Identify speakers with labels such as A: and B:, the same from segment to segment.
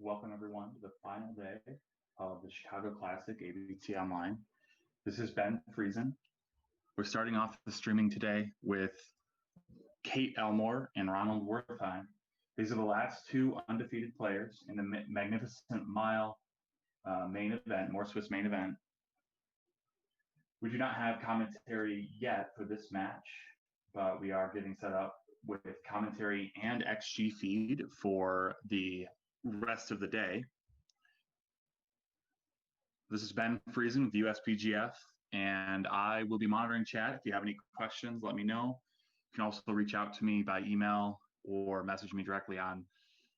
A: welcome everyone to the final day of the Chicago Classic ABT Online. This is Ben Friesen. We're starting off the streaming today with Kate Elmore and Ronald Wertheim. These are the last two undefeated players in the Magnificent Mile main event, More Swiss main event. We do not have commentary yet for this match, but we are getting set up with commentary and XG feed for the rest of the day. This is Ben Friesen with USPGF, and I will be monitoring chat. If you have any questions, let me know. You can also reach out to me by email or message me directly on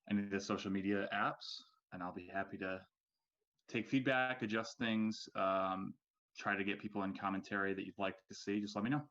A: any of the social media apps, and I'll be happy to take feedback, adjust things, try to get people in commentary that you'd like to see. Just let me know.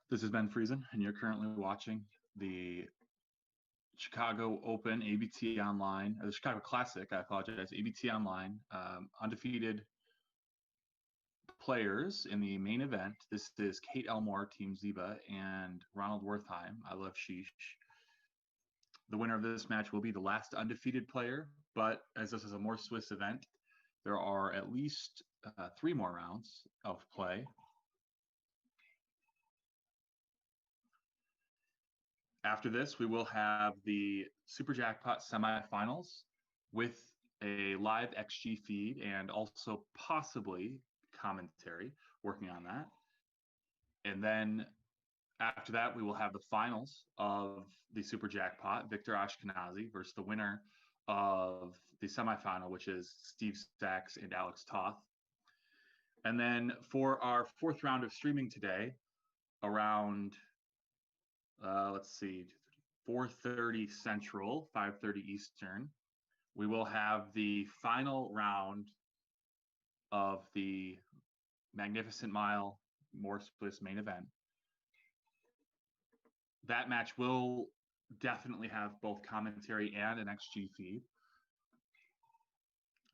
A: This is Ben Friesen, and you're currently watching the Chicago Open ABT Online, or the Chicago Classic, I apologize, ABT Online, undefeated players in the main event. This is Kate Elmore, Team Ziba, and Ronald Wertheim, I Love Sheesh. The winner of this match will be the last undefeated player, but as this is a more Swiss event, there are at least 3 more rounds of play. After this, we will have the Super Jackpot semifinals with a live XG feed and also possibly commentary, working on that. And then after that, we will have the finals of the Super Jackpot, Victor Ashkenazi versus the winner of the semifinal, which is Steve Sachs and Alex Toth. And then for our 4th round of streaming today, around, let's see, 4:30 Central, 5:30 Eastern, we will have the final round of the Magnificent Mile More Swiss main event. That match will definitely have both commentary and an XG feed.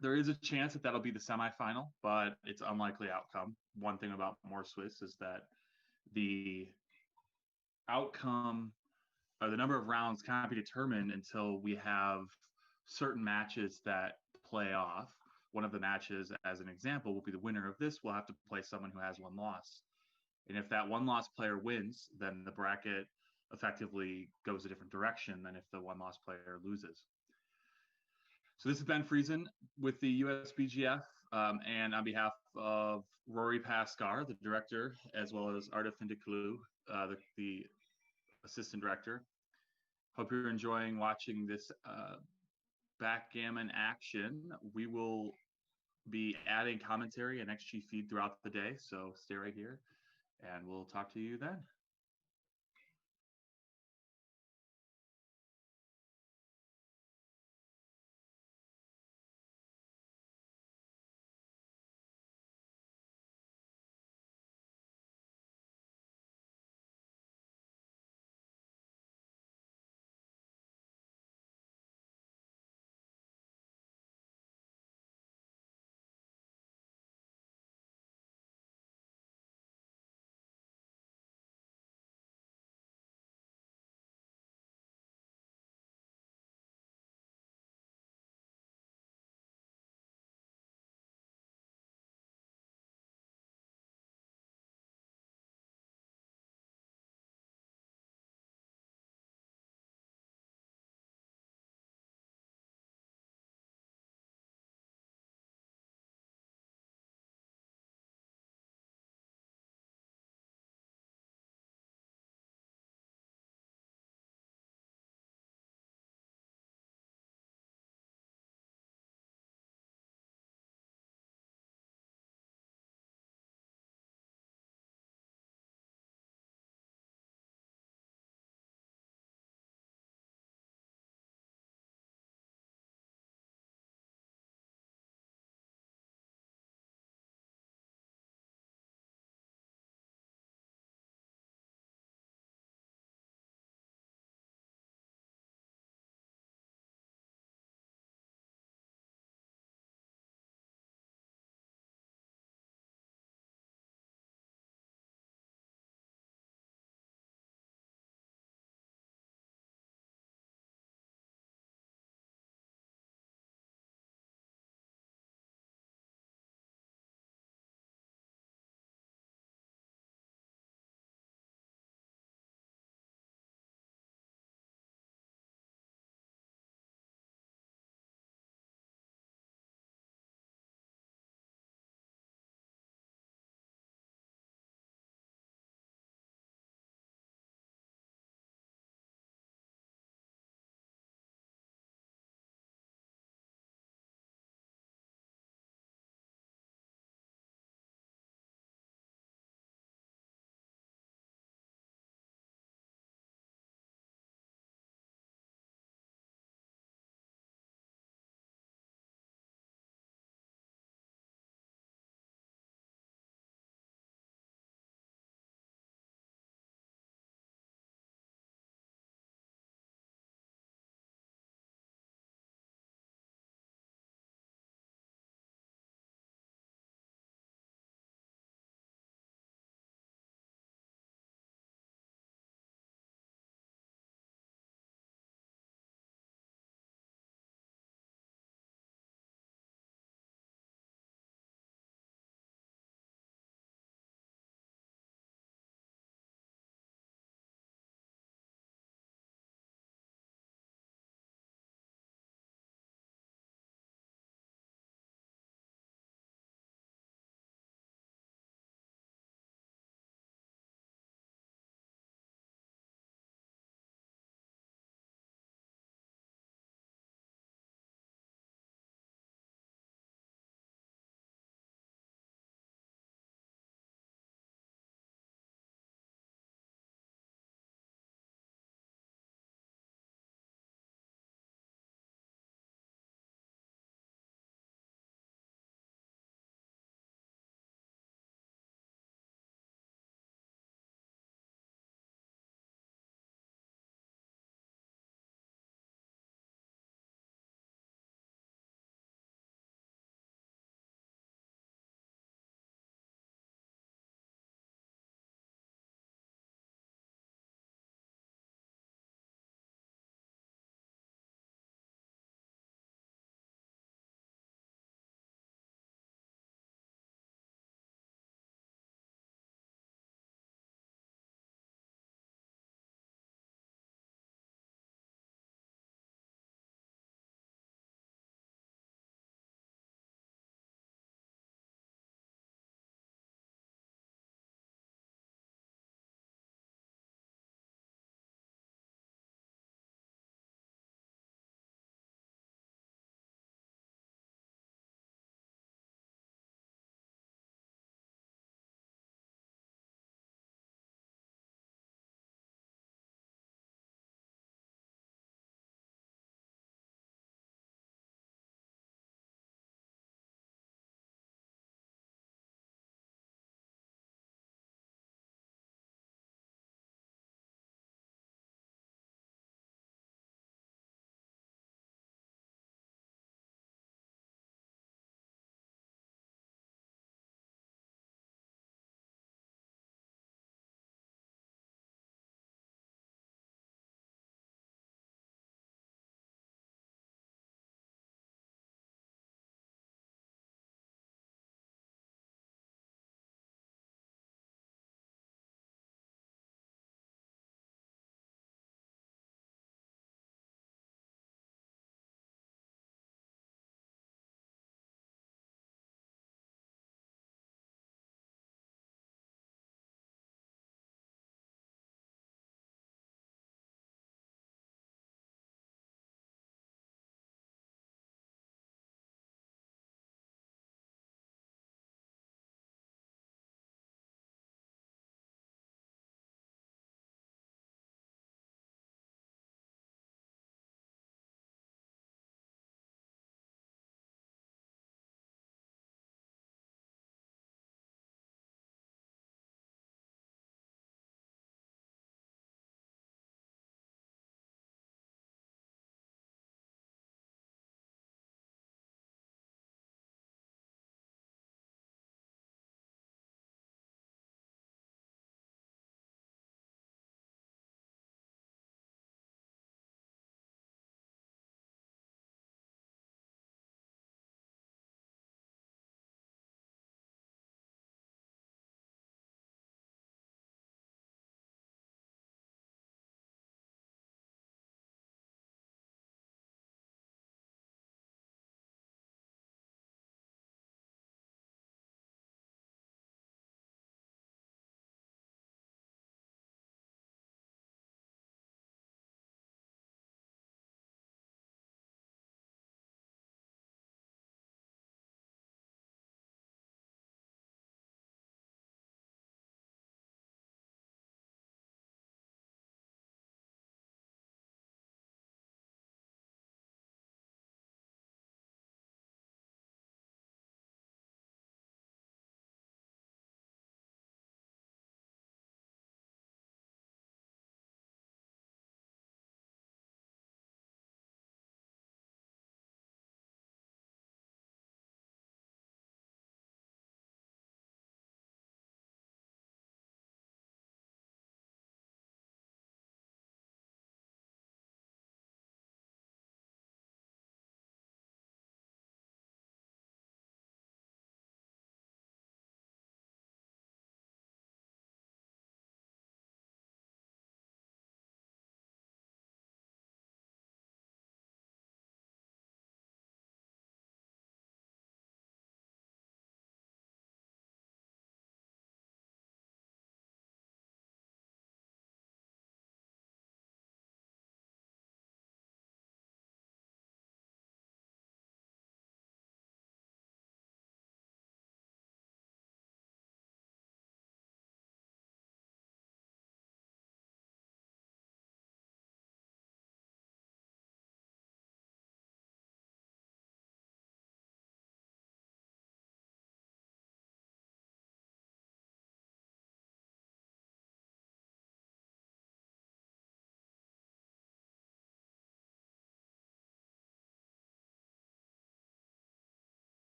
A: There is a chance that that'll be the semifinal, but it's unlikely outcome. One thing about More Swiss is that the outcome or the number of rounds can't be determined until we have certain matches that play off. One of the matches, as an example, will be the winner of this. We'll have to play someone who has 1 loss. And if that 1 loss player wins, then the bracket effectively goes a different direction than if the 1 loss player loses. So this is Ben Friesen with the USBGF, and on behalf of Rory Pascar, the director, as well as Arda Findiclu, the assistant director. Hope you're enjoying watching this backgammon action. We will be adding commentary and XG feed throughout the day, so stay right here, and we'll talk to you then.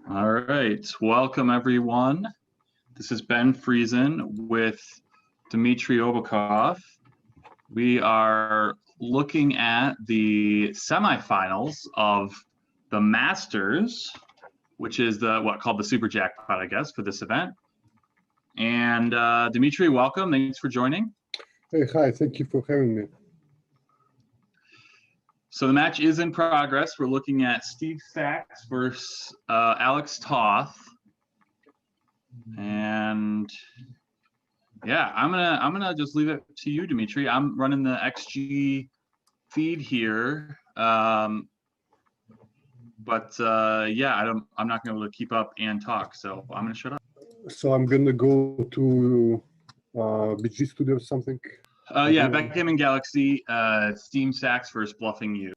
A: All right, welcome everyone. This is Ben Friesen with Dmitry Obakov. We are looking at the semifinals of the Masters, which is what's called the Super Jackpot, I guess, for this event. And Dmitry, welcome. Thanks for joining.
B: Hey, hi. Thank you for having me.
A: So the match is in progress. We're looking at Steve Sachs versus Alex Toth, and yeah, I'm gonna just leave it to you, Dmitry. I'm running the XG feed here, but yeah, I'm not gonna be able to keep up and talk, so I'm gonna shut up.
B: So I'm gonna go to BG Studio or something.
A: Yeah, Backgammon Galaxy, Steam Sachs versus Bluffing You.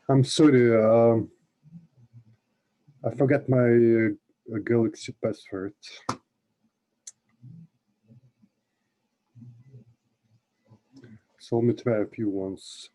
B: I'm sorry. I forgot my Galaxy password. So let me try a few ones.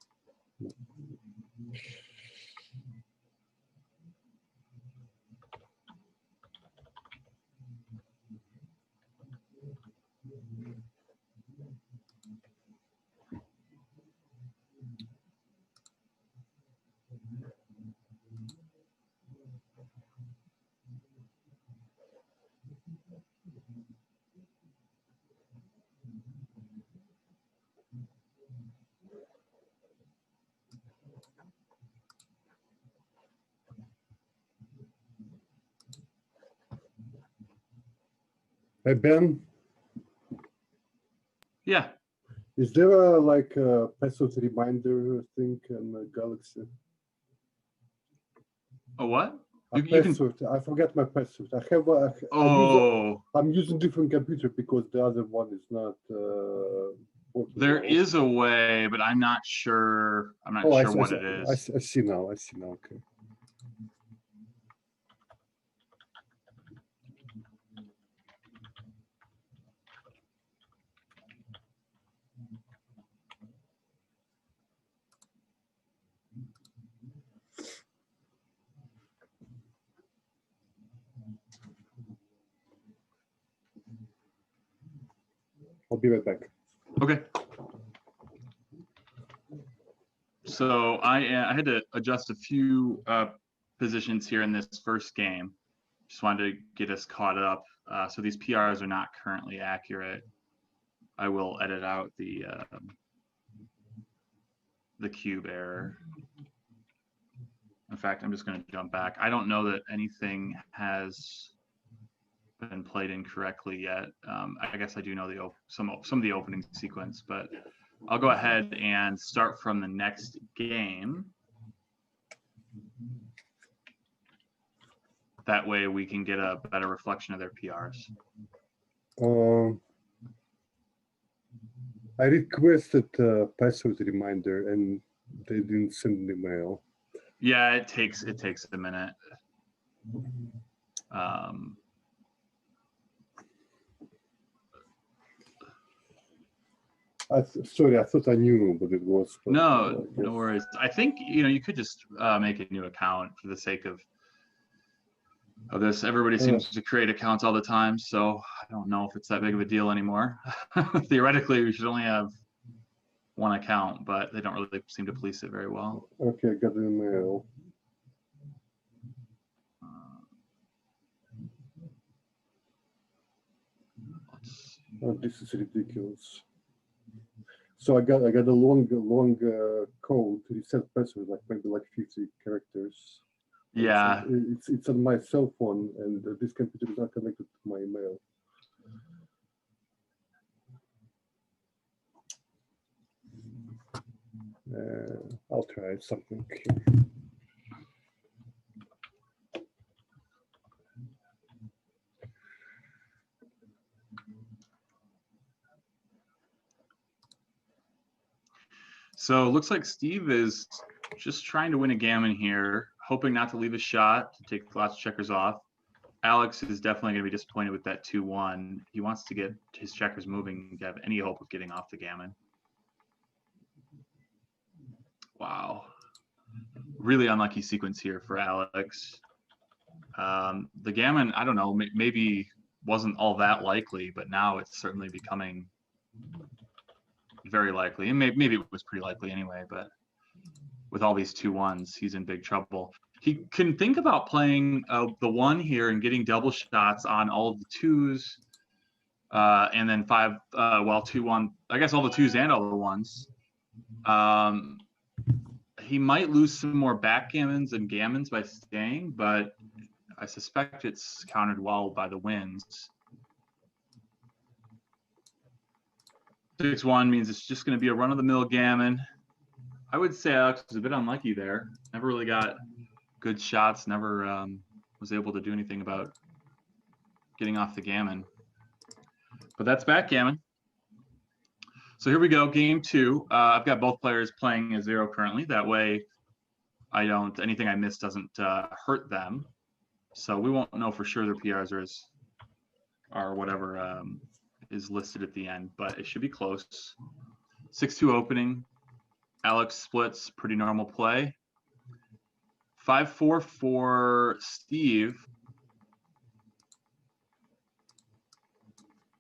B: Hey Ben.
A: Yeah.
B: Is there a password reminder thing in Galaxy?
A: A what?
B: Password. I forgot my password. I have. I'm using different computer because the other one is not.
A: There is a way, but I'm not sure. I'm not sure what it is.
B: I see now. Okay. I'll be right back.
A: Okay. So I had to adjust a few positions here in this first game. Just wanted to get us caught up. So these PRs are not currently accurate. I will edit out the cube error. In fact, I'm just going to jump back. I don't know that anything has been played incorrectly yet. I guess I do know some of the opening sequence, but I'll go ahead and start from the next game. That way we can get a better reflection of their PRs.
B: I requested a password reminder and they didn't send the mail.
A: Yeah, it takes a minute.
B: Sorry, I thought I knew what it was. But,
A: no worries. I think you could just make a new account for the sake of this. Everybody seems to create accounts all the time, so I don't know if it's that big of a deal anymore. Theoretically, we should only have one account, but they don't really seem to police it very well.
B: Okay, I got the email. Oh, this is ridiculous. So I got a long code to reset password, maybe 50 characters.
A: Yeah.
B: It's on my cell phone, and this computer is not connected to my email. I'll try something here.
A: So it looks like Steve is just trying to win a gammon here, hoping not to leave a shot to take lots of checkers off. Alex is definitely going to be disappointed with that 2-1. He wants to get his checkers moving to have any hope of getting off the gammon. Wow. Really unlucky sequence here for Alex. The gammon, I don't know, maybe wasn't all that likely, but now it's certainly becoming very likely. And maybe it was pretty likely anyway, but with all these 2-1s, he's in big trouble. He can think about playing the 1 here and getting double shots on all of the 2s, and then 5, 2-1, I guess all the 2s and all the 1s. He might lose some more backgammons and gammons by staying, but I suspect it's countered well by the wins. 6-1 means it's just going to be a run-of-the-mill gammon. I would say Alex was a bit unlucky there. Never really got good shots, never was able to do anything about getting off the gammon. But that's backgammon. So here we go, game 2. I've got both players playing a 0 currently. That way, anything I miss doesn't hurt them. So we won't know for sure their PRs are whatever is listed at the end, but it should be close. 6-2 opening. Alex splits, pretty normal play. 5-4 for Steve.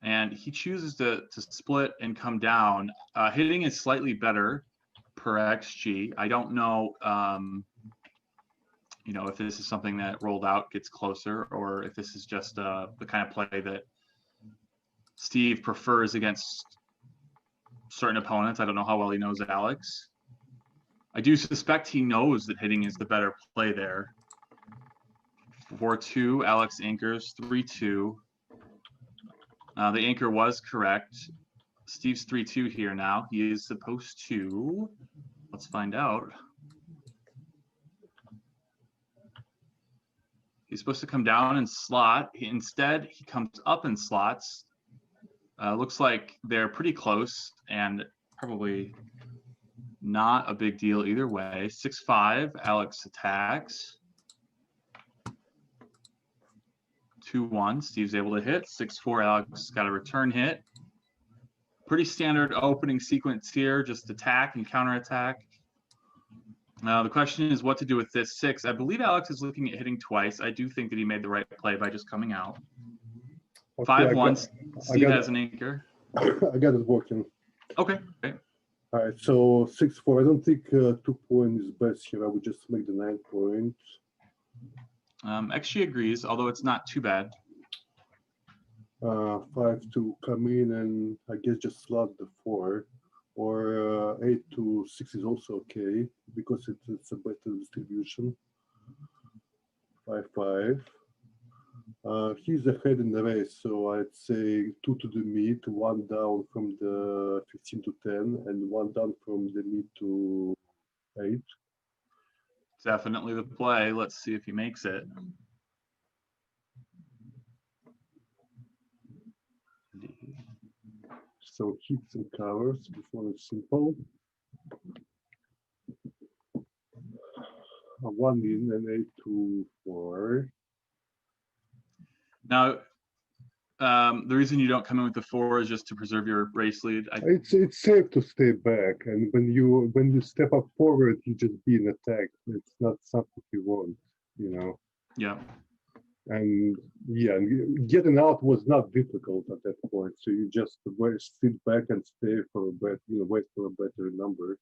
A: And he chooses to split and come down. Hitting is slightly better per XG. I don't know, if this is something that rolled out gets closer, or if this is just the kind of play that Steve prefers against certain opponents. I don't know how well he knows Alex. I do suspect he knows that hitting is the better play there. 4-2, Alex anchors. 3-2. The anchor was correct. Steve's 3-2 here now. He is supposed to, let's find out. He's supposed to come down and slot. Instead, he comes up and slots. Looks like they're pretty close and probably not a big deal either way. 6-5, Alex attacks. 2-1, Steve's able to hit. 6-4, Alex got a return hit. Pretty standard opening sequence here, just attack and counterattack. The question is what to do with this 6. I believe Alex is looking at hitting twice. I do think that he made the right play by just coming out. Okay, 5-1, Steve has an anchor.
B: I got it working.
A: Okay.
B: All right, so 6-4. I don't think 2 point is best here. I would just make the 9 point.
A: XG agrees, although it's not too bad.
B: 5 to come in and I guess just slot the 4, or 8 to 6 is also okay because it's a better distribution. 5-5. He's ahead in the race, so I'd say 2 to the mid, 1 down from the 15 to 10, and 1 down from the mid to 8.
A: Definitely the play. Let's see if he makes it.
B: So hits and covers. This one is simple. 1 in and 8 to 4.
A: Now, the reason you don't come in with the 4 is just to preserve your race lead.
B: It's safe to stay back, and when you step up forward, you just be in attack. It's not something you want,
A: Yeah.
B: And yeah, getting out was not difficult at that point. So you just sit back and stay for a better, wait for a better number.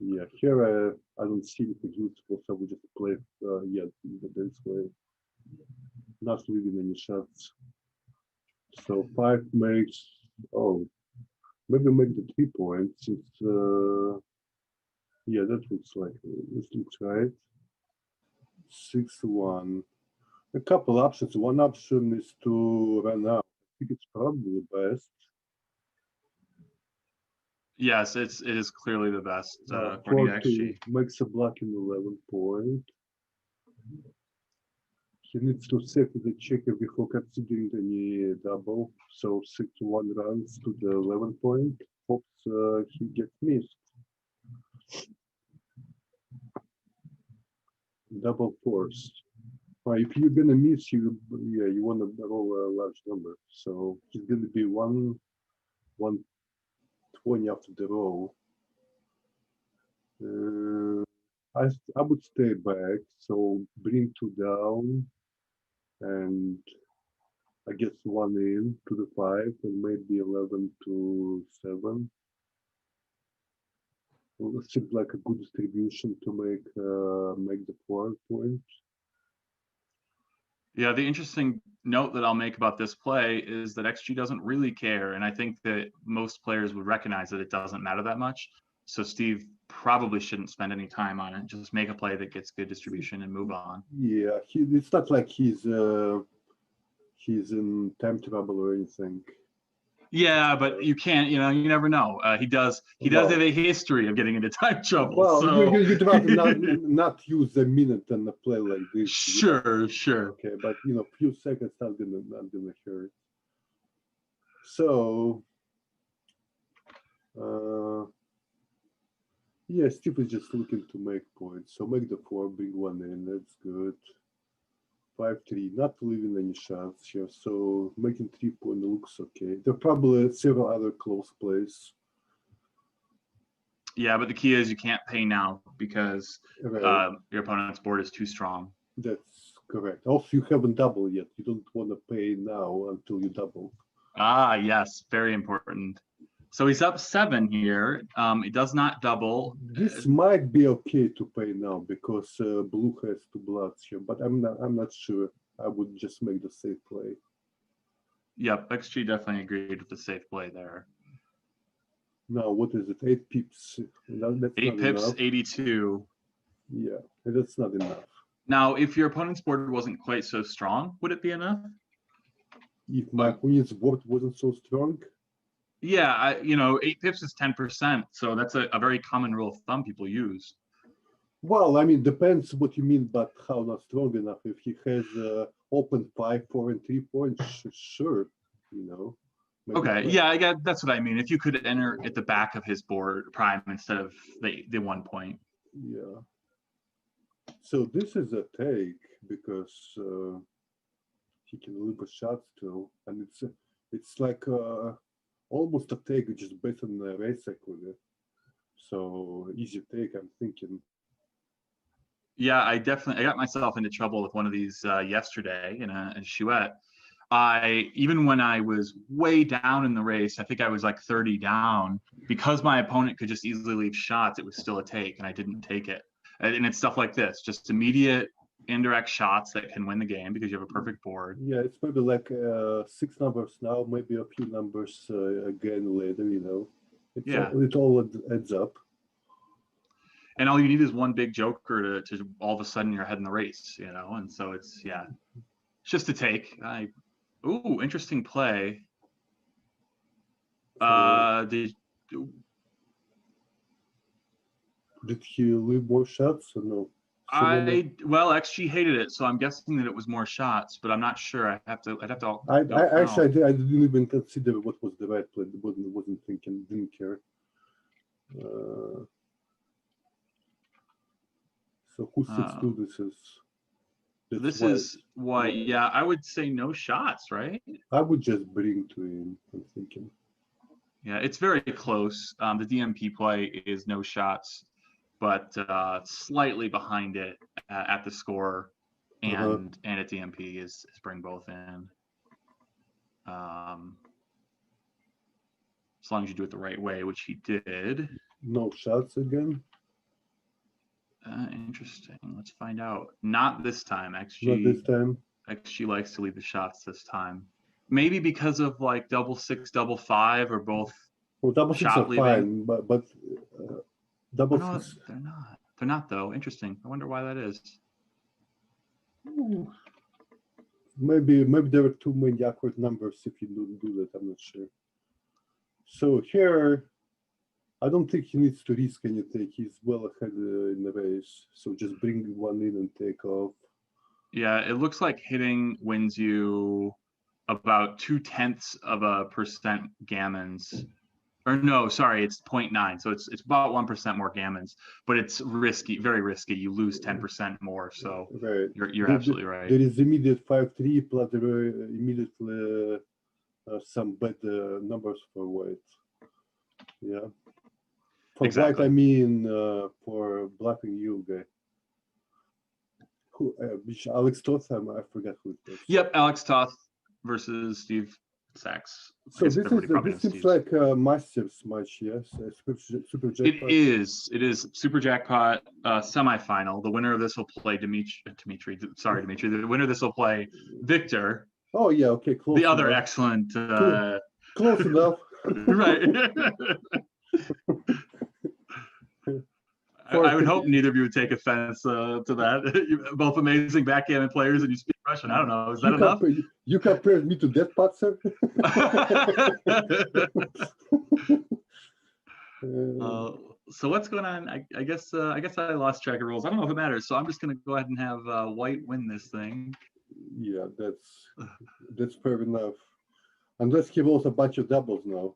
B: Yeah, here I don't see it useful, so we just play this way, not leaving any shots. So 5 makes, maybe make the 3 points. It's Yeah, that looks like this looks right. 6-1. A couple options. One option is to run out. I think it's probably the best.
A: Yes, it is clearly the best according to
B: 4-2
A: XG.
B: makes a black in 11 point. He needs to save the checker before considering any double. So 6-1 runs to the 11 point. Hopes he gets missed. Double force. If you're gonna miss, you want to roll a large number. So he's gonna be 120 after the roll. I would stay back. So bring 2 down, and I guess 1 in to the 5, and maybe 11 to 7. Well, it seems like a good distribution to make the 4 point.
A: Yeah, the interesting note that I'll make about this play is that XG doesn't really care, and I think that most players would recognize that it doesn't matter that much. So Steve probably shouldn't spend any time on it. Just make a play that gets good distribution and move on.
B: Yeah, it's not like he's in time trouble or anything.
A: Yeah, but you can't, you never know. He does have a history of getting into time trouble.
B: Well,
A: so
B: you'd rather not use a minute on a play like this.
A: Sure.
B: Okay, but few seconds not gonna hurt. So, yeah, Steve is just looking to make points. So make the 4, bring 1 in. That's good. 5-3, not leaving any shots here. So making 3 point looks okay. There are probably several other close plays.
A: Yeah, but the key is you can't pay now because your opponent's board is too strong.
B: That's correct. Also, you haven't doubled yet. You don't want to pay now until you double.
A: Ah, yes, very important. So he's up 7 here. It does not double.
B: This might be okay to pay now because blue has 2 bloods here, but I'm not sure. I would just make the safe play.
A: Yep, XG definitely agreed with the safe play there.
B: Now, what is it? 8 pips. That's
A: 8 pips, enough. 82.
B: Yeah, that's not enough.
A: Now, if your opponent's board wasn't quite so strong, would it be enough?
B: If my opponent's board wasn't so strong?
A: Yeah, 8 pips is 10%. So that's a very common rule of thumb people use.
B: Well, I mean, depends what you mean, but how not strong enough. If he has open 5, 4, and 3 points, sure,
A: Okay, yeah, I guess that's what I mean. If you could enter at the back of his board prime instead of the 1 point.
B: Yeah. So this is a take because he can leave a shot still, and it's like almost a take just based on the race equity. So easy take, I'm thinking.
A: Yeah, I got myself into trouble with one of these yesterday in a chouette. Even when I was way down in the race, I think I was like 30 down, because my opponent could just easily leave shots, it was still a take, and I didn't take it. And it's stuff like this, just immediate indirect shots that can win the game because you have a perfect board.
B: Yeah, it's maybe like 6 numbers now, maybe a few numbers again later, It all adds up.
A: And all you need is one big joker to all of a sudden you're ahead in the race, and so it's just a take. Ooh, interesting play.
B: Did he leave more shots or no?
A: Well, XG hated it, so I'm guessing that it was more shots, but I'm not sure. I'd have to.
B: I didn't even consider what was the right play. Wasn't thinking. Didn't care. So who 6-2 this is?
A: This is white. Yeah, I would say no shots, right?
B: I would just bring 2 in. I'm thinking.
A: Yeah, it's very close. The DMP play is no shots, but slightly behind it at the score, and at DMP is bring both in. As long as you do it the right way, which he did.
B: No shots again.
A: Interesting. Let's find out. Not this time. XG.
B: Not this time.
A: XG likes to leave the shots this time. Maybe because of like 6-6, 5-5, or both.
B: Well, 6-6 are fine, but Double
A: no,
B: six.
A: they're not. They're not though. Interesting. I wonder why that is.
B: Maybe there are too many awkward numbers if you don't do that. I'm not sure. So here, I don't think he needs to risk any take. He's well ahead in the race. So just bring one in and take off.
A: Yeah, it looks like hitting wins you about 0.2% gammons. Or no, sorry, it's 0.9. So it's about 1% more gammons, but it's risky, very risky. You lose 10% more. So
B: right.
A: you're absolutely right.
B: There is immediate 5-3 plus there are immediately some bad numbers for white. Yeah. For
A: Exactly.
B: white, I mean for bluffing you guy. Who? Which Alex Toth? I forgot who it was.
A: Yep, Alex Toth versus Steve Sachs.
B: So this seems like a Masters match, yes? Super jackpot.
A: It is super jackpot semifinal. The winner of this will play Dimitri. Sorry, Dimitri. The winner of this will play Victor.
B: Oh yeah, okay, close.
A: The
B: enough.
A: other excellent.
B: Close enough.
A: Right. I would hope neither of you would take offense to that. You're both amazing backgammon players, and you speak Russian. I don't know. Is that enough?
B: You compared me to that patzer?
A: So what's going on? I guess I lost track of rules. I don't know if it matters. So I'm just going to go ahead and have white win this thing.
B: Yeah, that's fair enough. Unless he rolls a bunch of doubles now.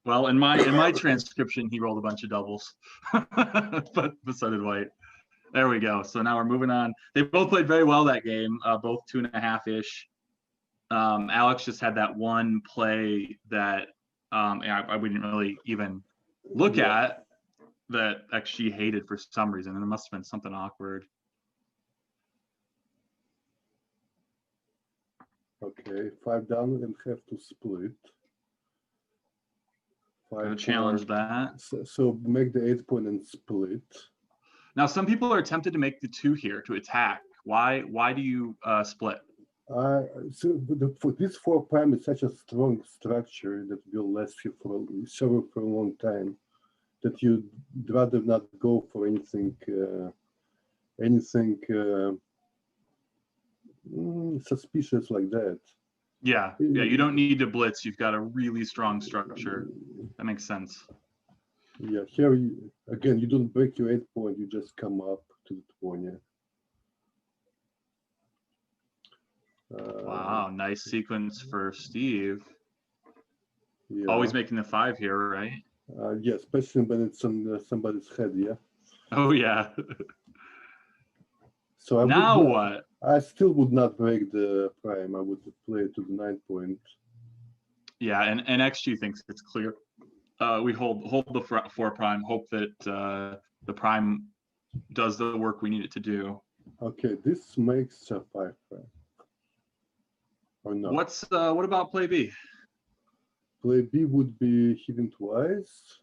A: Well, in my transcription, he rolled a bunch of doubles, but so did white. There we go. So now we're moving on. They both played very well that game, both 2.5-ish. Alex just had that one play that I wouldn't really even look at that XG hated for some reason, and it must have been something awkward.
B: Okay, 5 down and have to split.
A: Go challenge that.
B: So make the 8 point and split.
A: Now, some people are tempted to make the 2 here to attack. Why do you split?
B: For this 4 prime is such a strong structure that will last you for a long time that you'd rather not go for anything suspicious like that.
A: Yeah, you don't need to blitz. You've got a really strong structure. That makes sense.
B: Yeah, here again, you don't break your 8 point. You just come up to the 20.
A: Wow, nice sequence for Steve.
B: Yeah.
A: Always making the 5 here, right?
B: Yeah, especially when it's on somebody's head. Yeah.
A: Oh yeah.
B: So
A: what?
B: I still would not break the prime. I would play to the 9 point.
A: Yeah, and XG thinks it's clear. We hold the 4 prime. Hope that the prime does the work we need it to do.
B: Okay, this makes a 5 prime. Or no?
A: What about play B?
B: Play B would be hidden twice.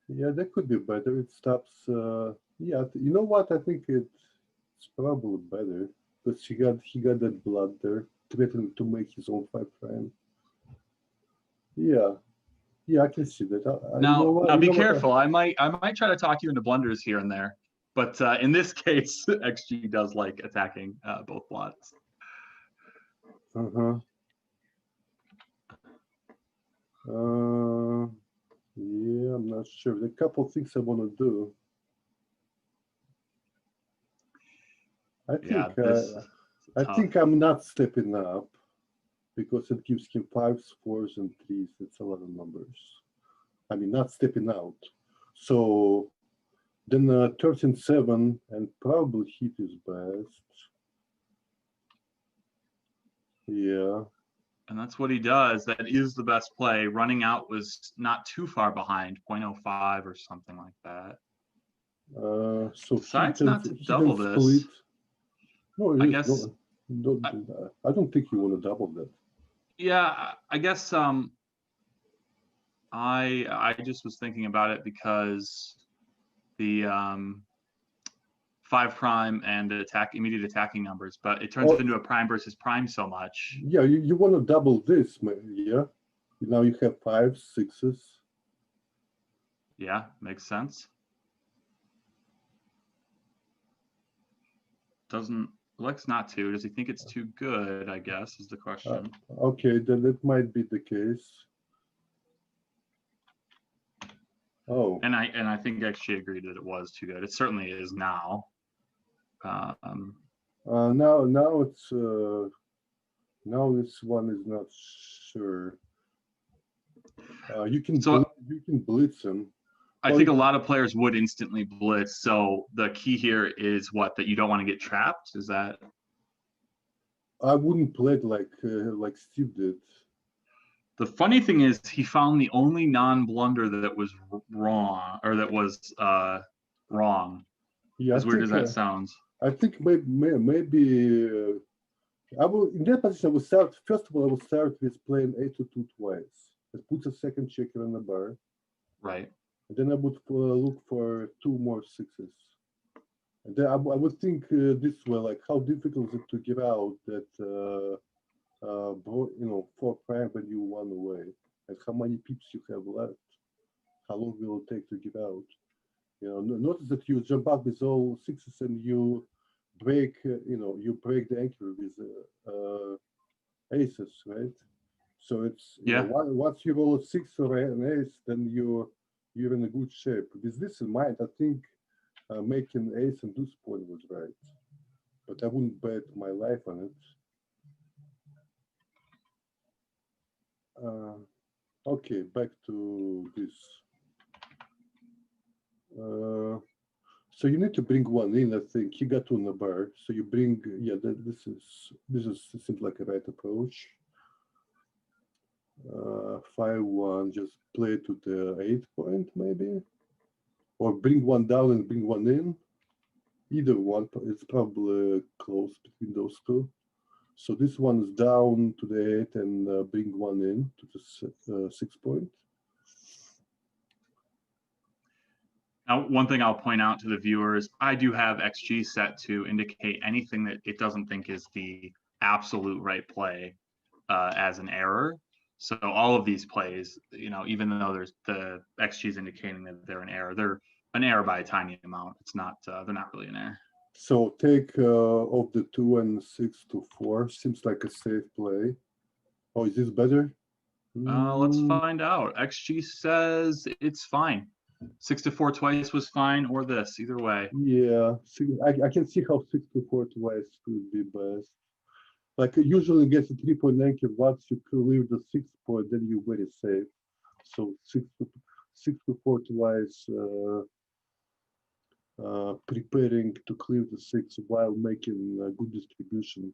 B: Yeah, that could be better. It stops. Yeah, you know what? I think it's probably better because he got that blood there, threatening to make his own 5 prime. Yeah, I can see that.
A: Now be careful. I might try to talk you into blunders here and there, but in this case, XG does like attacking both blots.
B: Yeah, I'm not sure. There are a couple of things I want to do. I think I'm not stepping up because it gives him 5s, 4s, and 3s. It's a lot of numbers. I mean, not stepping out. So then 13-7 and probably hit is best. Yeah.
A: And that's what he does. That is the best play. Running out was not too far behind, 0.05 or something like that.
B: So
A: decides not to double this.
B: No,
A: I guess.
B: I don't think you want to double that.
A: Yeah, I guess. I just was thinking about it because the 5 prime and immediate attacking numbers, but it turns into a prime versus prime so much.
B: Yeah, you want to double this, yeah. Now you have 5s, 6s.
A: Yeah, makes sense. Doesn't Elects not to. Does he think it's too good, I guess, is the question.
B: Okay, then that might be the case. Oh.
A: And I think XG agreed that it was too good. It certainly is now.
B: Now it's now this one is not sure. You can blitz him.
A: I think a lot of players would instantly blitz. So the key here is what, that you don't want to get trapped. Is that?
B: I wouldn't play it like Steve did.
A: The funny thing is, he found the only non-blunder that was wrong, or that was wrong.
B: Yeah,
A: as weird as that sounds.
B: I think maybe I will, in that position, I will start. First of all, I will start with playing 8-2 twice. It puts a second checker on the bar.
A: Right.
B: And then I would look for 2 more 6s. And then I would think this way, like how difficult is it to give out that, 4 prime when you 1 away, and how many pips you have left. How long will it take to give out? Notice that you jump up with all 6s and you break, you break the anchor with aces, right? So it's once you roll a 6 or an ace, then you're in a good shape. With this in mind, I think making ace and deuce point was right, but I wouldn't bet my life on it. Okay, back to this. So you need to bring 1 in. I think he got 2 on the bar. So you bring, this seems like a right approach. 5-1, just play to the 8 point maybe, or bring 1 down and bring 1 in. Either one, it's probably close between those 2. So this one is down to the 8 and bring 1 in to the 6 point.
A: Now, one thing I'll point out to the viewers, I do have XG set to indicate anything that it doesn't think is the absolute right play as an error. So all of these plays, even though there's the XG is indicating that they're an error by a tiny amount. It's not, they're not really an error.
B: So take of the 2 and 6 to 4. Seems like a safe play. Oh, is this better?
A: Let's find out. XG says it's fine. 6 to 4 twice was fine, or this, either way.
B: Yeah, I can see how 6 to 4 twice could be best. Like usually gets a 3-point anchor. Once you clear the 6 point, then you're very safe. So 6 to 4 twice, preparing to clear the 6 while making a good distribution.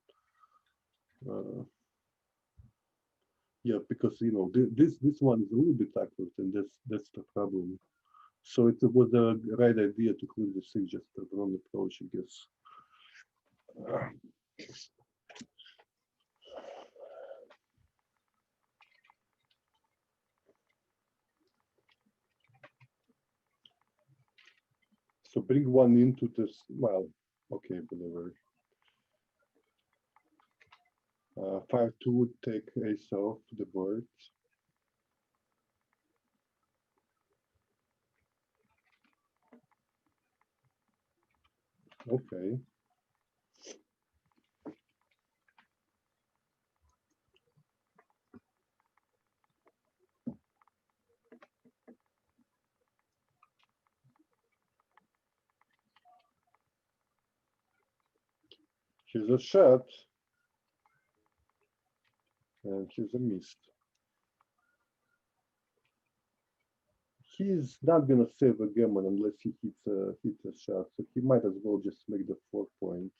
B: Yeah, because this one is a little bit awkward, and that's the problem. So it was a right idea to clear the 6, just the wrong approach, I guess. So bring 1 into this. Well, okay, whatever. 5-2, take ace off the board. Okay. Here's a shot. And here's a miss. He's not gonna save a gammon unless he hits a shot. So he might as well just make the 4 point.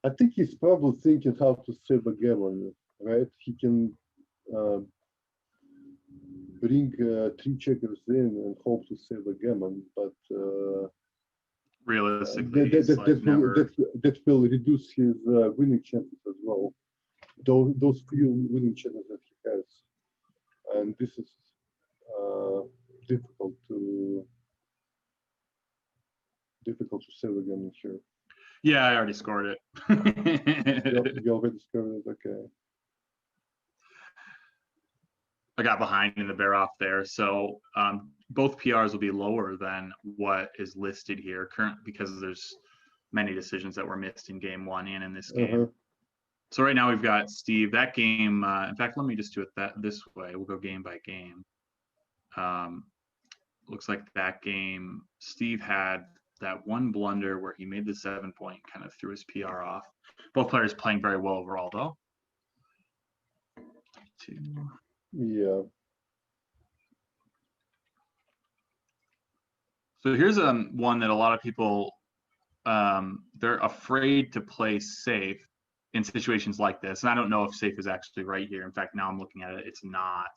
B: I think he's probably thinking how to save a gammon, right? He can bring 3 checkers in and hope to save a gammon, but
A: realistically,
B: that,
A: it's
B: that,
A: like
B: that, will,
A: never.
B: that will reduce his winning chances as well. Those few winning chances that he has, and this is difficult to save again here.
A: Yeah, I already scored it.
B: You already scored it. Okay.
A: I got behind in the bear off there, so both PRs will be lower than what is listed here current because there's many decisions that were missed in game one and in this game. So right now we've got Steve. That game, in fact, let me just do it this way. We'll go game by game. Looks like that game, Steve had that one blunder where he made the 7-point, kind of threw his PR off. Both players playing very well overall, though.
B: Yeah.
A: So here's one that a lot of people, they're afraid to play safe in situations like this. And I don't know if safe is actually right here. In fact, now I'm looking at it, it's not.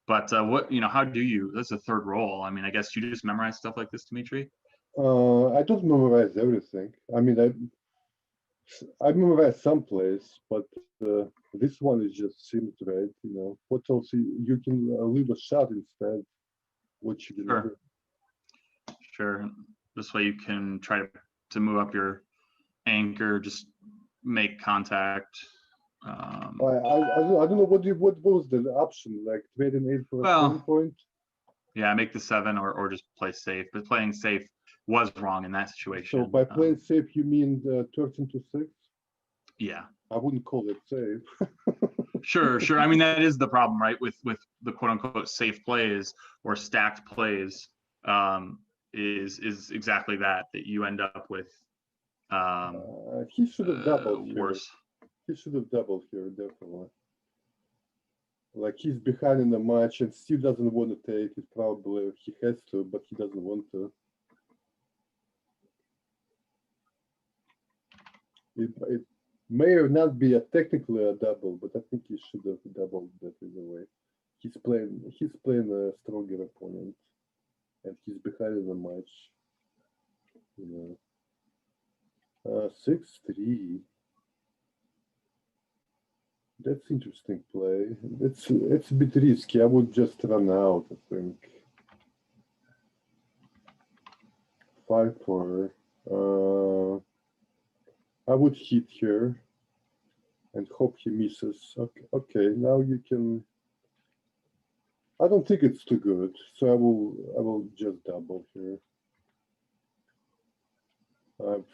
A: But how do you, that's a third roll. I mean, I guess you just memorize stuff like this, Dimitri?
B: I don't memorize everything. I mean, I memorize some plays, but this one is just seems right. What else? You can leave a shot instead. What you deliver.
A: Sure. This way you can try to move up your anchor, just make contact.
B: I don't know what was the option, like trade an 8 for a 7-point.
A: Yeah, make the 7 or just play safe. But playing safe was wrong in that situation.
B: So by playing safe, you mean the 13 to 6?
A: Yeah.
B: I wouldn't call it safe.
A: Sure. I mean, that is the problem, right? With the quote unquote safe plays or stacked plays, is exactly that you end up with.
B: He should have doubled
A: worse.
B: He should have doubled here, definitely. Like he's behind in the match and Steve doesn't want to take it. Probably he has to, but he doesn't want to. It may or not be technically a double, but I think he should have doubled that either way. He's playing a stronger opponent, and he's behind in the match. 6-3. That's interesting play. It's a bit risky. I would just run out, I think. 5-4. I would hit here and hope he misses. Okay, now you can. I don't think it's too good, so I will just double here.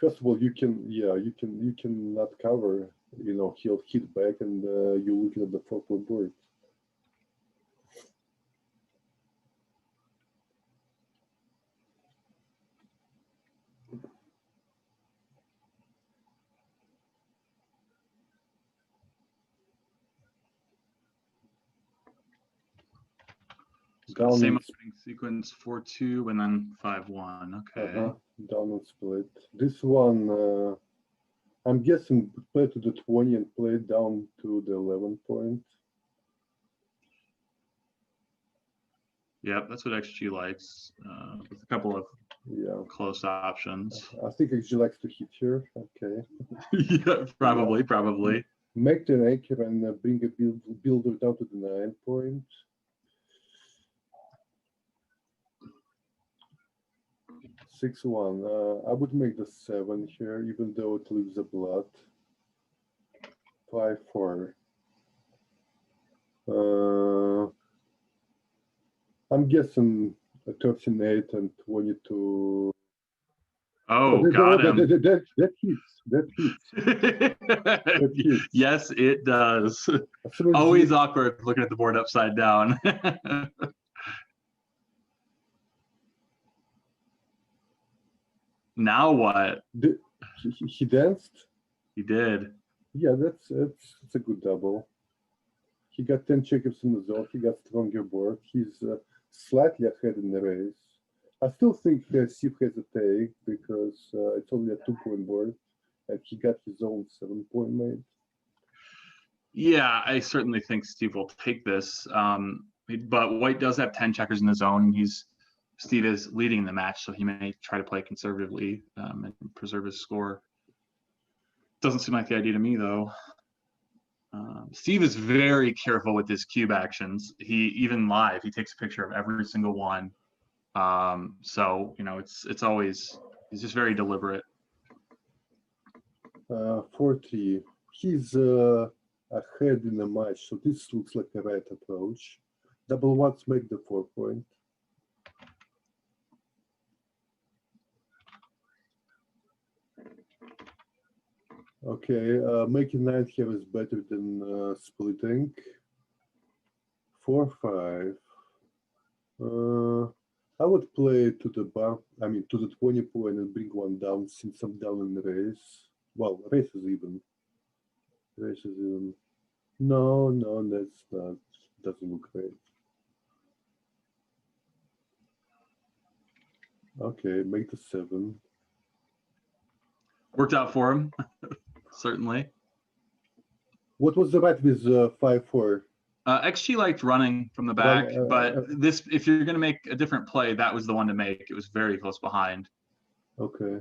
B: First of all, you can not cover. He'll hit back, and you're looking at the purple board.
A: Same opening sequence, 4-2 and then 5-1. Okay.
B: Down and split. This one, I'm guessing, play to the 20 and play down to the 11-point.
A: Yep, that's what XG likes, with a couple of close options.
B: I think XG likes to hit here. Okay.
A: Yeah, probably.
B: Make the anchor and bring a builder down to the 9-point. 6-1. I would make the 7 here, even though it leaves a blood. 5-4. I'm guessing 13-8 and 22.
A: Oh, got him.
B: That hits. That hits.
A: Yes, it does. Always awkward looking at the board upside down. Now what?
B: He danced?
A: He did.
B: Yeah, it's a good double. He got 10 checkers in the zone. He got stronger board. He's slightly ahead in the race. I still think Steve has a take because it's only a 2-point board, and he got his own 7-point made.
A: Yeah, I certainly think Steve will take this. But White does have 10 checkers in the zone. He's Steve is leading the match, so he may try to play conservatively and preserve his score. Doesn't seem like the idea to me, though. Steve is very careful with his cube actions. He even live, he takes a picture of every single one. So you know, it's always, he's just very deliberate.
B: 40. He's ahead in the match, so this looks like a right approach. Double ones make the 4 point. Okay, making 9 here is better than splitting. 4-5. I would play to the bar, I mean to the 20 point and bring one down since I'm down in the race. Well, race is even. Race is even. No, that's not. Doesn't look great. Okay, make the 7.
A: Worked out for him, certainly.
B: What was the bet with 5-4?
A: XG liked running from the back, but this, if you're going to make a different play, that was the one to make. It was very close behind.
B: Okay.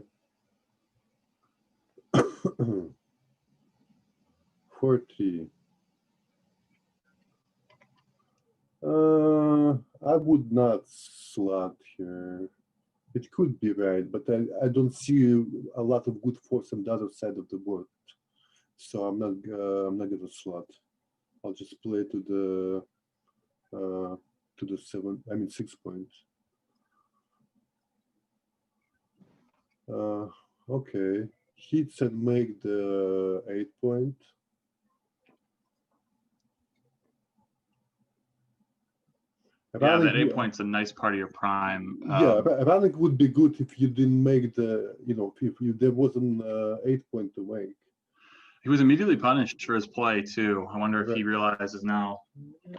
B: 40. I would not slot here. It could be right, but I don't see a lot of good force on the other side of the board, so I'm not gonna slot. I'll just play to the 7. I mean 6 points. Okay, hits and make the 8 point.
A: Yeah, that 8 point's a nice part of your prime.
B: Yeah, running would be good if you didn't make the, you know, if there wasn't 8 point to make.
A: He was immediately punished for his play too. I wonder if he realizes now.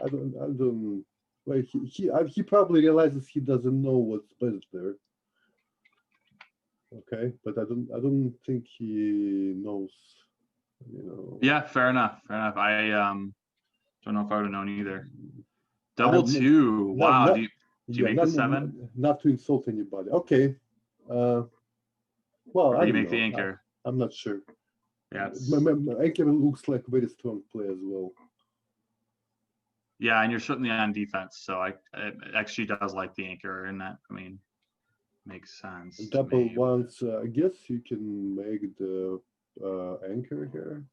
B: I don't. Like he probably realizes he doesn't know what's best there. Okay, but I don't think he knows. You know.
A: Yeah, fair enough. I don't know if I would have known either. Double 2. Wow. Do you make the 7?
B: Not to insult anybody. Okay. Well,
A: or do you make the anchor?
B: I'm not sure.
A: Yeah.
B: Anchor looks like a very strong play as well.
A: Yeah, and you're certainly on defense, so XG does like the anchor, and that, I mean, makes sense.
B: Double ones. I guess you can make the anchor here.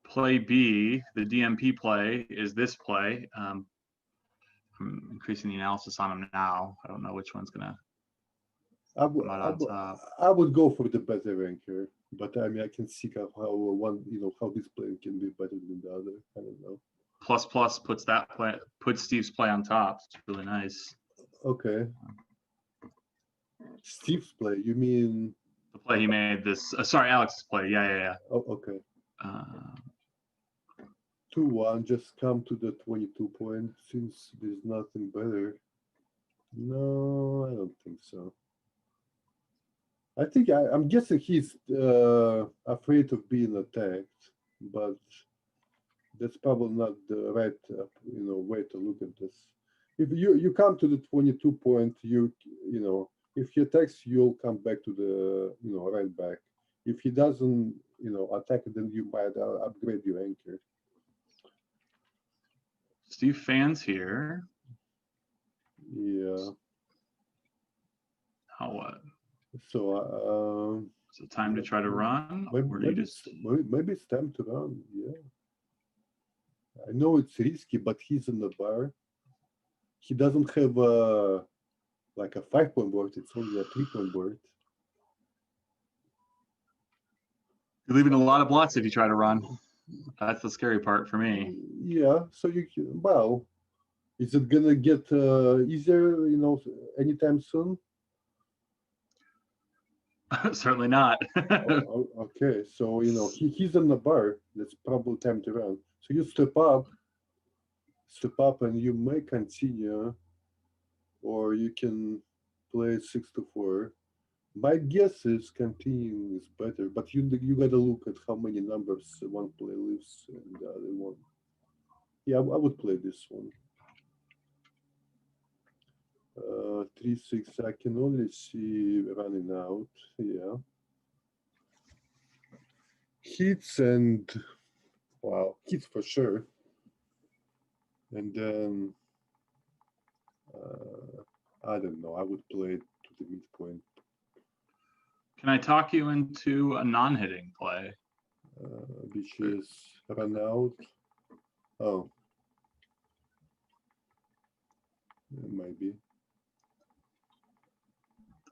A: Play B, the DMP play, is this play. I'm increasing the analysis on them now. I don't know which one's gonna come out on top.
B: I would go for the better anchor, but I mean I can see how one, you know, how this play can be better than the other. I don't know.
A: Plus puts that play, puts Steve's play on top. It's really nice.
B: Okay. Steve's play, you mean
A: the play he made this? Sorry, Alex's play. Yeah.
B: Oh, okay. 2-1, just come to the 22 point since there's nothing better. No, I don't think so. I think I'm guessing he's afraid of being attacked, but that's probably not the right you know, way to look at this. If you come to the 22 point, you know, if he attacks, you'll come back to the, you know, right back. If he doesn't, you know, attack, then you might upgrade your anchor.
A: Steve fans here.
B: Yeah.
A: How what?
B: So
A: is it time to try to run?
B: Maybe it's time to run. Yeah. I know it's risky, but he's in the bar. He doesn't have like a 5 point board. It's only a 3 point board.
A: You're leaving a lot of blots if you try to run. That's the scary part for me.
B: Yeah. So you can, well, is it gonna get easier, you know, anytime soon?
A: Certainly not.
B: Okay, so you know he's in the bar. That's probably time to run. So you step up, and you may continue, or you can play 6-4. My guess is continuing is better, but you gotta look at how many numbers one play leaves and the other one. Yeah, I would play this one. 3-6. I can only see running out. Yeah. Hits and wow, hits for sure. And then I don't know. I would play it to the midpoint.
A: Can I talk you into a non-hitting play?
B: Which is run out. Oh, it might be.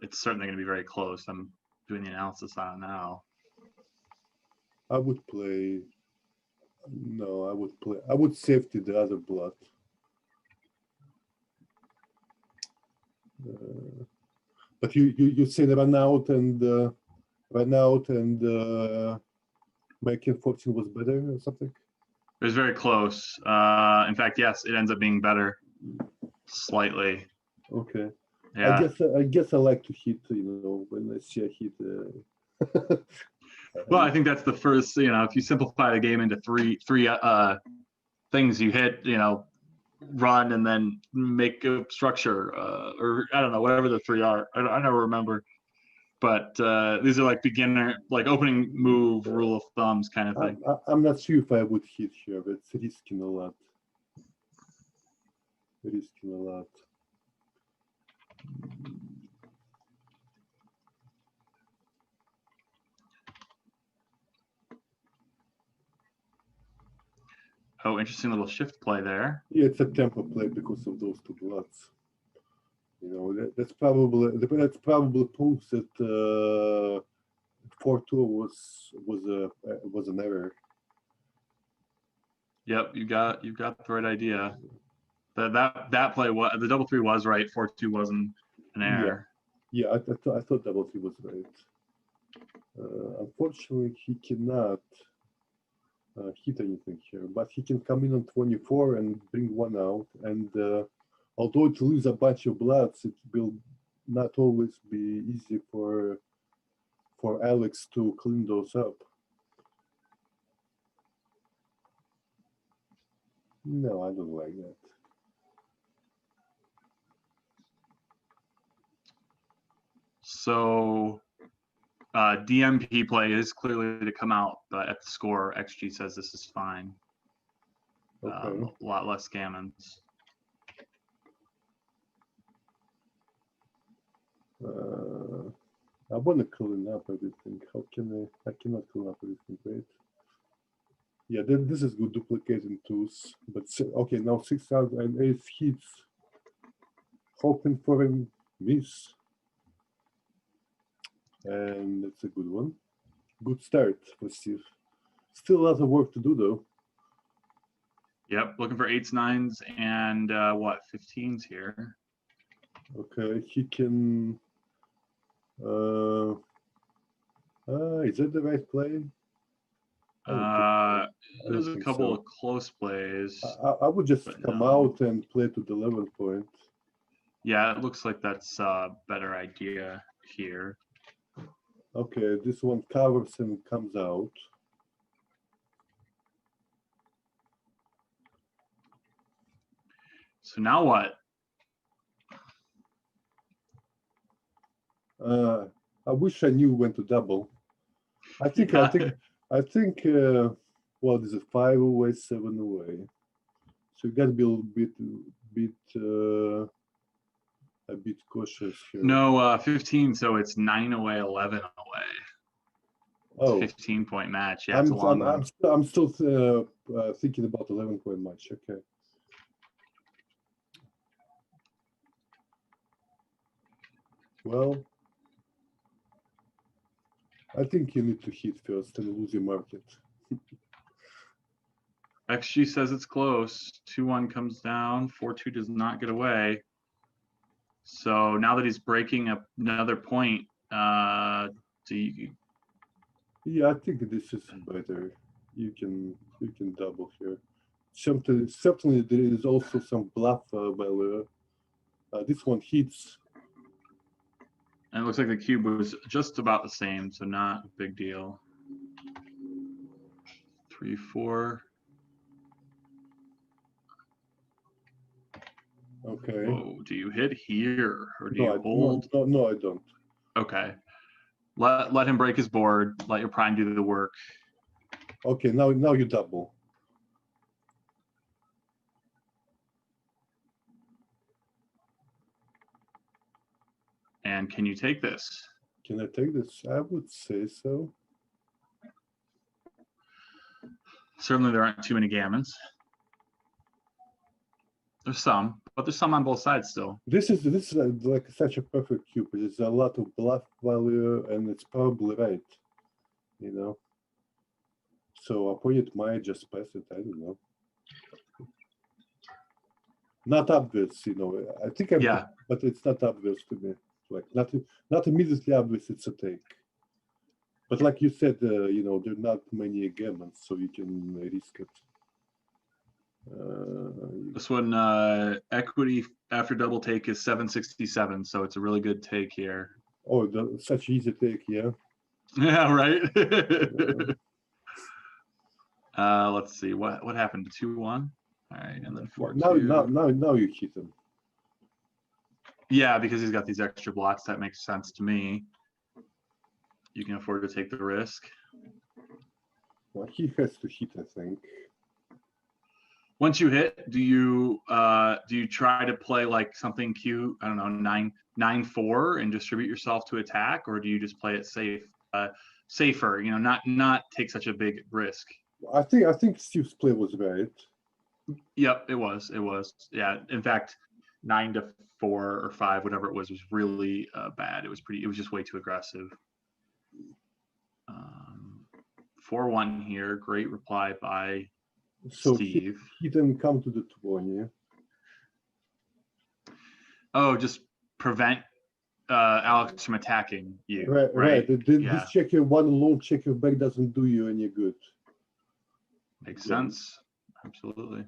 A: It's certainly going to be very close. I'm doing the analysis on it now.
B: I would play. No, I would play. I would safety the other blood. But you said run out and making 14 was better or something.
A: It was very close. In fact, yes, it ends up being better slightly.
B: Okay.
A: Yeah.
B: I guess I like to hit. When I see a hit.
A: Well, I think that's the first. If you simplify the game into three things, you hit. Run and then make a structure, or I don't know, whatever the three are. I never remember. But these are like beginner, like opening move, rule of thumbs kind of thing.
B: I'm not sure if I would hit here, but it's risking a lot. Risking a lot.
A: Oh, interesting little shift play there.
B: Yeah, it's a tempo play because of those two bloods. That's probably proves that 4-2 was an error.
A: Yep, you got the right idea. That play, the double three was right. 4-2 wasn't an error.
B: Yeah, I thought double three was right. Unfortunately, he cannot hit anything here, but he can come in on 24 and bring one out. And although it loses a bunch of bloods, it will not always be easy for Alex to clean those up. No, I don't like that.
A: So DMP play is clearly to come out, but at the score, XG says this is fine.
B: Okay.
A: A lot less gammons.
B: I want to clean up everything. How can I cannot clean up everything, right? Yeah, this is good duplicating twos. But okay, now 608 hits. Hoping for a miss. And it's a good one. Good start for Steve. Still a lot of work to do though.
A: Yep, looking for 8s, 9s, and 15s here.
B: Okay, he can. Is that the right play?
A: There's a couple of close plays.
B: I would just come out and play to the 11 point.
A: Yeah, it looks like that's a better idea here.
B: Okay, this one covers and comes out.
A: So now what?
B: I wish I knew when to double. I think. Well, there's a 5 away, 7 away. So you got to be a bit cautious here.
A: No, 15. So it's 9 away, 11 away.
B: Oh,
A: 15-point match. Yeah, it's a long one.
B: I'm still thinking about 11-point match. Okay. Well, I think you need to hit first and lose your market.
A: XG says it's close. 2-1 comes down. 4-2 does not get away. So now that he's breaking up another point,
B: Yeah, I think this is better. You can double here. Certainly there is also some bluff value. This one hits.
A: And it looks like the cube was just about the same, so not a big deal. 3-4.
B: Okay.
A: Oh, do you hit here or do
B: No,
A: you hold?
B: no, I don't.
A: Okay. Let him break his board. Let your prime do the work.
B: Okay, now you double.
A: And can you take this?
B: Can I take this? I would say so.
A: Certainly there aren't too many gammons. There's some, but there's some on both sides still.
B: This is like such a perfect cube. There's a lot of bluff value, and it's probably right, you know. So opponent might just pass it. I don't know. Not obvious, you know. I think but it's not obvious to me. Like not immediately obvious. It's a take. But like you said, you know, there are not many gammons, so you can risk it.
A: This one, equity after double take is 767, so it's a really good take here.
B: Oh, such easy take, yeah.
A: Yeah, right. Let's see what happened to 2-1. All right, and then 4-2.
B: Now you hit him.
A: Yeah, because he's got these extra blocks. That makes sense to me. You can afford to take the risk.
B: Well, he has to hit, I think.
A: Once you hit, do you try to play like something cute? I don't know, 9-4 and distribute yourself to attack, or do you just play it safer? You know, not take such a big risk.
B: I think Steve's play was right.
A: Yep, it was. Yeah, in fact, 9-4 or 5, whatever it was really bad. It was just way too aggressive. 4-1 here. Great reply by Steve.
B: He didn't come to the 20.
A: Oh, just prevent Alex from attacking you.
B: Right. This checker, one lone checker back doesn't do you any good.
A: Makes sense. Absolutely.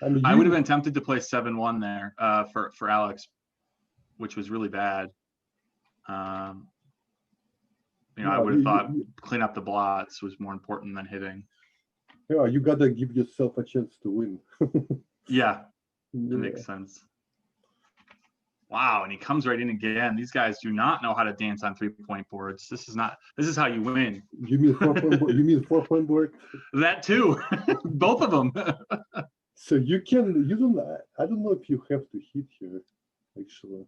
B: I mean,
A: I would have been tempted to play 7-1 there for Alex, which was really bad. You know, I would have thought clean up the blots was more important than hitting.
B: Yeah, you gotta give yourself a chance to win.
A: Yeah, that makes sense. Wow, and he comes right in again. These guys do not know how to dance on 3-point boards. This is how you win.
B: You mean 4-point board? You mean 4-point board?
A: That too, both of them.
B: So you don't. I don't know if you have to hit here. Actually,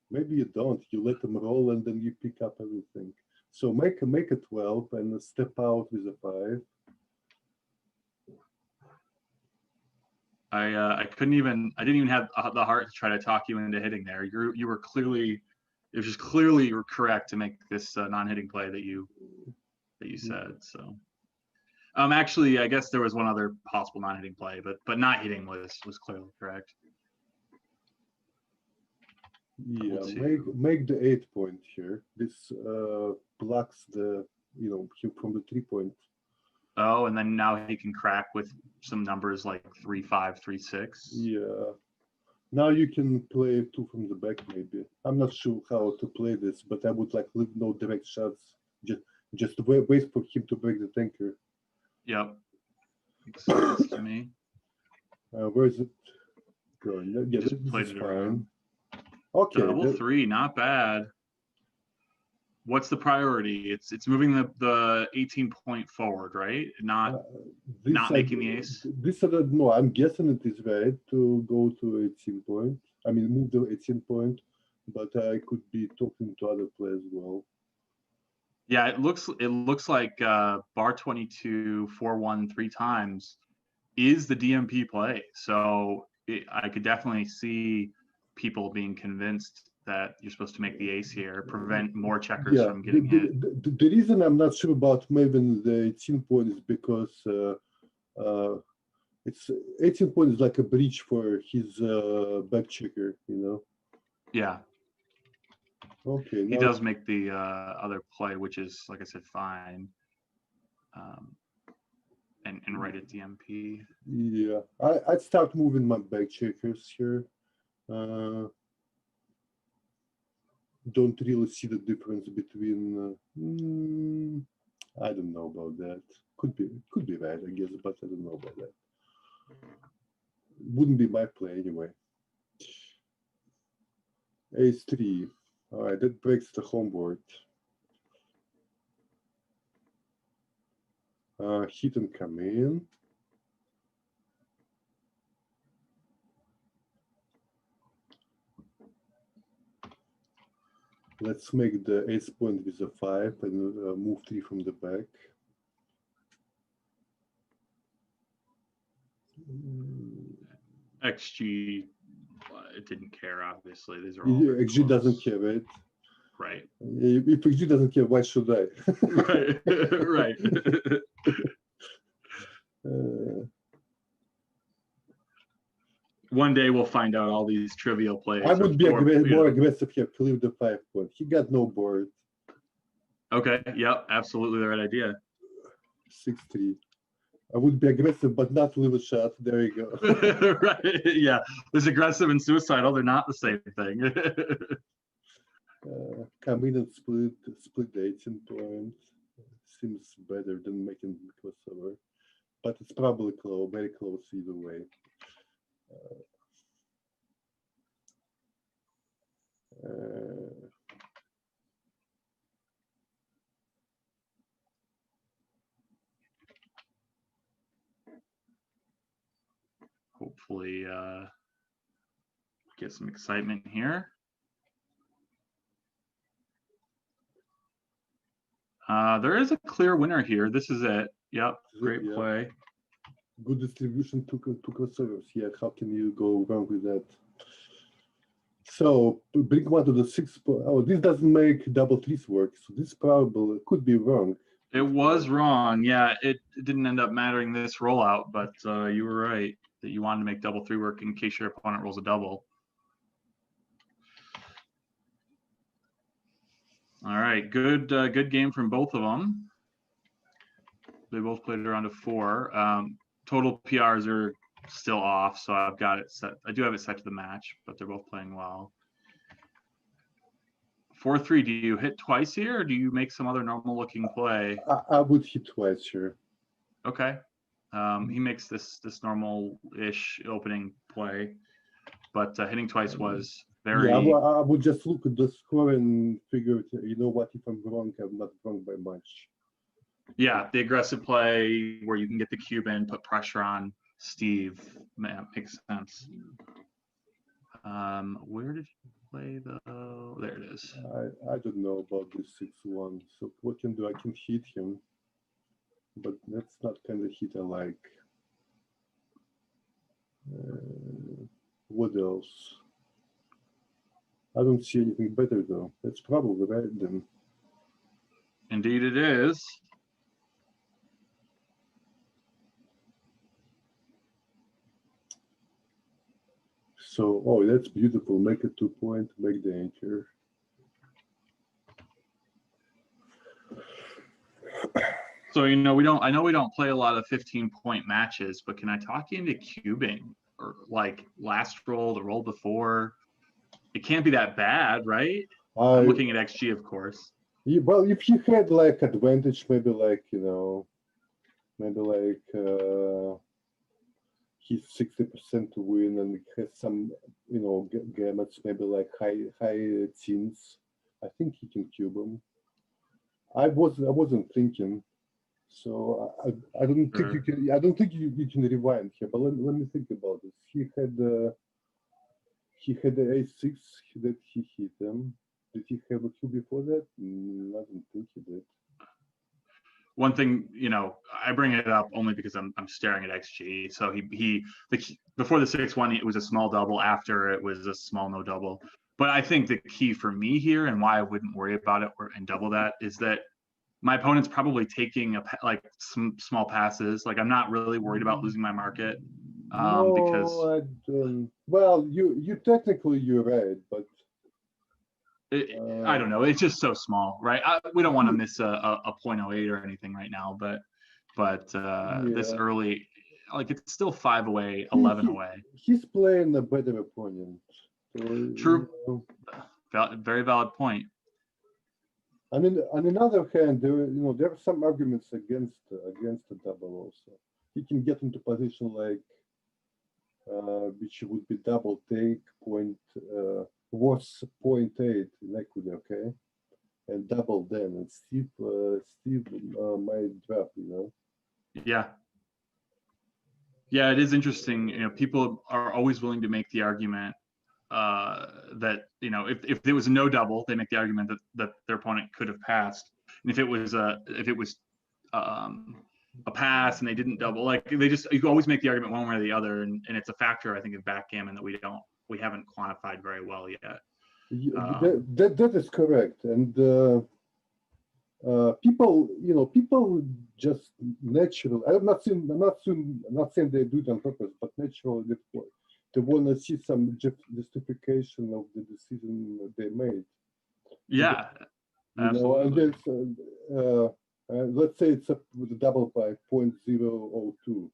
B: maybe you don't. You let them roll and then you pick up everything. So make a 12 and step out with a 5.
A: I didn't even have the heart to try to talk you into hitting there. You were clearly you were correct to make this non-hitting play that you said. So, actually, I guess there was one other possible non-hitting play, but not hitting was clearly correct.
B: Yeah, make the 8-point here. This blocks the him from the 3-point.
A: Oh, and then now he can crack with some numbers like 3-5, 3-6.
B: Yeah. Now you can play 2 from the back, maybe. I'm not sure how to play this, but I would like leave no direct shots. Just wait for him to break the tanker.
A: Yep. Makes sense to me.
B: Where is it going? Yeah,
A: just
B: this
A: played
B: is
A: it
B: fine.
A: around.
B: Okay.
A: Double 3, not bad. What's the priority? It's moving the 18-point forward, right? Not making the ace.
B: This no, I'm guessing it is right to go to 18-point. I mean, move the 18-point, but I could be talking to other players as well.
A: Yeah, it looks like bar 22 4-1 3 times is the DMP play. So I could definitely see people being convinced that you're supposed to make the ace here, prevent more checkers from getting hit.
B: The reason I'm not sure about maybe the 18-point is because it's 18-point is like a breach for his back checker, you know.
A: Yeah.
B: Okay.
A: He does make the other play, which is, like I said, fine. And right at DMP.
B: Yeah, I'd start moving my back checkers here. Don't really see the difference between. I don't know about that. Could be right, I guess, but I don't know about that. Wouldn't be my play anyway. Ace 3. All right, that breaks the home board. Hit and come in. Let's make the ace point with a 5 and move 3 from the back.
A: XG, it didn't care, obviously. These are all
B: XG doesn't care, right?
A: Right.
B: If XG doesn't care, why should I?
A: Right, right. One day we'll find out all these trivial plays.
B: I would be more aggressive here to leave the 5 point. He got no board.
A: Okay, yep, absolutely the right idea.
B: 6-3. I would be aggressive, but not leave a shot. There you
A: go. Right, yeah. There's aggressive and suicidal. They're not the same thing.
B: Come in and split the 18 points. Seems better than making crossover. But it's probably close, very close either way.
A: Hopefully get some excitement here. There is a clear winner here. This is it. Yep, great play.
B: Good distribution to crossovers. Yeah, how can you go wrong with that? So bring one to the 6. Oh, this doesn't make double 3s work. So this probably could be wrong.
A: It was wrong. Yeah, it didn't end up mattering this rollout, but you were right that you wanted to make double 3 work in case your opponent rolls a double. All right, good game from both of them. They both played around a 4. Total PRs are still off, so I've got it set. I do have it set to the match, but they're both playing well. 4-3. Do you hit twice here, or do you make some other normal-looking play?
B: I would hit twice here.
A: Okay. He makes this normal-ish opening play, but hitting twice was very.
B: Yeah, I would just look at the score and figure, you know what? If I'm wrong, I'm not wrong by much.
A: Yeah, the aggressive play where you can get the cube in, put pressure on Steve, man, makes sense. Where did you play though? There it is.
B: I don't know about this 6-1. So what can do? I can hit him, but that's not kind of hit I like. What else? I don't see anything better though. That's probably right then.
A: Indeed, it is.
B: So, oh, that's beautiful. Make a 2 point, make the anchor.
A: So, you know, I know we don't play a lot of 15-point matches, but can I talk you into cubing or like last roll, the roll before? It can't be that bad, right? I'm looking at XG, of course.
B: Yeah, well, if you had like advantage, maybe like, you know, maybe like he's 60% to win and has some, you know, gamuts, maybe like high teens. I think he can cube him. I wasn't thinking, so I don't think you can. I don't think you can rewind here. But let me think about this. He had the A6 that he hit them. Did he have a cube before that? I don't think he did.
A: One thing, you know, I bring it up only because I'm staring at XG. So before the 6-1, it was a small double. After it was a small no double. But I think the key for me here and why I wouldn't worry about it and double that is that my opponent's probably taking some small passes. Like I'm not really worried about losing my market because
B: well, you technically you're right, but.
A: I don't know. It's just so small, right? We don't want to miss a 0.08 or anything right now, but this early, like it's still 5 away, 11 away.
B: He's playing a better opponent. So,
A: true. You know. Very valid point.
B: And on the other hand, there are some arguments against the double also. He can get into position like which would be double take was 0.8 in equity, okay, and double then, and Steve might drop,
A: Yeah. Yeah, it is interesting. People are always willing to make the argument that if there was no double, they make the argument that their opponent could have passed, and if it was a pass and they didn't double, like you always make the argument one way or the other, and it's a factor I think in backgammon that we haven't quantified very well yet.
B: That is correct, and people just naturally. I'm not saying they do it on purpose, but naturally they want to see some justification of the decision they made.
A: Yeah,
B: absolutely. And let's say it's a double by 0.002.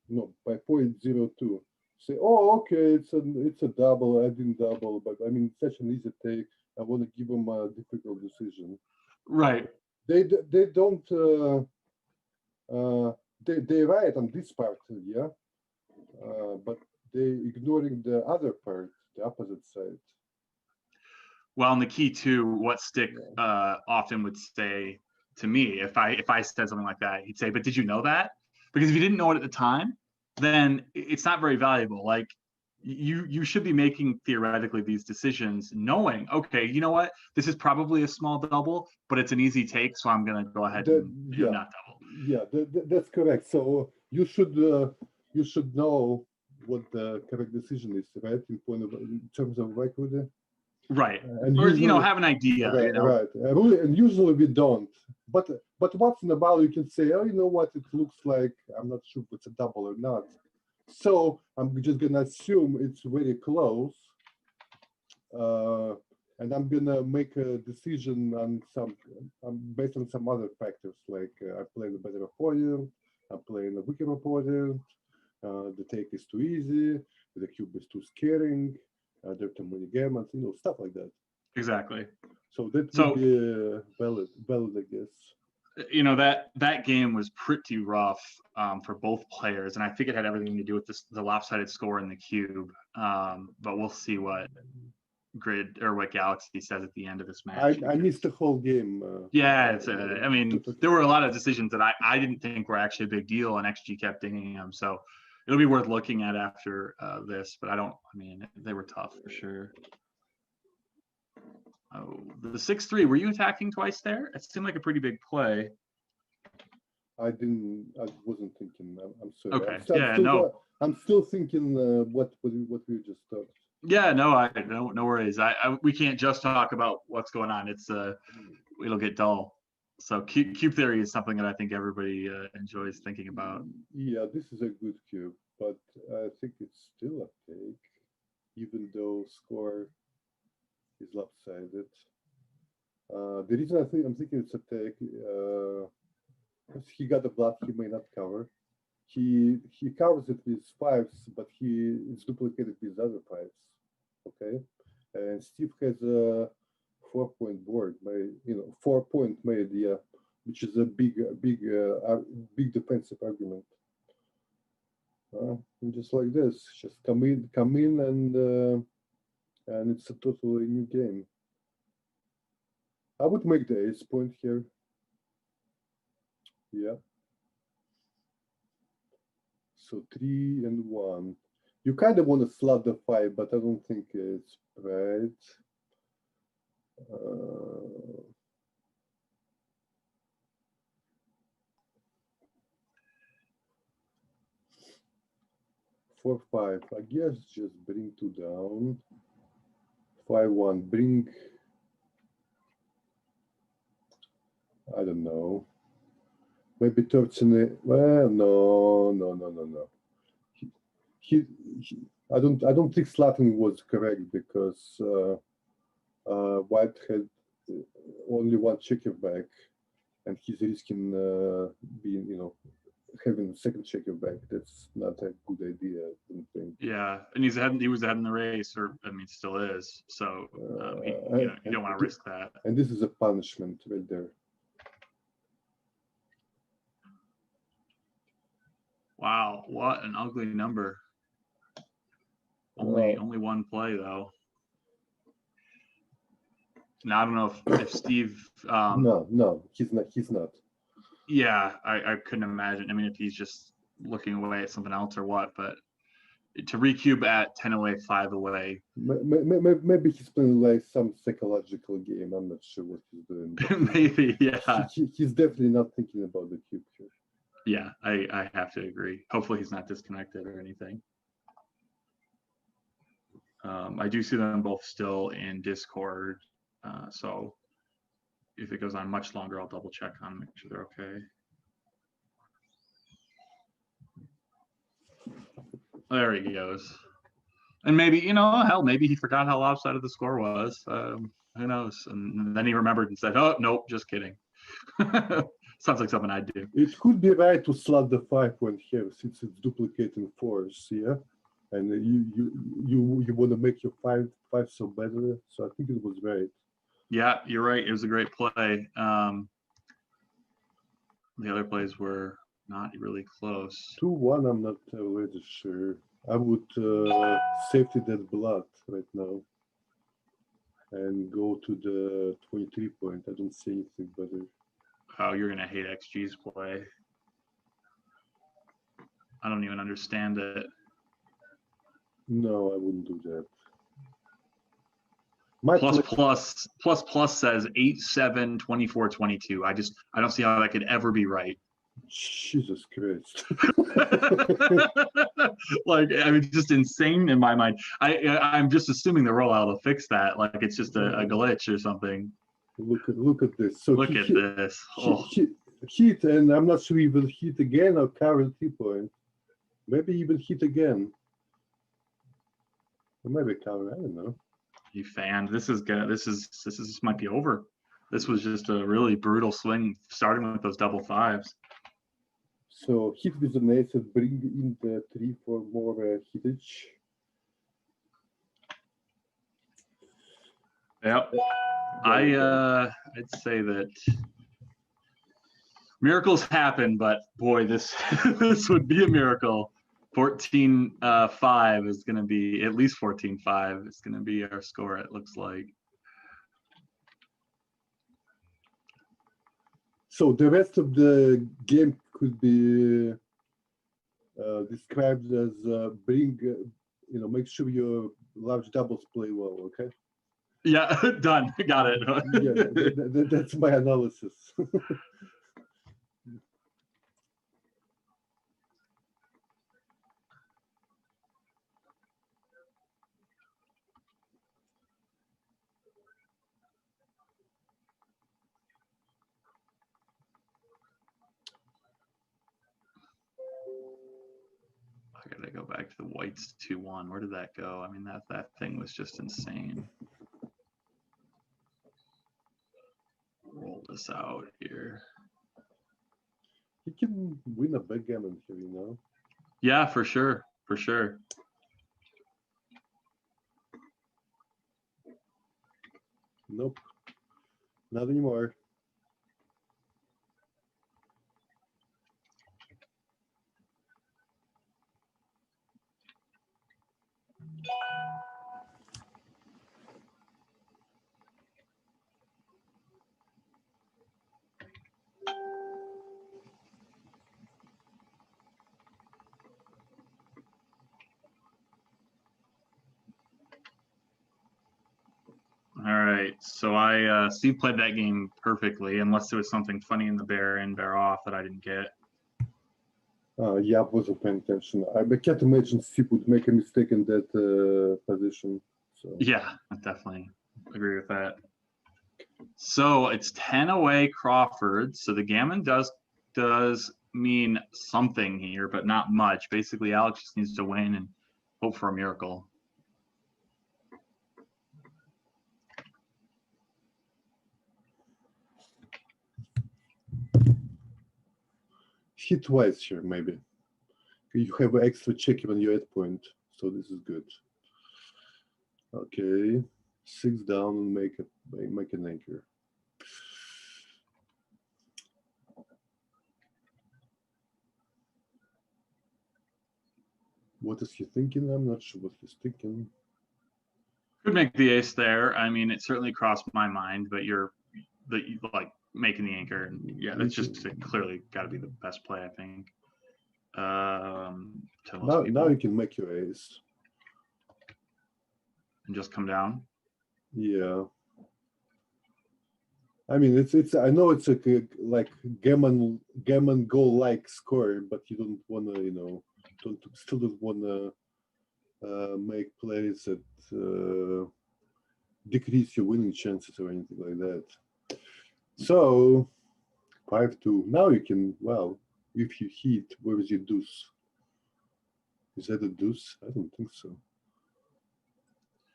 B: No, by 0.02. Say, oh, okay, it's a double. I didn't double, but I mean, such an easy take. I want to give them a difficult decision.
A: Right.
B: They don't. They right on this part, yeah, but they ignoring the other part, the opposite side.
A: Well, and the key to what Stick often would say to me, if I said something like that, he'd say, "But did you know that?" Because if you didn't know it at the time, then it's not very valuable. Like you should be making theoretically these decisions knowing, okay, you know what, this is probably a small double, but it's an easy take, so I'm going to go ahead and not double.
B: Yeah, that's correct. So you should know what the correct decision is, right? In terms of equity.
A: Right. And or usually, have an idea.
B: Right. And usually we don't. But once in a while you can say, oh, you know what, it looks like, I'm not sure if it's a double or not. So I'm just gonna assume it's very close. And I'm gonna make a decision on based on some other factors, like I play the better opponent, I'm playing a weaker opponent, the take is too easy, the cube is too scaring, there are too many gammons, stuff like that.
A: Exactly.
B: So that would be valid, I guess.
A: That game was pretty rough for both players, and I think it had everything to do with the lopsided score in the cube. But we'll see what Grid or what Galaxy says at the end of this match.
B: I missed the whole game.
A: Yeah, I mean, there were a lot of decisions that I didn't think were actually a big deal, and XG kept dinging them. So it'll be worth looking at after this. But they were tough for sure. Oh, the 6-3. Were you attacking twice there? It seemed like a pretty big play.
B: I wasn't thinking. I'm sorry.
A: Okay.
B: I'm still thinking what we just thought.
A: Yeah, no worries. We can't just talk about what's going on. It'll get dull. So cube theory is something that I think everybody enjoys thinking about.
B: Yeah, this is a good cube, but I think it's still a take, even though score is lopsided. The reason I'm thinking it's a take, because he got a bluff he may not cover. He covers it with fives, but it's duplicated with other fives. Okay, and Steve has a 4-point board, 4-point made, yeah, which is a big defensive argument. Just like this, just come in, and it's a totally new game. I would make the ace point here. Yeah. So 3 and 1. You kind of want to slot the 5, but I don't think it's right. 4-5. I guess just bring 2 down. 5-1. Bring. I don't know. Maybe 13. Well, no. I don't think slotting was correct because White had only one checker back, and he's risking being, having a second checker back. That's not a good idea, I don't think.
A: Yeah, and he was ahead in the race, or still is. So you don't want to risk that.
B: And this is a punishment right there.
A: Wow, what an ugly number. Only one play though. Now I don't know if Steve.
B: No, he's not. He's not.
A: Yeah, I couldn't imagine. I mean, if he's just looking away at something else or what, but to recube at 10 away, 5 away.
B: Maybe he's playing like some psychological game. I'm not sure what he's doing.
A: Maybe, yeah.
B: He's definitely not thinking about the cube here.
A: Yeah, I have to agree. Hopefully he's not disconnected or anything. I do see them both still in Discord. So if it goes on much longer, I'll double check on, make sure they're okay. There he goes. And maybe, hell, maybe he forgot how lopsided the score was. Who knows? And then he remembered and said, oh, nope, just kidding. Sounds like something I'd do.
B: It could be right to slot the 5 point here since it's duplicating 4s, yeah? And you want to make your 5 so better. So I think it was right.
A: Yeah, you're right. It was a great play. The other plays were not really close.
B: 2-1, I'm not really sure. I would safety that blood right now and go to the 23 point. I don't see anything better.
A: Oh, you're going to hate XG's play. I don't even understand it.
B: No, I wouldn't do that.
A: Plus says 8, 7, 24, 22. I don't see how that could ever be right.
B: Jesus Christ.
A: Like, I mean, just insane in my mind. I'm just assuming the rollout will fix that. Like it's just a glitch or something.
B: Look at this. So
A: look at this.
B: Hit, and I'm not sure he will hit again or cover 3 point. Maybe even hit again. Or maybe cover, I don't know.
A: You fanned. This might be over. This was just a really brutal swing, starting with those double 5s.
B: So hit with an ace and bring in the 3 for more hitage.
A: Yep. I'd say that miracles happen, but boy, this this would be a miracle. 14-5 is going to be at least 14-5. It's going to be our score. It looks like.
B: So the rest of the game could be described as make sure your large doubles play well. Okay.
A: Yeah, done. Got it.
B: Yeah, that's my analysis.
A: I gotta go back to the whites 2-1. Where did that go? I mean, that thing was just insane. Roll this out here.
B: He can win a backgammon here,
A: Yeah, for sure. For sure.
B: Nope. Not anymore.
A: All right, so Steve played that game perfectly, unless there was something funny in the bear in, bear off that I didn't get.
B: Yeah, I wasn't paying attention. I can't imagine Steve would make a mistake in that position. So.
A: Yeah, I definitely agree with that. So it's 10 away Crawford. So the gammon does mean something here, but not much. Basically, Alex just needs to win and hope for a miracle.
B: Hit twice here, maybe. You have an extra check when you're at point, so this is good. Okay, 6 down and make an anchor. What is he thinking? I'm not sure what he's thinking.
A: Could make the ace there. I mean, it certainly crossed my mind, but like making the anchor, and yeah, that's just clearly got to be the best play, I think. To most
B: Now you can make your ace
A: and just come down.
B: Yeah. I mean, it's. I know it's a like gammon goal like score, but you don't want to, still don't want to make plays that decrease your winning chances or anything like that. So 5-2. Now you can, well, if you hit, where is your deuce? Is that a deuce? I don't think so.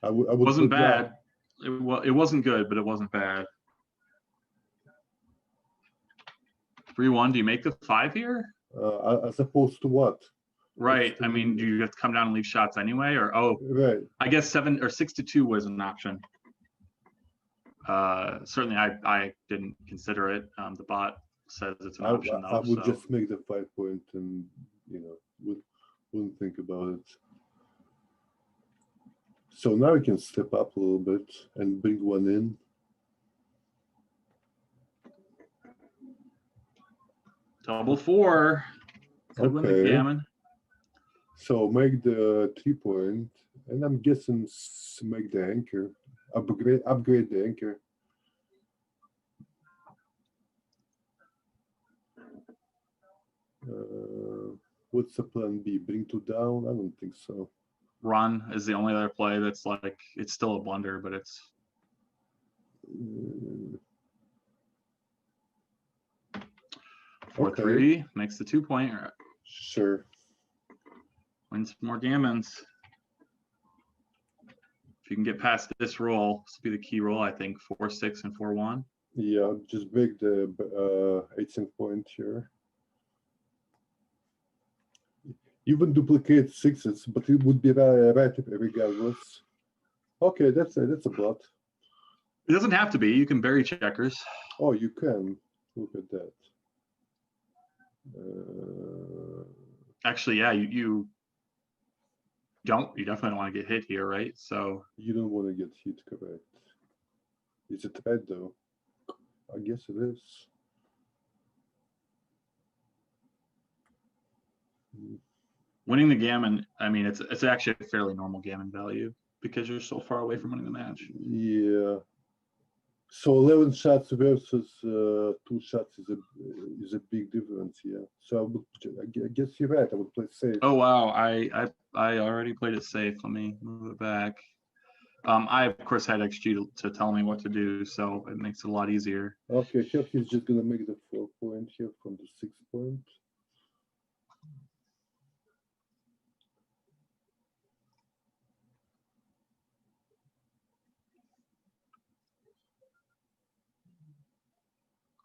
B: I would.
A: Wasn't bad. It wasn't good, but it wasn't bad. 3-1. Do you make the 5 here?
B: As opposed to what?
A: Right. I mean, do you have to come down and leave shots anyway, or
B: right?
A: I guess 7 or 6-2 was an option. Certainly, I didn't consider it. The bot says it's an option, though.
B: I would just make the 5 point and wouldn't think about it. So now we can step up a little bit and bring one in.
A: Double 4. Could win the gammon.
B: So make the 3 point, and I'm guessing make the anchor. Upgrade the anchor. What's the plan B? Bring 2 down? I don't think so.
A: Run is the only other play that's like, it's still a blunder, but it's 4-3 makes the 2 point.
B: Sure.
A: Win some more gammons. If you can get past this roll, this will be the key roll, I think. 4-6 and 4-1.
B: Yeah, just break the 18 point here. Even duplicate 6s, but it would be right regardless. Okay, that's a blot.
A: It doesn't have to be. You can bury checkers.
B: Oh, you can. Look at that.
A: Actually, yeah, you definitely don't want to get hit here, right? So
B: you don't want to get hit, correct? Is it red though? I guess it is.
A: Winning the gammon, I mean, it's actually a fairly normal gammon value because you're so far away from winning the match.
B: Yeah. So 11 shots versus 2 shots is a big difference here. So I guess you're right. I would play safe.
A: Oh wow, I already played it safe. Let me move it back. I of course had XG to tell me what to do, so it makes it a lot easier.
B: Okay, here he's just gonna make the 4 point here from the 6 point.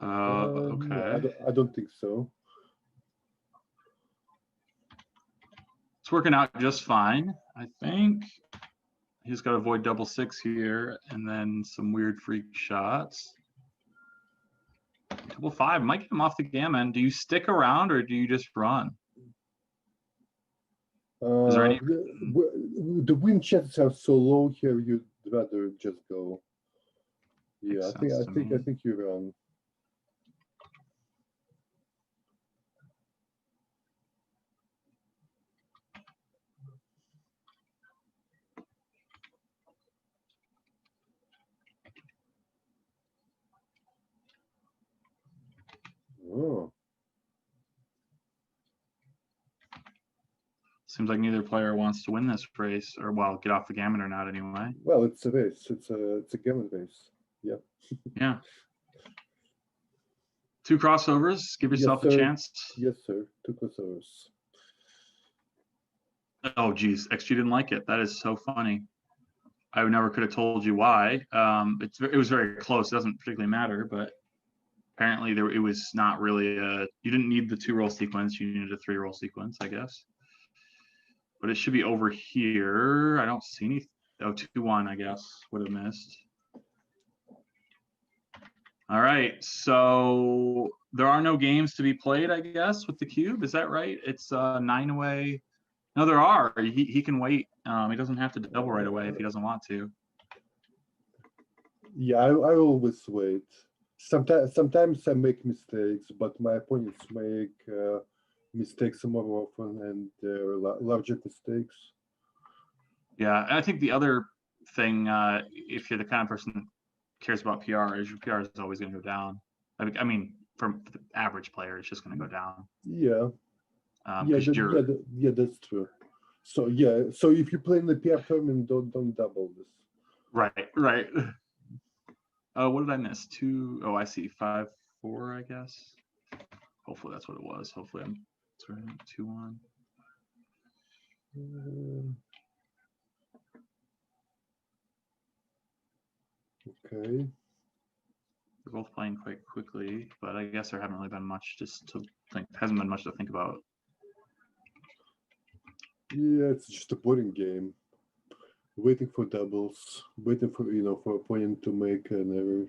A: Okay.
B: No, I don't think so.
A: It's working out just fine, I think. He's got to avoid double 6 here, and then some weird freak shots. Double 5 might get him off the gammon. Do you stick around or do you just run? Is there any?
B: The win chances are so low here. You'd rather just go. Yeah, I think you run. Oh.
A: Seems like neither player wants to win this race, or well, get off the gammon or not anyway.
B: Well, it's a race. It's a gammon race. Yeah.
A: Yeah. 2 crossovers. Give yourself a chance.
B: Yes, sir. 2 crossovers.
A: Oh, geez. XG didn't like it. That is so funny. I never could have told you why. It was very close. It doesn't particularly matter, but apparently it was not really you didn't need the 2 roll sequence. You needed a 3 roll sequence, I guess. But it should be over here. I don't see any. Oh, 2-1, I guess. Would have missed. All right. So there are no games to be played, I guess, with the cube. Is that right? It's 9 away. No, there are. He can wait. He doesn't have to double right away if he doesn't want to.
B: Yeah, I always wait. Sometimes I make mistakes, but my opponents make mistakes more often, and they're larger mistakes.
A: Yeah, I think the other thing, if you're the kind of person that cares about PR, is your PR is always going to go down. I mean, for the average player, it's just going to go down.
B: Yeah.
A: Yeah,
B: that's true. So yeah, so if you play in the PR tournament, don't double this.
A: Right. What did I miss? 2. Oh, I see. 5-4, I guess. Hopefully that's what it was. Hopefully I'm 2-1.
B: Okay.
A: We're both playing quite quickly, but I guess there haven't really been much just to think. Hasn't been much to think about.
B: Yeah, it's just a boring game. Waiting for doubles, waiting for for opponent to make an error.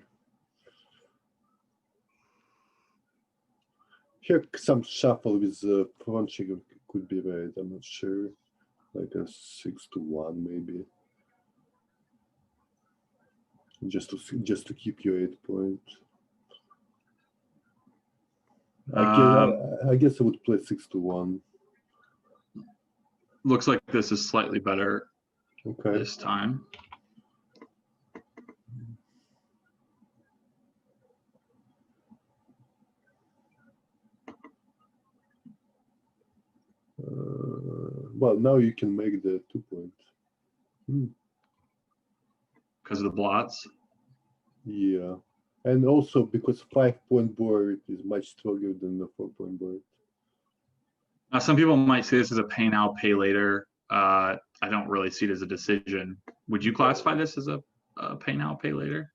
B: Here, some shuffle with front check could be right. I'm not sure, like a 6-1 maybe, just to keep your 8 point. I guess I would play 6-1.
A: Looks like this is slightly better.
B: Okay.
A: This time.
B: Well, now you can make the 2 point.
A: Because of the blots?
B: Yeah. And also because 5-point board is much stronger than the 4-point board.
A: Now, some people might say this is a pay now, pay later. I don't really see it as a decision. Would you classify this as a pay now, pay later?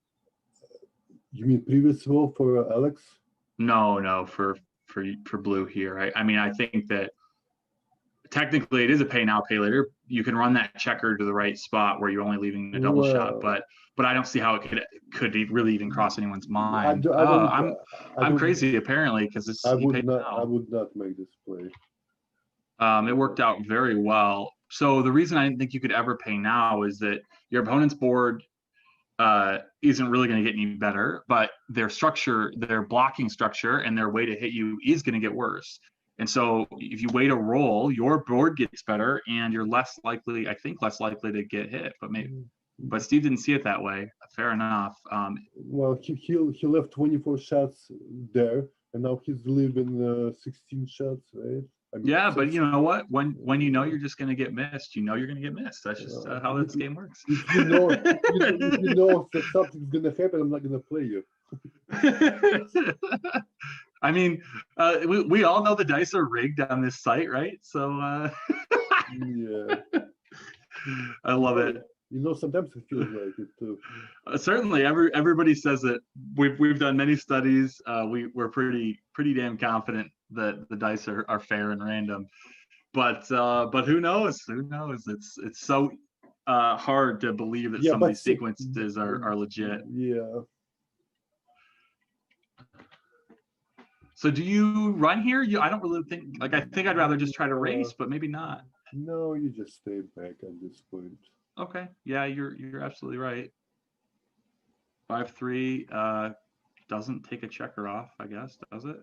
B: You mean previous roll for Alex?
A: No, for blue here. I mean, I think that technically it is a pay now, pay later. You can run that checker to the right spot where you're only leaving a double shot, but I don't see how it could really even cross anyone's mind. I'm crazy apparently because this.
B: I would not make this play.
A: It worked out very well. So the reason I didn't think you could ever pay now is that your opponent's board isn't really going to get any better, but their structure, their blocking structure, and their way to hit you is going to get worse. And so if you wait a roll, your board gets better, and you're less likely to get hit. But Steve didn't see it that way. Fair enough.
B: Well, he left 24 shots there, and now he's leaving 16 shots, right?
A: I mean, yeah, but you know what? When you know you're just going to get missed, you know you're going to get missed. That's just how this game works.
B: If you know that something's going to happen, I'm not going to play you.
A: I mean, we all know the dice are rigged on this site, right? So
B: yeah,
A: I love it.
B: Sometimes it feels like it too.
A: Certainly, everybody says it. We've done many studies. We're pretty damn confident that the dice are fair and random. But who knows? Who knows? It's so hard to believe that some of these sequences are legit.
B: Yeah.
A: So do you run here? I don't really think. I think I'd rather just try to race, but maybe not.
B: No, you just stay back at this point.
A: Okay. Yeah, you're absolutely right. 5-3 doesn't take a checker off, I guess, does it?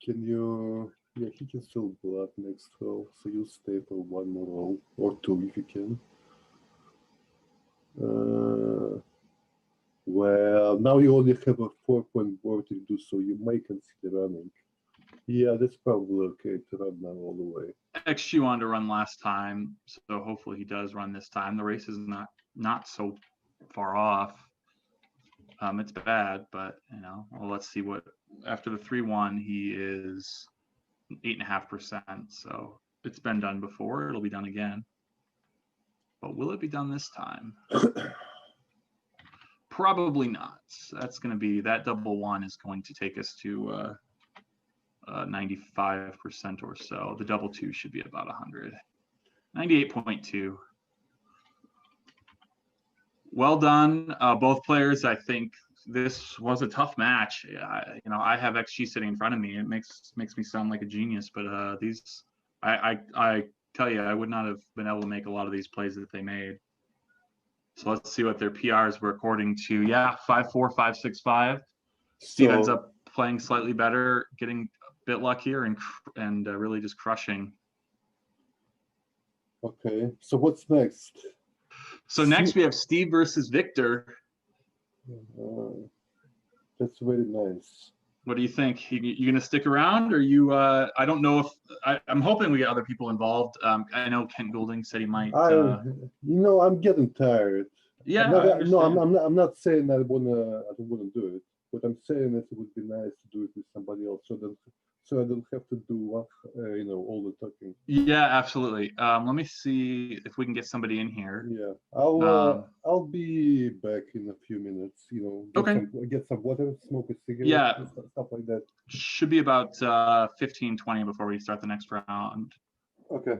B: Can you? Yeah, he can still block next roll, so you stay for one more roll or two if you can. Well, now you only have a 4-point board to do, so you might consider running. Yeah, that's probably okay to run now all the way.
A: XG wanted to run last time, so hopefully he does run this time. The race is not so far off. It's bad, but well, let's see what after the 3-1 he is 8.5%. So it's been done before. It'll be done again. But will it be done this time? Probably not. That's going to be that double one is going to take us to 95% or so. The double two should be about 100. 98.2. Well done, both players. I think this was a tough match. I have XG sitting in front of me. It makes me sound like a genius, but I tell you, I would not have been able to make a lot of these plays that they made. So let's see what their PRs were according to. Yeah, 5-4, 5-6-5. Steve ends up playing slightly better, getting a bit luckier, and really just crushing.
B: Okay, so what's next?
A: So next we have Steve versus Victor.
B: That's very nice.
A: What do you think? You gonna stick around, or you? I don't know if I'm hoping we get other people involved. I know Kent Goulding said he might.
B: I'm getting tired.
A: Yeah,
B: I'm not saying I don't wanna do it, but I'm saying that it would be nice to do it with somebody else, so I don't have to do all the talking.
A: Yeah, absolutely. Let me see if we can get somebody in here.
B: Yeah, I'll be back in a few minutes. Get some water, smoke a cigarette,
A: yeah,
B: stuff like that.
A: Should be about 15-20 before we start the next round.
B: Okay.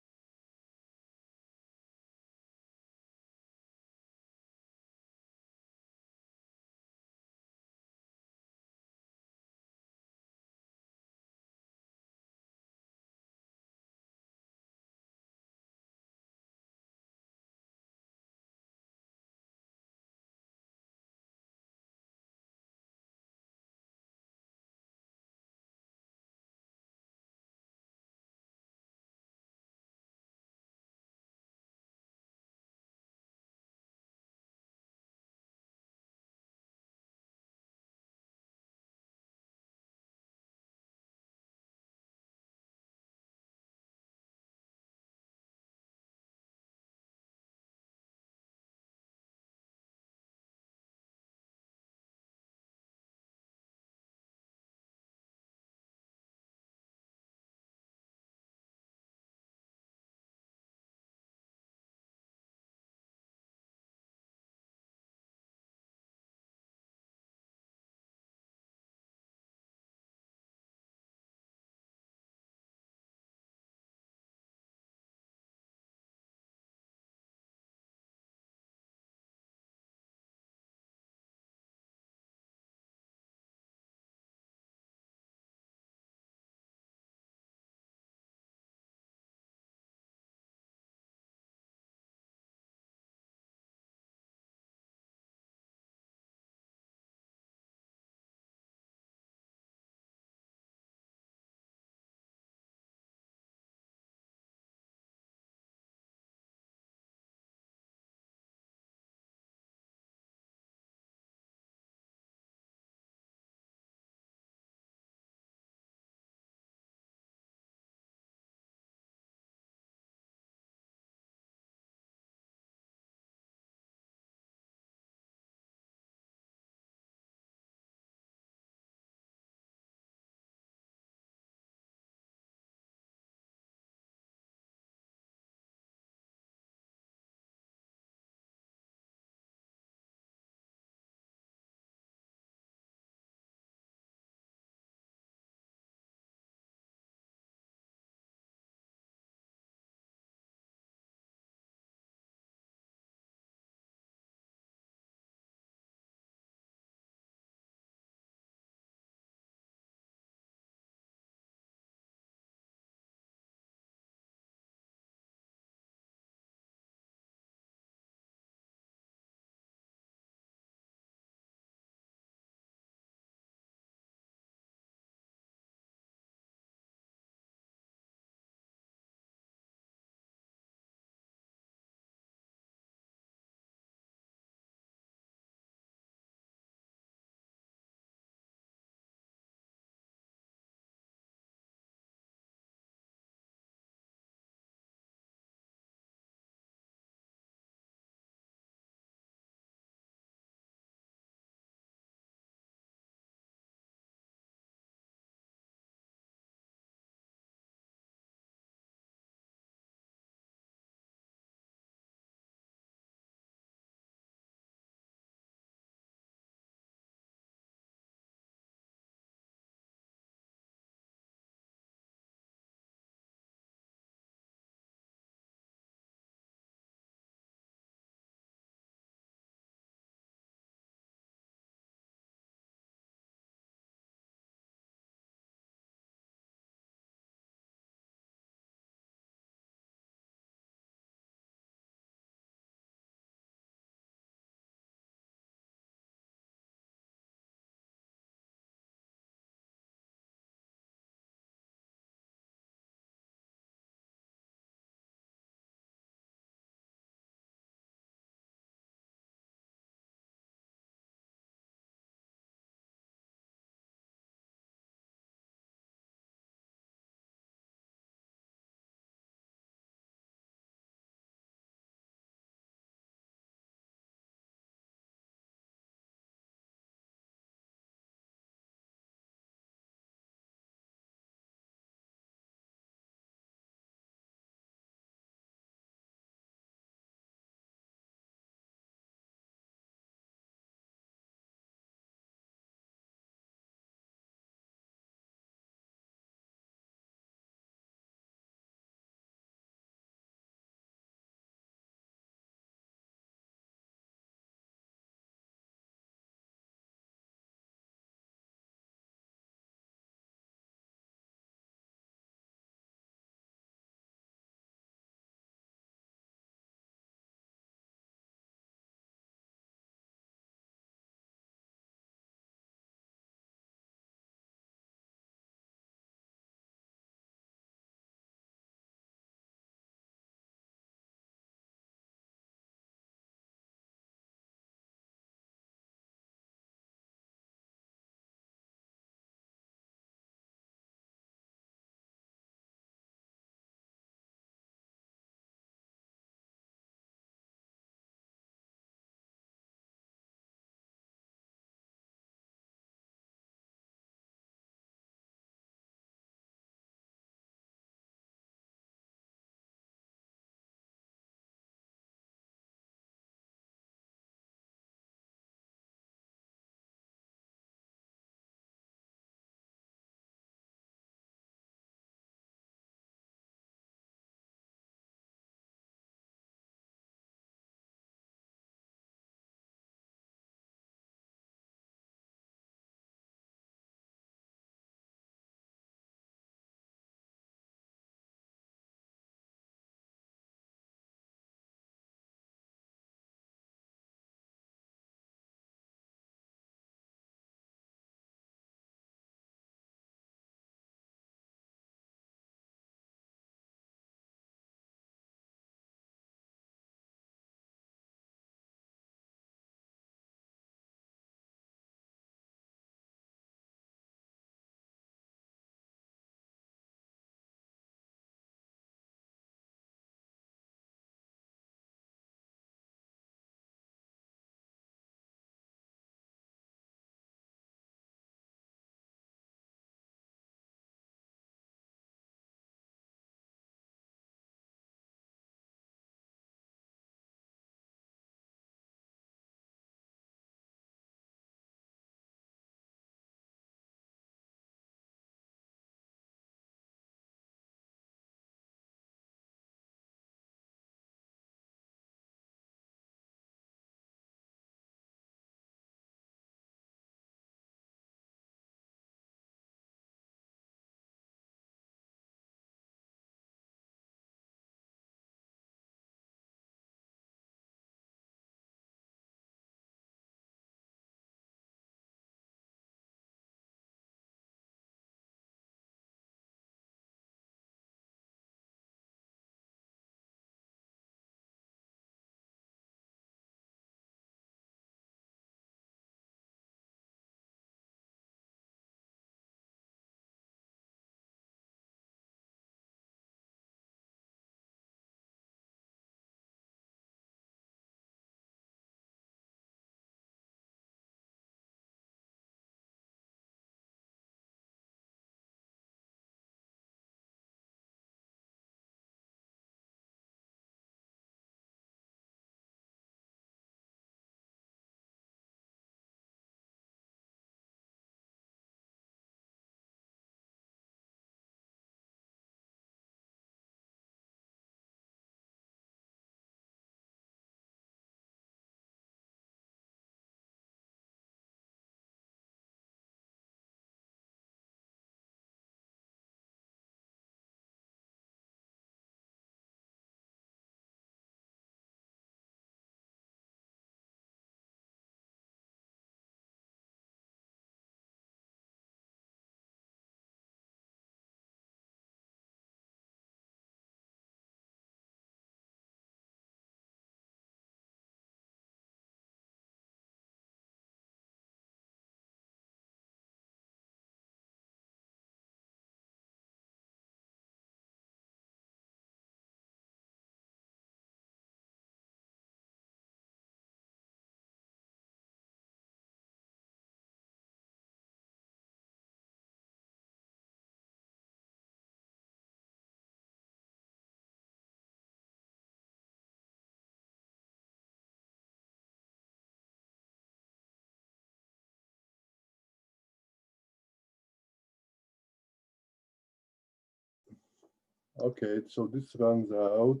B: Okay, so this runs out.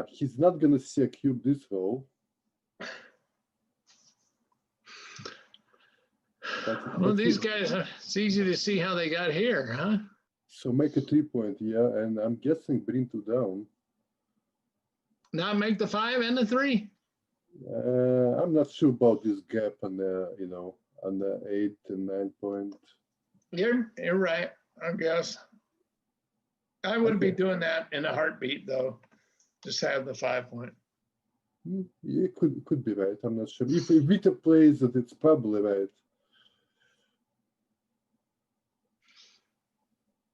B: He's not gonna see a cube this row.
C: Well, these guys, it's easy to see how they got here, huh?
B: So make a 3-point, yeah, and I'm guessing bring 2 down.
C: Not make the 5 and the 3.
B: I'm not sure about this gap on the, you know, on the 8 and 9 point.
C: You're right, I guess. I would be doing that in a heartbeat, though. Just have the 5 point.
B: Yeah, it could be right. I'm not sure. If Victor plays it, it's probably right.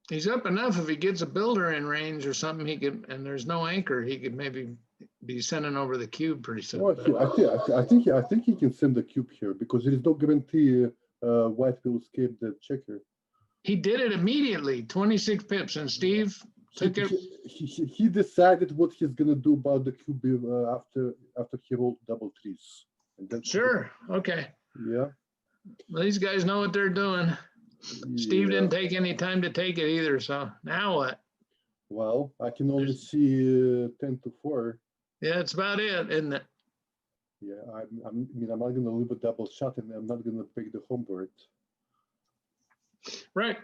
C: He's up enough. If he gets a builder in range or something, he could, and there's no anchor, he could maybe be sending over the cube pretty soon.
B: Well, I think he can send the cube here because there is no guarantee White will escape the checker.
C: He did it immediately, 26 pips, and Steve took it.
B: He decided what he's gonna do about the cube after he rolled double 3s. And then
C: Sure. Okay.
B: Yeah.
C: Well, these guys know what they're doing. Steve
B: Yeah.
C: didn't take any time to take it either. So now what?
B: Well, I can only see 10 to 4.
C: Yeah, it's about it, isn't it?
B: Yeah, I mean, I'm not gonna leave a double shot, and I'm not gonna break the home board.
C: Right.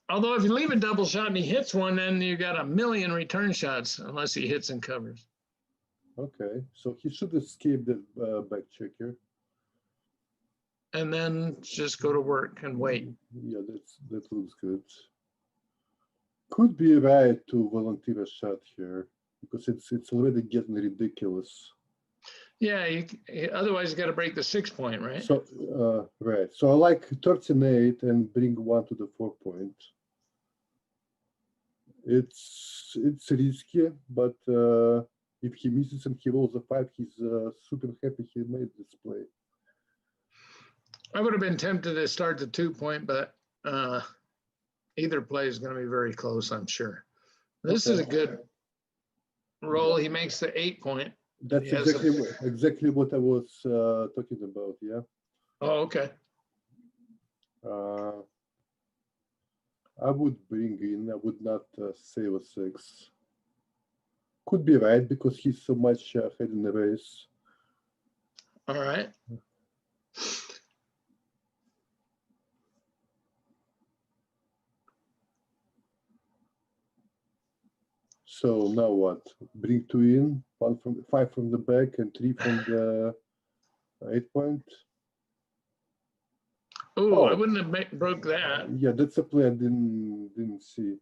C: Although if you leave a double shot and he hits one, then you got a million return shots unless he hits and covers.
B: Okay, so he should escape the back checker.
C: And then just go to work and wait.
B: Yeah, that looks good. Could be right to volunteer a shot here because it's already getting ridiculous.
C: Yeah, otherwise you got to break the 6 point, right?
B: So right, so I like 13-8 and bring 1 to the 4 point. It's risky, but if he misses and he rolls a 5, he's super happy he made this play.
C: I would have been tempted to start the 2 point, but either play is going to be very close, I'm sure. This is a good roll. He makes the 8 point.
B: That's exactly what I was talking about. Yeah.
C: Oh, okay.
B: I would bring in. I would not save a 6. Could be right because he's so much ahead in the race.
C: All right.
B: So now what? Bring 2 in, 5 from the back, and 3 from the 8 point.
C: Ooh, I wouldn't have broke that.
B: Yeah, that's a play I didn't see.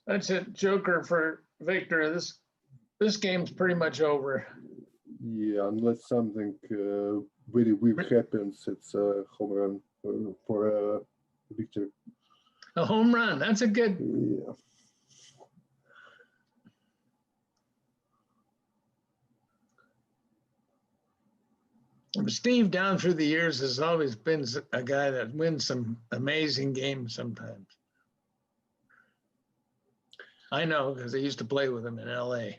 C: That's it, joker for Victor. This game's pretty much over.
B: Yeah, unless something very weird happens, it's a home run for Victor.
C: A home run. That's a good.
B: Yeah.
C: Steve, down through the years, has always been a guy that wins some amazing games sometimes. I know because I used to play with him in LA.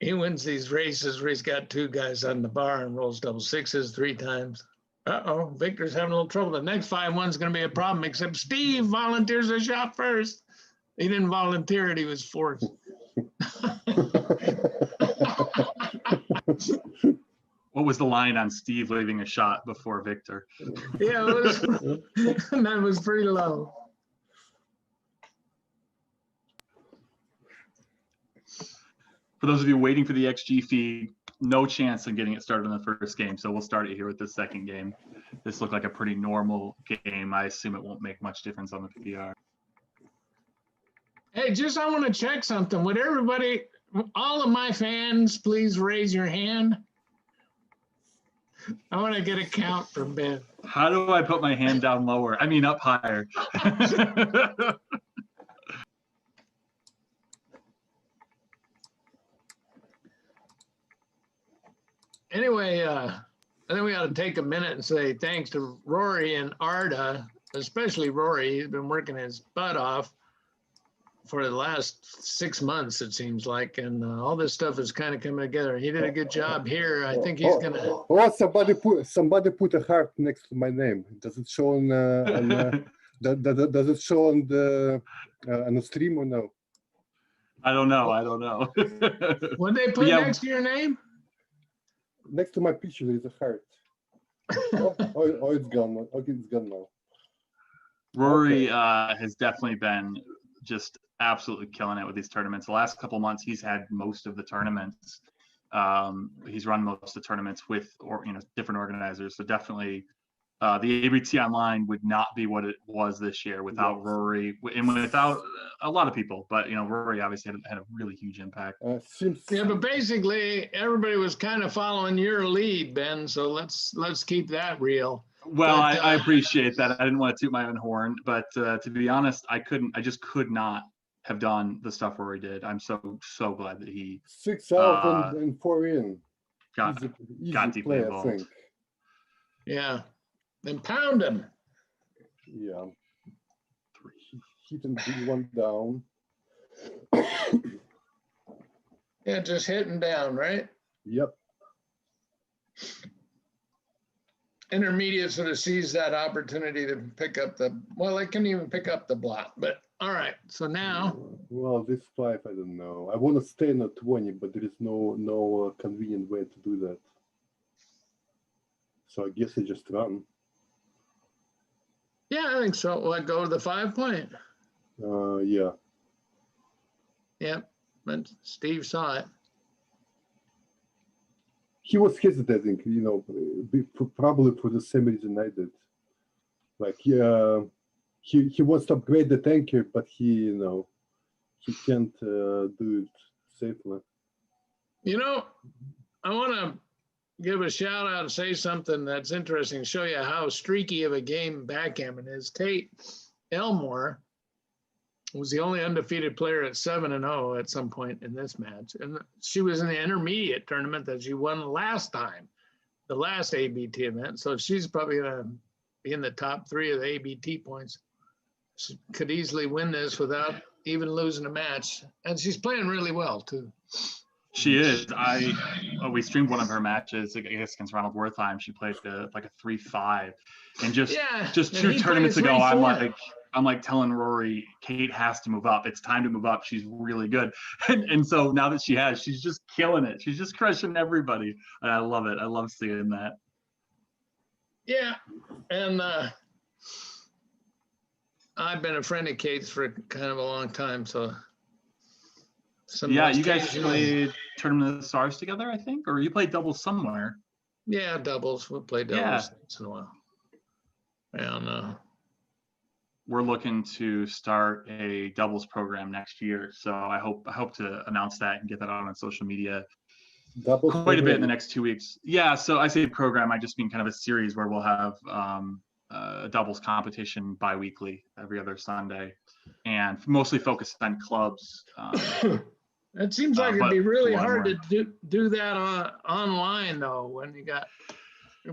C: He wins these races where he's got 2 guys on the bar and rolls double 6s 3 times. Uh-oh, Victor's having a little trouble. The next 5-1's going to be a problem, except Steve volunteers a shot first. He didn't volunteer it, he was forced.
A: What was the line on Steve leaving a shot before Victor?
C: Yeah, that was pretty low.
A: For those of you waiting for the XG feed, no chance of getting it started in the first game. So we'll start it here with the second game. This looked like a pretty normal game. I assume it won't make much difference on the PR.
C: Hey, I want to check something. Would everybody, all of my fans, please raise your hand? I want to get a count from Ben.
A: How do I put my hand down lower? I mean, up higher.
C: Anyway, I think we ought to take a minute and say thanks to Rory and Arda, especially Rory. He's been working his butt off for the last 6 months, it seems like, and all this stuff is kind of coming together. He did a good job here. I think he's gonna.
B: Oh, somebody put a heart next to my name. Does it show on does it show on the stream or no?
A: I don't know. I don't know.
C: What they put
A: Yeah.
C: next to your name?
B: Next to my picture, there is a heart. oh, it's gone. Okay, it's gone now.
A: Rory has definitely been just absolutely killing it with these tournaments. The last couple months, he's had most of the tournaments. He's run most of the tournaments with, different organizers. So definitely, the ABT Online would not be what it was this year without Rory and without a lot of people. But Rory obviously had a really huge impact.
C: Yeah, but basically everybody was kind of following your lead, Ben. So let's keep that real.
A: Well, I appreciate that. I didn't want to toot my own horn, but to be honest, I just could not have done the stuff Rory did. I'm so glad that he
B: 6 out and 4 in.
A: got deeply
B: play,
A: involved.
B: I think.
C: Yeah, then pound him.
B: Yeah, hit and bring one down.
C: Yeah, just hitting down, right?
B: Yep.
C: Intermediate sort of sees that opportunity to pick up they couldn't even pick up the block, but all right. So now.
B: Well, this 5, I don't know. I want to stay in a 20, but there is no convenient way to do that. So I guess I just run.
C: Yeah, I think so. What, go to the 5 point?
B: Yeah.
C: Yep, but Steve saw it.
B: He was hesitating, probably for the same reason I did. Like, he wants to upgrade the tanker, but he can't do it safely.
C: I want to give a shout out and say something that's interesting, show you how streaky of a game backgammon is. Kate Elmore was the only undefeated player at 7-0 at some point in this match. And she was in the intermediate tournament that she won last time, the last ABT event. So she's probably going to be in the top 3 of the ABT points. She could easily win this without even losing a match. And she's playing really well, too.
A: She is. We streamed one of her matches, I guess, against Ronald Wertheim. She played like a 3-5. And just 2 tournaments ago, I'm like telling Rory, Kate has to move up. It's time to move up. She's really good. And so now that she's just killing it. She's just crushing everybody. And I love it. I love seeing that.
C: Yeah. And I've been a friend of Kate's for kind of a long time. So.
A: You guys played Tournament of the Stars together, I think? Or you played doubles somewhere.
C: Yeah, doubles. We'll play doubles once in a while. And
A: we're looking to start a doubles program next year. So I hope to announce that and get that out on social media quite a bit in the next 2 weeks. Yeah, so I say program, I just mean kind of a series where we'll have a doubles competition bi-weekly every other Sunday and mostly focused on clubs.
C: It seems like it'd be really hard to do that online though, when you got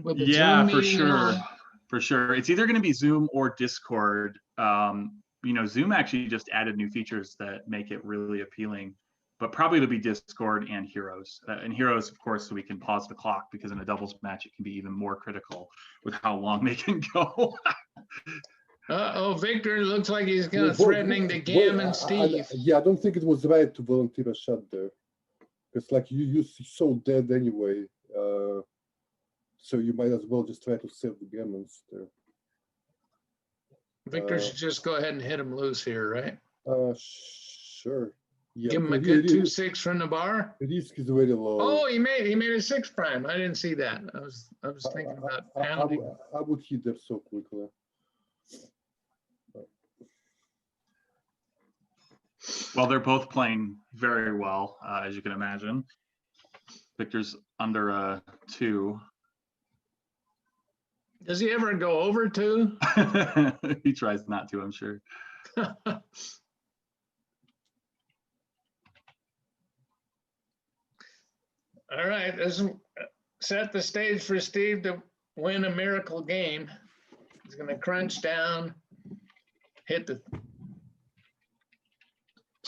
C: with the Zoom meeting on.
A: For sure. It's either going to be Zoom or Discord. Zoom actually just added new features that make it really appealing, but probably it'll be Discord and Heroes. And Heroes, of course, so we can pause the clock, because in a doubles match, it can be even more critical with how long they can go.
C: Victor looks like he's kind of threatening to gammon Steve.
B: I don't think it was right to volunteer a shot there. Because like you're so dead anyway. So you might as well just try to save the gammons there.
C: Victor should just go ahead and hit him loose here, right?
B: Sure. Yeah,
C: give him a good 2-6 from the bar.
B: The risk is very low.
C: Oh, he made a 6 prime. I didn't see that. I was thinking about pounding.
B: I would hit there so quickly.
A: Well, they're both playing very well, as you can imagine. Victor's under a 2.
C: Does he ever go over 2?
A: He tries not to, I'm sure.
C: All right, this set the stage for Steve to win a miracle game. He's going to crunch down, hit the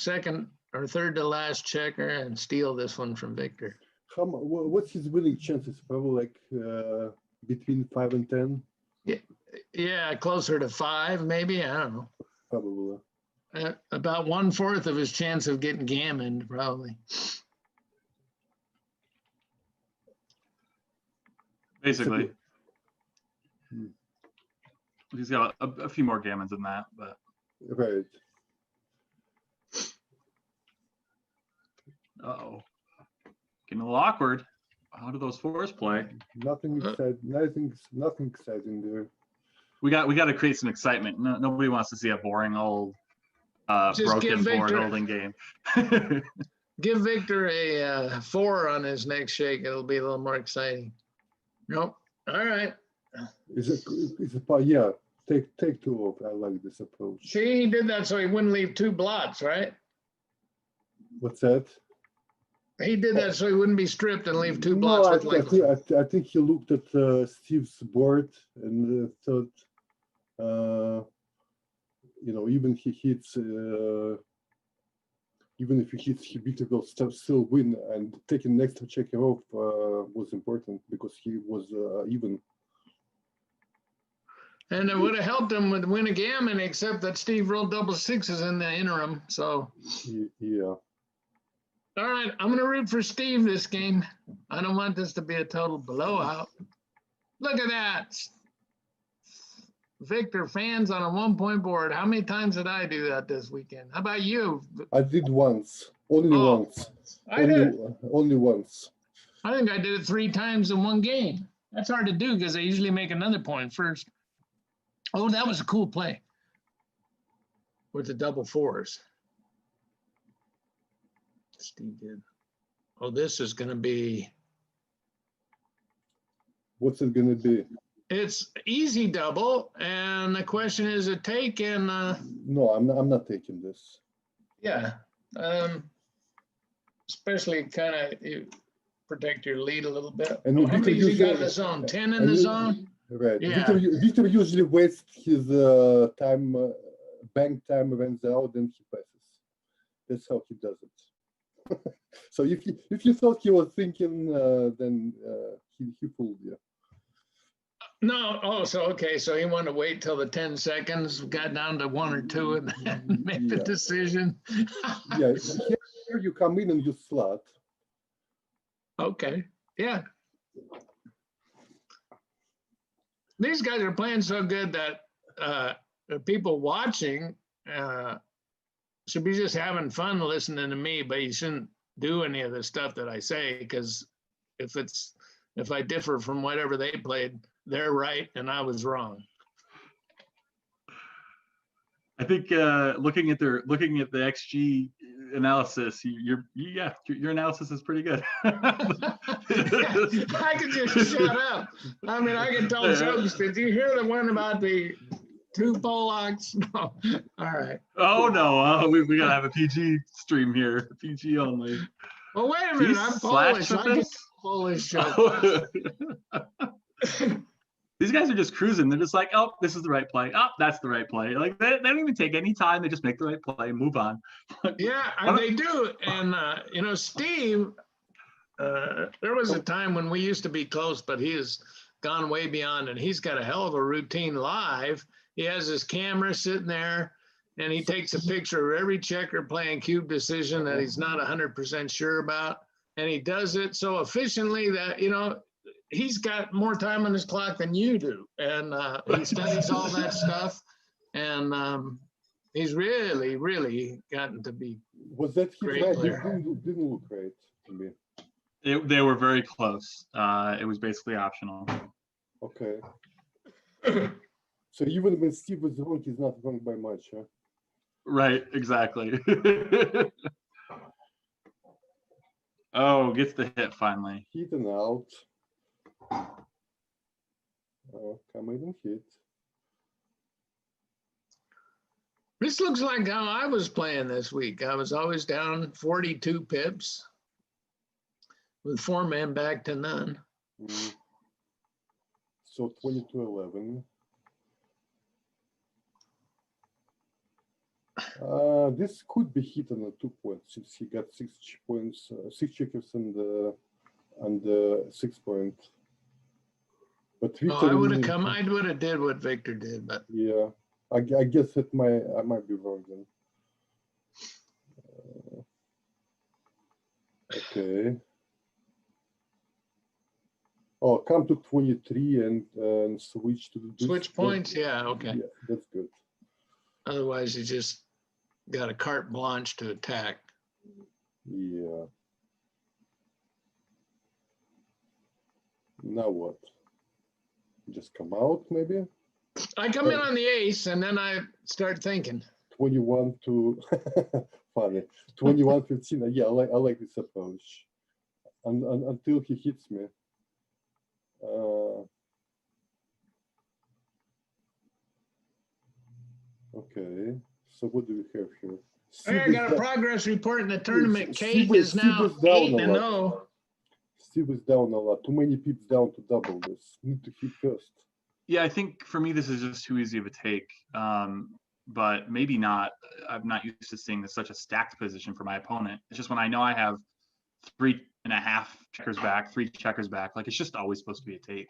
C: second or third to last checker and steal this one from Victor.
B: What's his winning chances? Probably like between 5 and 10.
C: Yeah, closer to 5, maybe. I don't know.
B: Probably.
C: About 1/4 of his chance of getting gammoned, probably.
A: Basically. He's got a few more gammons than that, but.
B: Right.
A: Uh-oh. Getting a little awkward. How do those fours play?
B: Nothing exciting. Nothing exciting there.
A: We got to create some excitement. Nobody wants to see a boring old broken board holding game.
C: Give Victor a 4 on his next shake. It'll be a little more exciting. Nope. All right.
B: Is it yeah. Take 2 off. I like this approach.
C: See, he did that so he wouldn't leave 2 blots, right?
B: What's that?
C: He did that so he wouldn't be stripped and leave 2
B: No,
C: blots.
B: I think he looked at Steve's board and thought, even he hits, even if he hits, Victor will still win. And taking next checker off was important because he was even.
C: And it would have helped him with win a gammon, except that Steve rolled double 6s in the interim. So.
B: Yeah.
C: All right, I'm going to root for Steve this game. I don't want this to be a total blowout. Look at that. Victor, fans on a 1-point board. How many times did I do that this weekend? How about you?
B: I did once. Only once. Only once.
C: I think I did it 3 times in one game. That's hard to do because I usually make another point first. Oh, that was a cool play with the double 4s. Steve did. Oh, this is going to be.
B: What's it going to be?
C: It's easy double, and the question is a take and.
B: No, I'm not taking this.
C: Yeah, especially kind of you protect your lead a little bit.
B: And
C: how many you got in the zone? 10 in the zone.
B: Right.
C: Yeah.
B: Victor usually waits his time, bank time runs out, then he passes. That's how he does it. So if you thought he was thinking, then he fooled you.
C: No, okay. So he wanted to wait till the 10 seconds, got down to 1 or 2, and then make the decision.
B: Yeah, here you come in and you slot.
C: Okay, yeah. These guys are playing so good that the people watching should be just having fun listening to me, but you shouldn't do any of the stuff that I say, because if I differ from whatever they played, they're right and I was wrong.
A: I think looking at the XG analysis, your analysis is pretty good.
C: I could just shut up. I mean, I can tell jokes. Did you hear the one about the 2 Pollocks? No. All right.
A: Oh no, we gotta have a PG stream here. PG only.
C: Well, wait a minute. I'm Polish. I get Polish jokes.
A: These guys are just cruising. They're just like, oh, this is the right play. Oh, that's the right play. Like they don't even take any time. They just make the right play and move on.
C: Yeah, they do. And Steve, there was a time when we used to be close, but he has gone way beyond, and he's got a hell of a routine live. He has his camera sitting there, and he takes a picture of every checker playing cube decision that he's not 100% sure about, and he does it so efficiently that he's got more time on his clock than you do, and he studies all that stuff, and he's really, really gotten to be.
B: Was that
C: great player.
B: Didn't look great to me.
A: They were very close. It was basically optional.
B: Okay. So even when Steve was wrong, he's not wrong by much, huh?
A: Right, exactly. Oh, gets the hit finally.
B: Hit and out. Oh, come in and hit.
C: This looks like how I was playing this week. I was always down 42 pips with 4 men back to none.
B: So 22-11. This could be hit on a 2 points since he got 6 points, 6 checkers and the 6 point. But Victor,
C: I would have come. I would have did what Victor did, but
B: yeah, I guess I might be wrong then. Okay. Oh, come to 23 and switch to the
C: switch points. Yeah, okay.
B: Yeah, that's good.
C: Otherwise, you just got a carte blanche to attack.
B: Yeah. Now what? Just come out, maybe?
C: I come in on the ace, and then I start thinking.
B: 21 to funny. 21-15. Yeah, I like this approach. Until he hits me. Okay. So what do we have here?
C: I got a progress report in the tournament. Kate is now 8-0.
B: Steve is down a lot. Too many pips down to double this. Need to hit first.
A: Yeah, I think for me this is just too easy of a take. But maybe not. I'm not used to seeing such a stacked position for my opponent. It's just when I know I have 3.5 checkers back, 3 checkers back, like it's just always supposed to be a take.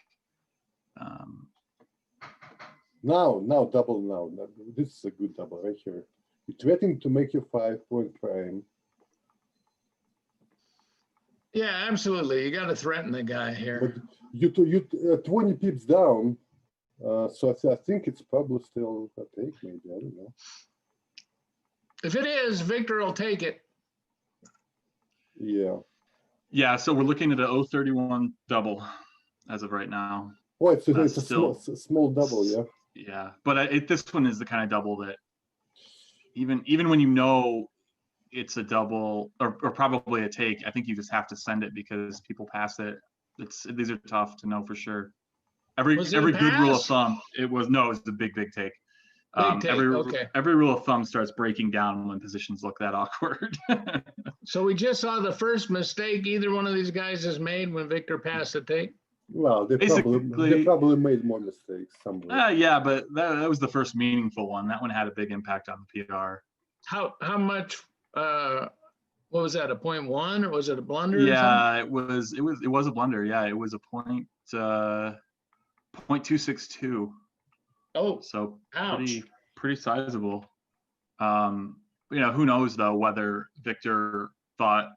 B: Now double now. This is a good double right here. You're threatening to make your 5-point prime.
C: Yeah, absolutely. You got to threaten the guy here.
B: But you 20 pips down. So I think it's probably still a take, maybe. I don't know.
C: If it is, Victor will take it.
B: Yeah.
A: Yeah, so we're looking at a 0.31 double as of right now.
B: Oh, it's a small double, yeah.
A: Yeah, but this one is the kind of double that even when you know it's a double or probably a take, I think you just have to send it because people pass it. These are tough to know for sure. Every good rule of thumb, it was a big take. Every rule of thumb starts breaking down when positions look that awkward.
C: So we just saw the first mistake either one of these guys has made when Victor passed the take.
B: Well, they probably made more mistakes somewhere.
A: Yeah, but that was the first meaningful one. That one had a big impact on the PR.
C: How much? What was that? A 0.1 or was it a blunder?
A: Yeah, it was a blunder. Yeah, it was a 0.262.
C: Oh,
A: so
C: ouch.
A: pretty sizable. Who knows though whether Victor thought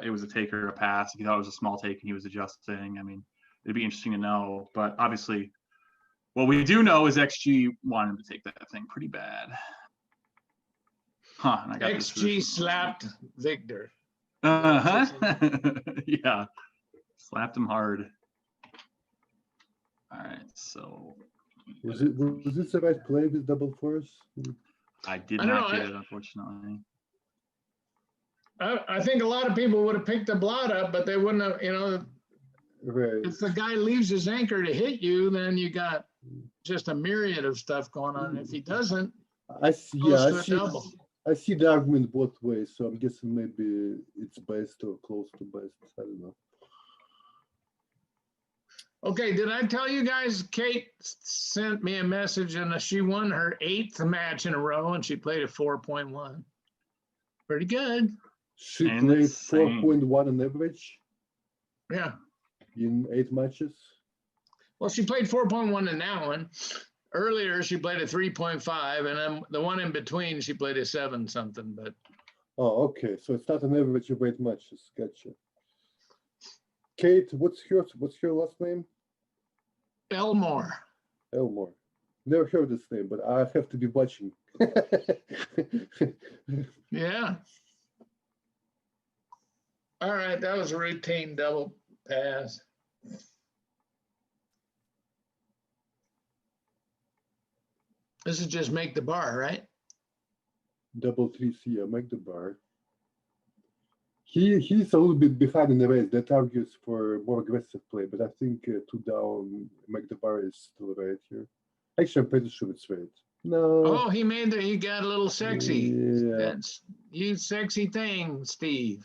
A: it was a take or a pass. If he thought it was a small take and he was adjusting, I mean, it'd be interesting to know. But obviously, what we do know is XG wanted him to take that thing pretty bad. Huh? And I got
C: XG slapped Victor.
A: Yeah, slapped him hard. All right, so.
B: Was this the right play with double force?
A: I did not get it, unfortunately.
C: I think a lot of people would have picked the blot up, but they wouldn't have,
B: Right.
C: If the guy leaves his anchor to hit you, then you got just a myriad of stuff going on. If he doesn't,
B: I see the argument both ways, so I'm guessing maybe it's best or close to best. I don't know.
C: Okay, did I tell you guys Kate sent me a message and she won her 8th match in a row and she played a 4.1. Pretty good.
B: She played 4.1 on average?
C: Yeah.
B: In 8 matches?
C: Well, she played 4.1 in that one. Earlier, she played a 3.5, and then the one in between, she played a 7 something. But
B: oh, okay. So it's not an average of 8 matches. Gotcha. Kate, what's your last name?
C: Elmore.
B: Elmore. Never heard this name, but I have to be watching.
C: Yeah. All right, that was a routine double pass. This is just make the bar, right?
B: Double 3C, yeah, make the bar. He's a little bit behind in the race. That argues for more aggressive play, but I think 2 down, make the bar is still right here. Actually, I'm pretty sure it's right. No.
C: Oh, he got a little sexy.
B: Yeah.
C: That's you sexy thing, Steve.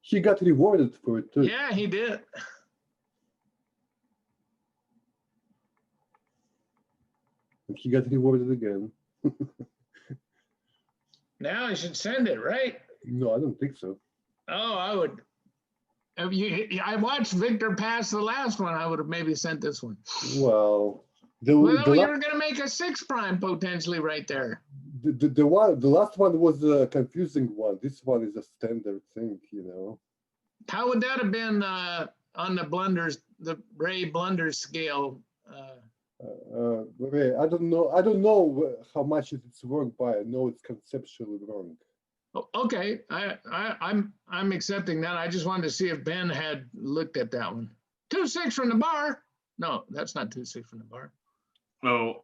B: He got rewarded for it too.
C: Yeah, he did.
B: And he got rewarded again.
C: Now I should send it, right?
B: No, I don't think so.
C: Oh, I would. If I watched Victor pass the last one, I would have maybe sent this one.
B: Well,
C: Well, you were going to make a 6 prime potentially right there.
B: the last one was a confusing one. This one is a standard thing, you know.
C: How would that have been on the blunders, the Ray blunders scale?
B: Okay, I don't know. I don't know how much it's wrong by. I know it's conceptually wrong.
C: Okay, I'm accepting that. I just wanted to see if Ben had looked at that one. 2-6 from the bar. No, that's not 2-6 from the bar.
A: Oh,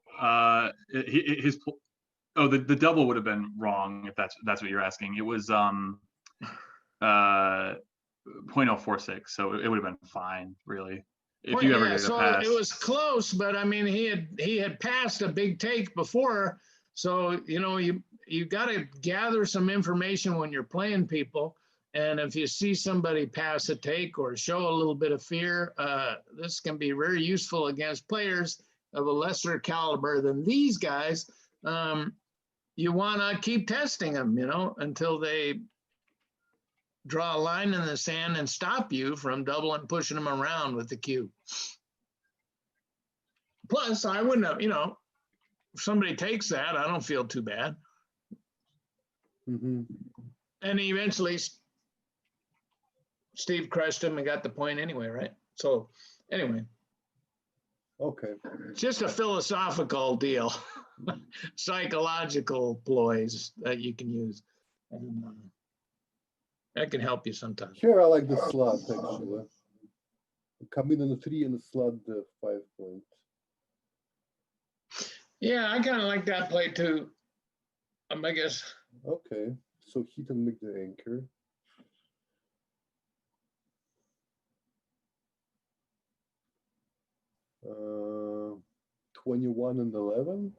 A: the double would have been wrong if that's what you're asking. It was 0.046, so it would have been fine, really. If you ever get a pass.
C: It was close, but I mean, he had passed a big take before, so you know you got to gather some information when you're playing people, and if you see somebody pass a take or show a little bit of fear, this can be very useful against players of a lesser caliber than these guys. You want to keep testing them, you know, until they draw a line in the sand and stop you from doubling, pushing them around with the cube. Plus, I wouldn't have, you know, if somebody takes that, I don't feel too bad.
B: Mm-hmm.
C: And eventually, Steve crushed him and got the point anyway, right? So, anyway.
B: Okay.
C: Just a philosophical deal, psychological ploys that you can use. And, that can help you sometimes.
B: Here I like the slot actually. Come in on a 3 and slot the 5 point.
C: Yeah, I kind of like that play too. I guess.
B: Okay, so hit and make the anchor. Uh, 21 and 11.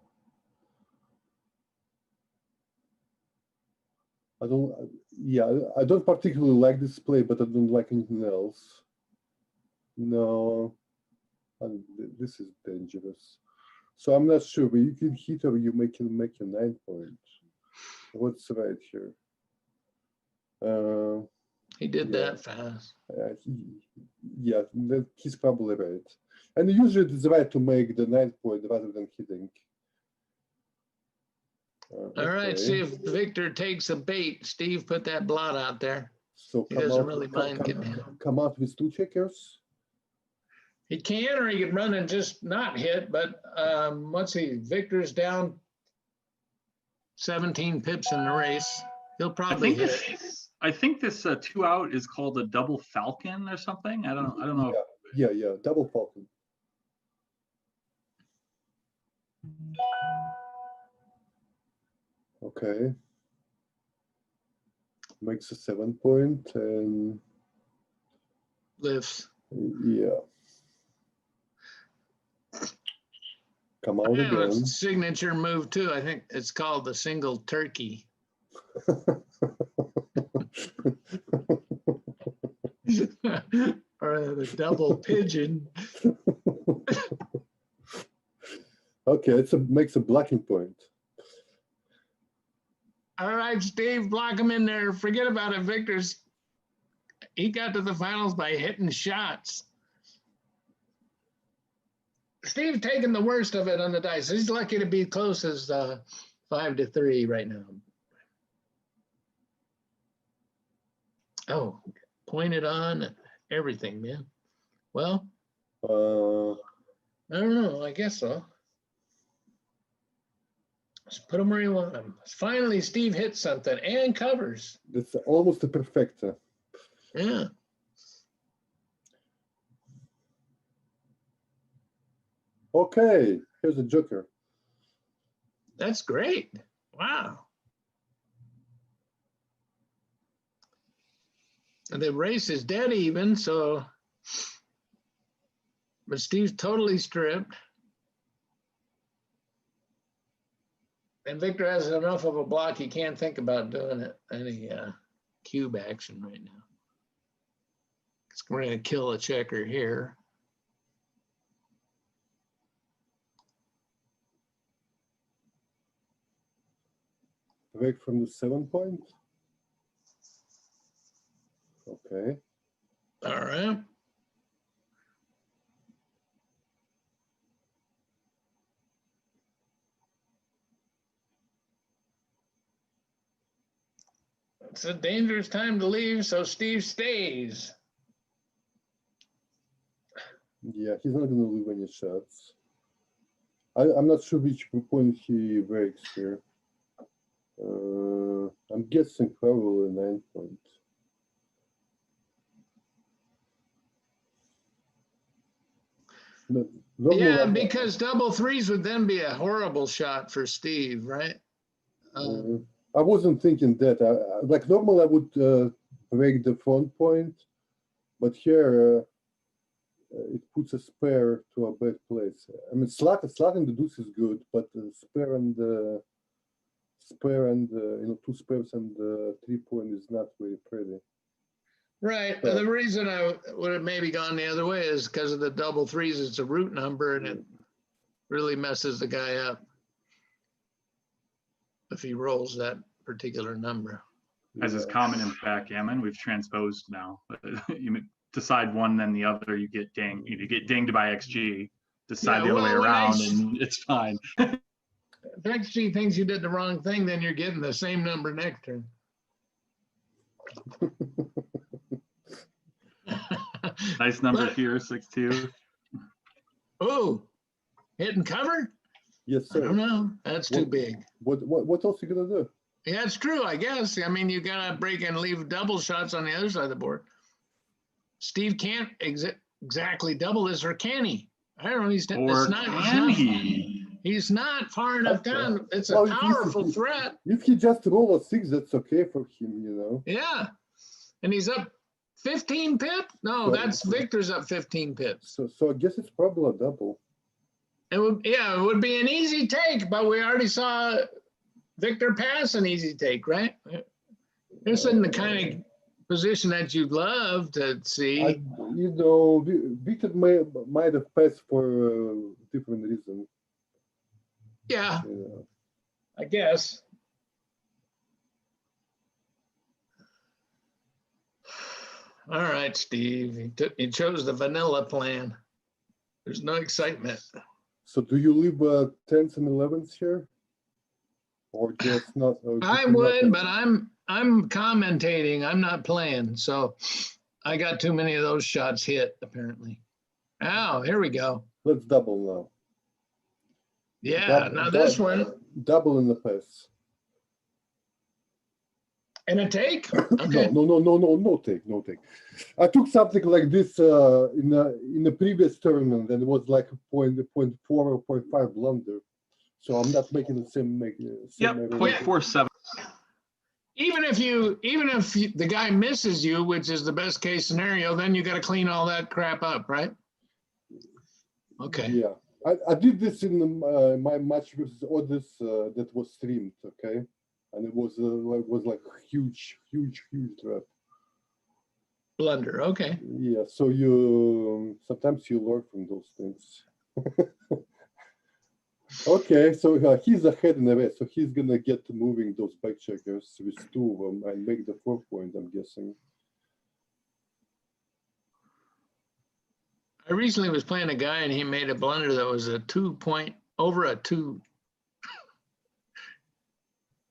B: I don't particularly like this play, but I don't like anything else. No, this is dangerous. So I'm not sure, but you can hit or you can make your 9 point. What's right here?
C: He did that fast.
B: He's probably right. And usually it's right to make the 9 point rather than hitting.
C: All right, see if Victor takes a bait. Steve put that blot out there.
B: So
C: he doesn't really mind
B: come out with 2 checkers.
C: He can, or he can run and just not hit. But once Victor's down 17 pips in the race, he'll probably hit it.
A: I think this 2 out is called a double falcon or something. I don't know.
B: Yeah, double falcon. Okay. Makes a 7 point and
C: lifts.
B: Yeah. Come out again.
C: A signature move too. I think it's called the single turkey. Or the double pigeon.
B: Okay, makes a blocking point.
C: All right, Steve, block him in there. Forget about it, he got to the finals by hitting shots. Steve's taking the worst of it on the dice. He's lucky to be close as 5-3 right now. Oh, pointed on everything, man. Well, I don't know. I guess so. Just put him where you want him. Finally, Steve hits something and covers.
B: That's almost a perfecta.
C: Yeah.
B: Okay, here's a joker.
C: That's great. Wow. And the race is dead even, so, but Steve's totally stripped. And Victor has enough of a block, he can't think about doing any cube action right now. We're going to kill a checker here.
B: break from the 7 point. Okay.
C: All right. It's a dangerous time to leave, so Steve stays.
B: Yeah, he's not going to leave any shots. I'm not sure which point he breaks here. I'm guessing probably 9 point. No,
C: Yeah, because double threes would then be a horrible shot for Steve, right?
B: I wasn't thinking that. Like normal, I would break the front point, but here it puts a spare to a bad place. I mean, slotting the deuce is good, but spare and you know, 2 spares and 3 point is not very pretty.
C: Right. So, the reason I would have maybe gone the other way is because of the double threes. It's a root number, and it really messes the guy up if he rolls that particular number.
A: As is common in backgammon, we've transposed now. You decide one, then the other. You get dinged. You get dinged by XG. Decide the other way around, and it's fine.
C: If XG thinks you did the wrong thing, then you're getting the same number next turn.
A: Nice number here, 6-2.
C: Oh, hit and cover?
B: Yes, sir.
C: I don't know. That's too big.
B: What else are you gonna do?
C: Yeah, it's true, I guess. I mean, you gotta break and leave double shots on the other side of the board. Steve can't exactly double this, or can he? I don't know. He's not far enough down. It's a powerful threat.
B: If he just roll a 6, that's okay for him, you know.
C: Yeah, and he's up 15 pip? No, that's Victor's up 15 pips.
B: So I guess it's probably a double.
C: It would be an easy take, but we already saw Victor pass an easy take, right? This isn't the kind of position that you'd love to see.
B: You know, Victor might have passed for a different reason.
C: Yeah, I guess. All right, Steve. He chose the vanilla plan. There's no excitement.
B: So do you leave 10s and 11s here? Or just not?
C: I would, but I'm commentating. I'm not playing. So I got too many of those shots hit, apparently. Oh, here we go.
B: Let's double now.
C: Yeah, now this one.
B: Double in the pass.
C: And a take? Okay.
B: No take. I took something like this in the previous tournament, and it was like a 0.4 or 0.5 blunder. So I'm not making the same.
A: Yep, 0.47.
C: Even if the guy misses you, which is the best case scenario, then you got to clean all that crap up, right? Okay.
B: Yeah, I did this in my match versus Otis that was streamed. Okay. And it was like huge trap.
C: Blunder, okay.
B: Yeah, so sometimes you learn from those things. Okay, so he's ahead in the race, so he's gonna get moving those back checkers with 2 of them and make the 4 point, I'm guessing.
C: I recently was playing a guy and he made a blunder that was a 2 point over a 2.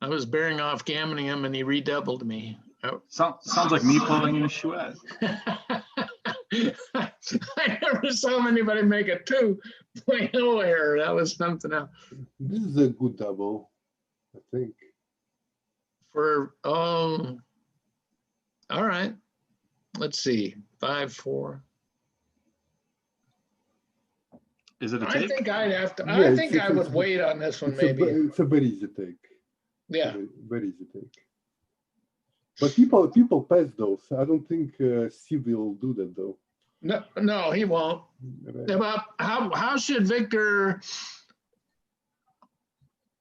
C: I was bearing off gammoning him and he redoubled me.
A: Sounds like me pulling in a chouette.
C: I never saw anybody make a 2.0 error. That was something else.
B: This is a good double, I think.
C: All right. Let's see. 5-4.
A: Is it a take?
C: I think I'd have to. I think I would wait on this one. Maybe
B: it's a very easy take.
C: Yeah,
B: very easy take. But people pass those. I don't think Steve will do that though.
C: No, he won't. Right. How should Victor?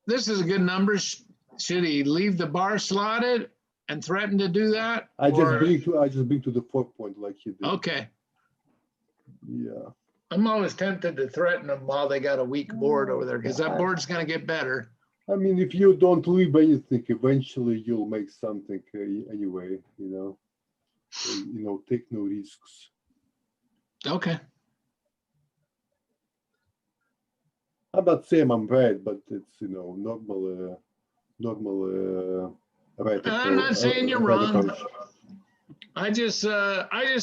C: This is a good number. Should he leave the bar slotted and threaten to do that?
B: I just bring to the 4 point like he did.
C: Okay.
B: Yeah.
C: I'm always tempted to threaten them while they got a weak board over there because that board's going to get better.
B: I mean, if you don't leave anything, eventually you'll make something anyway. Take no risks.
C: Okay.
B: I'm not saying I'm right, but it's normal right.
C: I'm not saying you're
B: right
C: wrong.
B: approach.
C: I just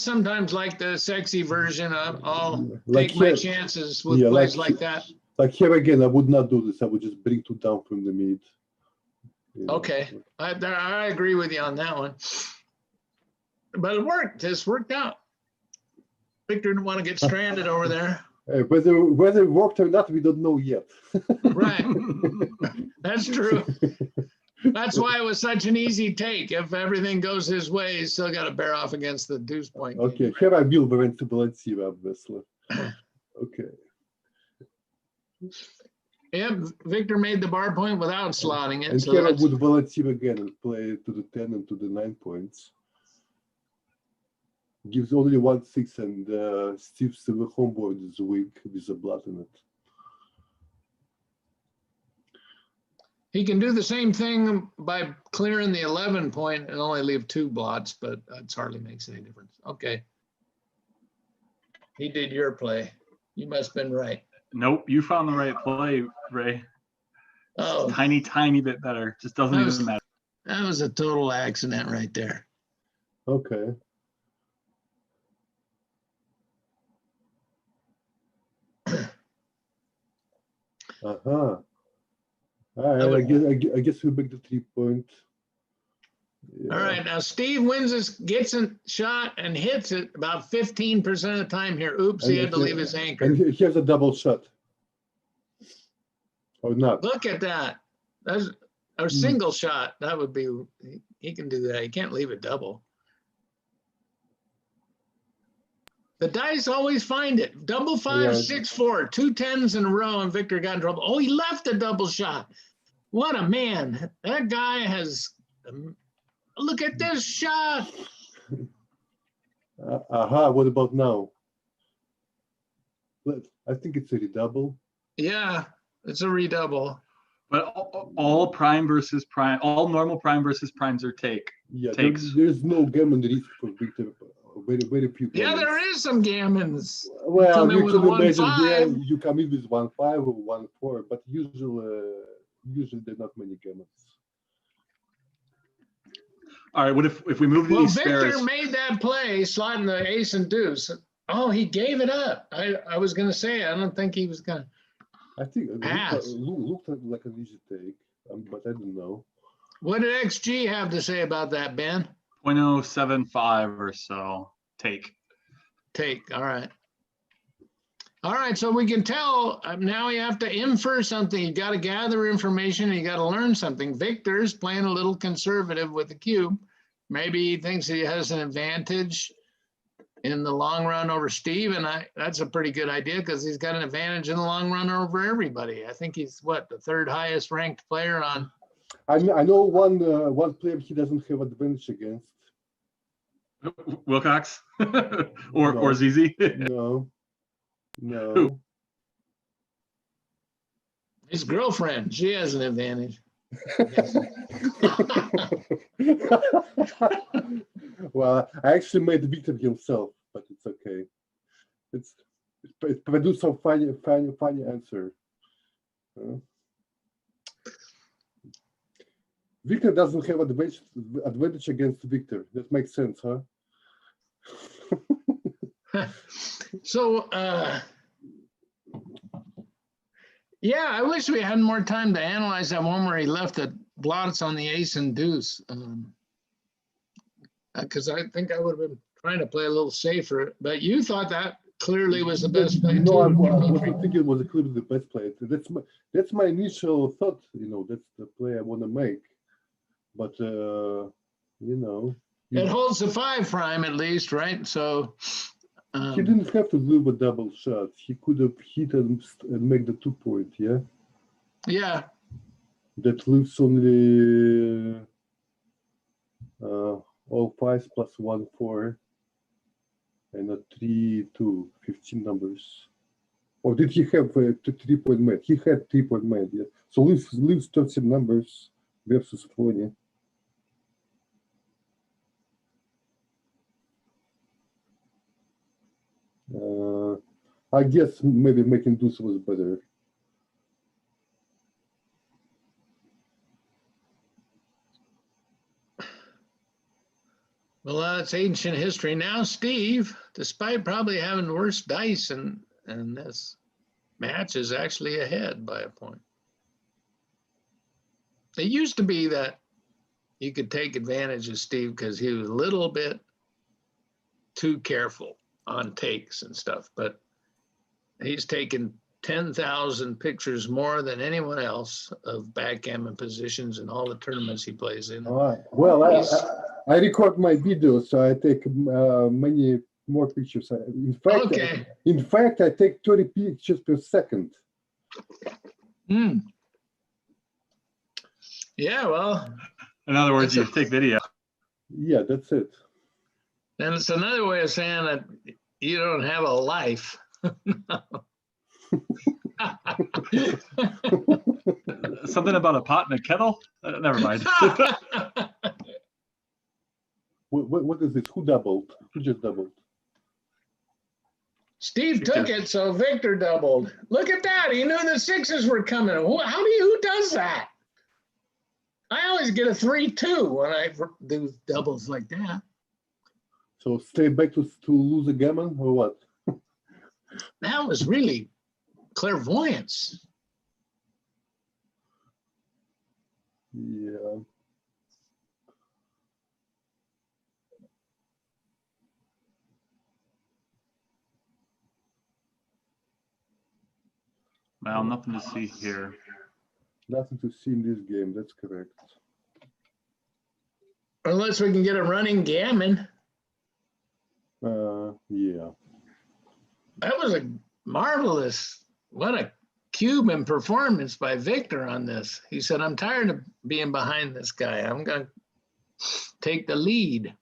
C: sometimes like the sexy version of I'll
B: Like
C: take my
B: here-
C: chances with
B: yeah,
C: plays
B: like-
C: like that.
B: Like here again, I would not do this. I would just bring 2 down from the mid.
C: Okay, I agree with you on that one. But it worked. It's worked out. Victor didn't want to get stranded over there.
B: Whether it worked or not, we don't know yet.
C: Right. That's true. That's why it was such an easy take. If everything goes his way, he's still got to bear off against the deuce point.
B: Okay, here I will prevent Balenciaga, obviously. Okay.
C: Yep, Victor made the bar point without slotting it.
B: And
C: So
B: here I
C: that's,
B: would Balenciaga again and play to the 10 and to the 9 points. Gives only 1-6 and Steve's homeboard is weak with a blood in it.
C: he can do the same thing by clearing the 11 point and only leave 2 blots, but that hardly makes any difference. Okay. He did your play. You must have been right.
A: Nope, you found the right play, Ray.
C: Oh,
A: Tiny bit better. Just doesn't
C: That
A: even
C: was-
A: matter.
C: that was a total accident right there.
B: Okay. Uh-huh. All right, I guess we make the 3 point. Yeah.
C: All right, now Steve wins this, gets a shot and hits it about 15% of the time here. Oops, he had to leave his anchor.
B: And here's a double shot. Or not.
C: Look at that. That's a single shot. That would be, he can do that. He can't leave it double. The dice always find it. Double 5,
B: Yeah.
C: 6, 4, 2 10s in a row, and Victor got in trouble. Oh, he left a double shot. What a man. That guy has, look at this shot.
B: What about now? I think it's a redouble.
C: Yeah, it's a redouble.
A: But all prime versus prime, all normal prime versus primes are take.
B: Yeah,
A: Takes.
B: there's no gammon risk for Victor. Very few.
C: Yeah,
B: gammons.
C: there is some gammons.
B: Well,
C: Come in
B: you
C: with
B: can
C: a 1-5.
B: imagine, yeah, you come in with 1-5 or 1-4, but usually there are not many gammons.
A: All right, what if we move
C: Well,
A: these
C: Victor
A: spares?
C: made that play, slotting the ace and deuce. Oh, he gave it up. I was going to say, I don't think he was going to.
B: I think it
C: Pass.
B: looked like an easy take, but I don't know.
C: What did XG have to say about that, Ben?
A: 0.075 or so take.
C: Take. All right. All right. So we can tell now you have to infer something. You got to gather information. You got to learn something. Victor's playing a little conservative with the cube. Maybe he thinks he has an advantage in the long run over Steve. And that's a pretty good idea because he's got an advantage in the long run over everybody. I think he's the 3rd highest ranked player on.
B: I know one player he doesn't have advantage against.
A: Wilcox or
B: No.
A: ZZ.
B: No.
A: Who?
C: His girlfriend, she has an advantage.
B: Well, I actually made Victor himself, but it's okay. It's produced some funny answer. Victor doesn't have advantage against Victor. That makes sense, huh?
C: So, yeah, I wish we had more time to analyze that one where he left the blots on the ace and deuce. Because I think I would have been trying to play a little safer, but you thought that clearly was the best play.
B: No, I
C: too.
B: wasn't thinking it was clearly the best play. That's my initial thought. That's the play I want to make. But
C: It holds the 5 prime at least, right? So
B: he didn't have to leave a double shot. He could have hit and make the 2 point. Yeah.
C: yeah,
B: That leaves only all 5s plus 1-4 and a 3-2, 15 numbers. Or did he have a 3-point mate? He had 3-point mate, yeah. So let's start some numbers versus 20. I guess maybe making deuce was better.
C: Well, that's ancient history. Now, Steve, despite probably having worse dice and this match is actually ahead by a point. It used to be that you could take advantage of Steve because he was a little bit too careful on takes and stuff, but he's taken 10,000 pictures more than anyone else of backgammon positions in all the tournaments he plays in.
B: Well, I record my videos, so I take many more pictures. In fact, I take 30 pictures per second.
C: Yeah, well.
A: In other words, you take video.
B: Yeah, that's it.
C: And it's another way of saying that you don't have a life.
A: Something about a pot and a kettle? Never mind.
B: What is this? Who doubled? Who just doubled?
C: Steve took it, so Victor doubled. Look at that. He knew the sixes were coming. Who does that? I always get a 3-2 when I do doubles like that.
B: So stay back to lose a gammon or what?
C: That was really clairvoyance.
B: Yeah.
A: Well, nothing to see here.
B: Nothing to see in this game, that's correct.
C: Unless we can get a running gammon.
B: Yeah.
C: That was a marvelous, what a Cuban performance by Victor on this. He said, I'm tired of being behind this guy. I'm going to take the lead.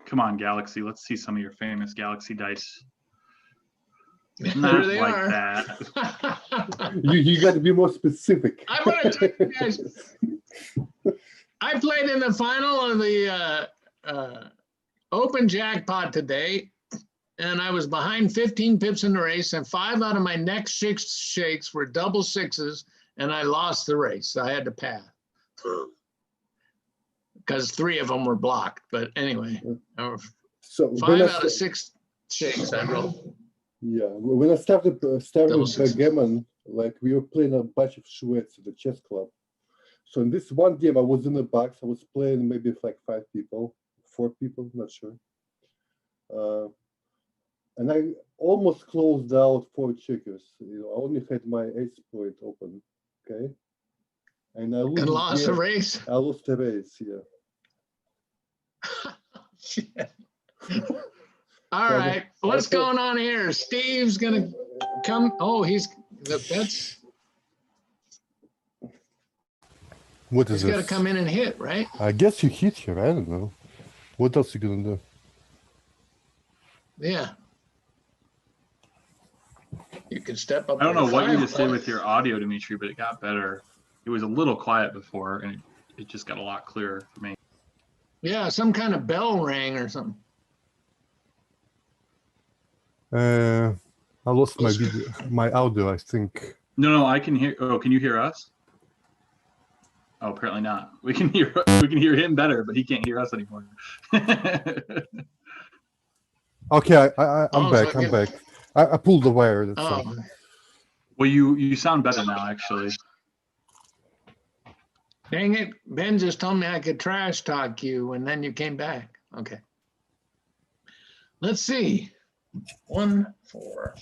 A: Come on, Galaxy. Let's see some of your famous Galaxy dice.
C: Not there they
A: like
C: are.
A: That.
B: You got to be more specific.
C: I want to tell you guys, I played in the final of the Open Jackpot today, and I was behind 15 pips in the race, and 5 out of my next 6 shakes were double sixes, and I lost the race. I had to pass because 3 of them were blocked. But anyway,
B: So
C: 5 out of 6 shakes I rolled.
B: Yeah, when I started backgammon, like we were playing a bunch of Swedes at the chess club. So in this one game, I was in a box. I was playing maybe with like 5 people, 4 people, not sure. And I almost closed out 4 checkers. You know, I only had my ace point open. Okay, and I
C: lost the race.
B: I lost the race. Yeah.
C: All right, what's going on here? Steve's gonna come. Oh, that's.
B: What is
C: this? He's got to come in and hit, right?
B: I guess you hit here. I don't know. What else you gonna do?
C: Yeah. You can step up.
A: I don't know what you just did with your audio, Dimitri, but it got better. It was a little quiet before, and it just got a lot clearer for me.
C: Yeah, some kind of bell rang or something.
B: I lost my video, my audio, I think.
A: No, I can hear. Oh, can you hear us? Oh, apparently not. We can hear him better, but he can't hear us anymore.
B: Okay, I'm back. I'm back. I pulled the wire. That's all.
A: Well, you sound better now, actually.
C: Dang it! Ben just told me I could trash talk you, and then you came back. Okay. Let's see. 1, 4.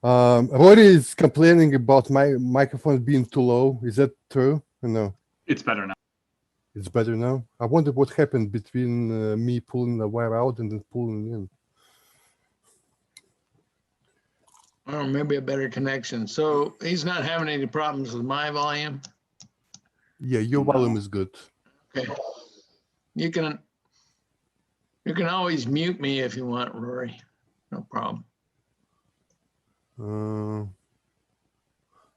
B: Rory is complaining about my microphone being too low. Is that true or no?
A: It's better now.
B: It's better now. I wonder what happened between me pulling the wire out and then pulling in.
C: Or maybe a better connection. So he's not having any problems with my volume.
B: Yeah, your
A: No.
B: volume is good.
C: Okay. You can always mute me if you want, Rory. No problem.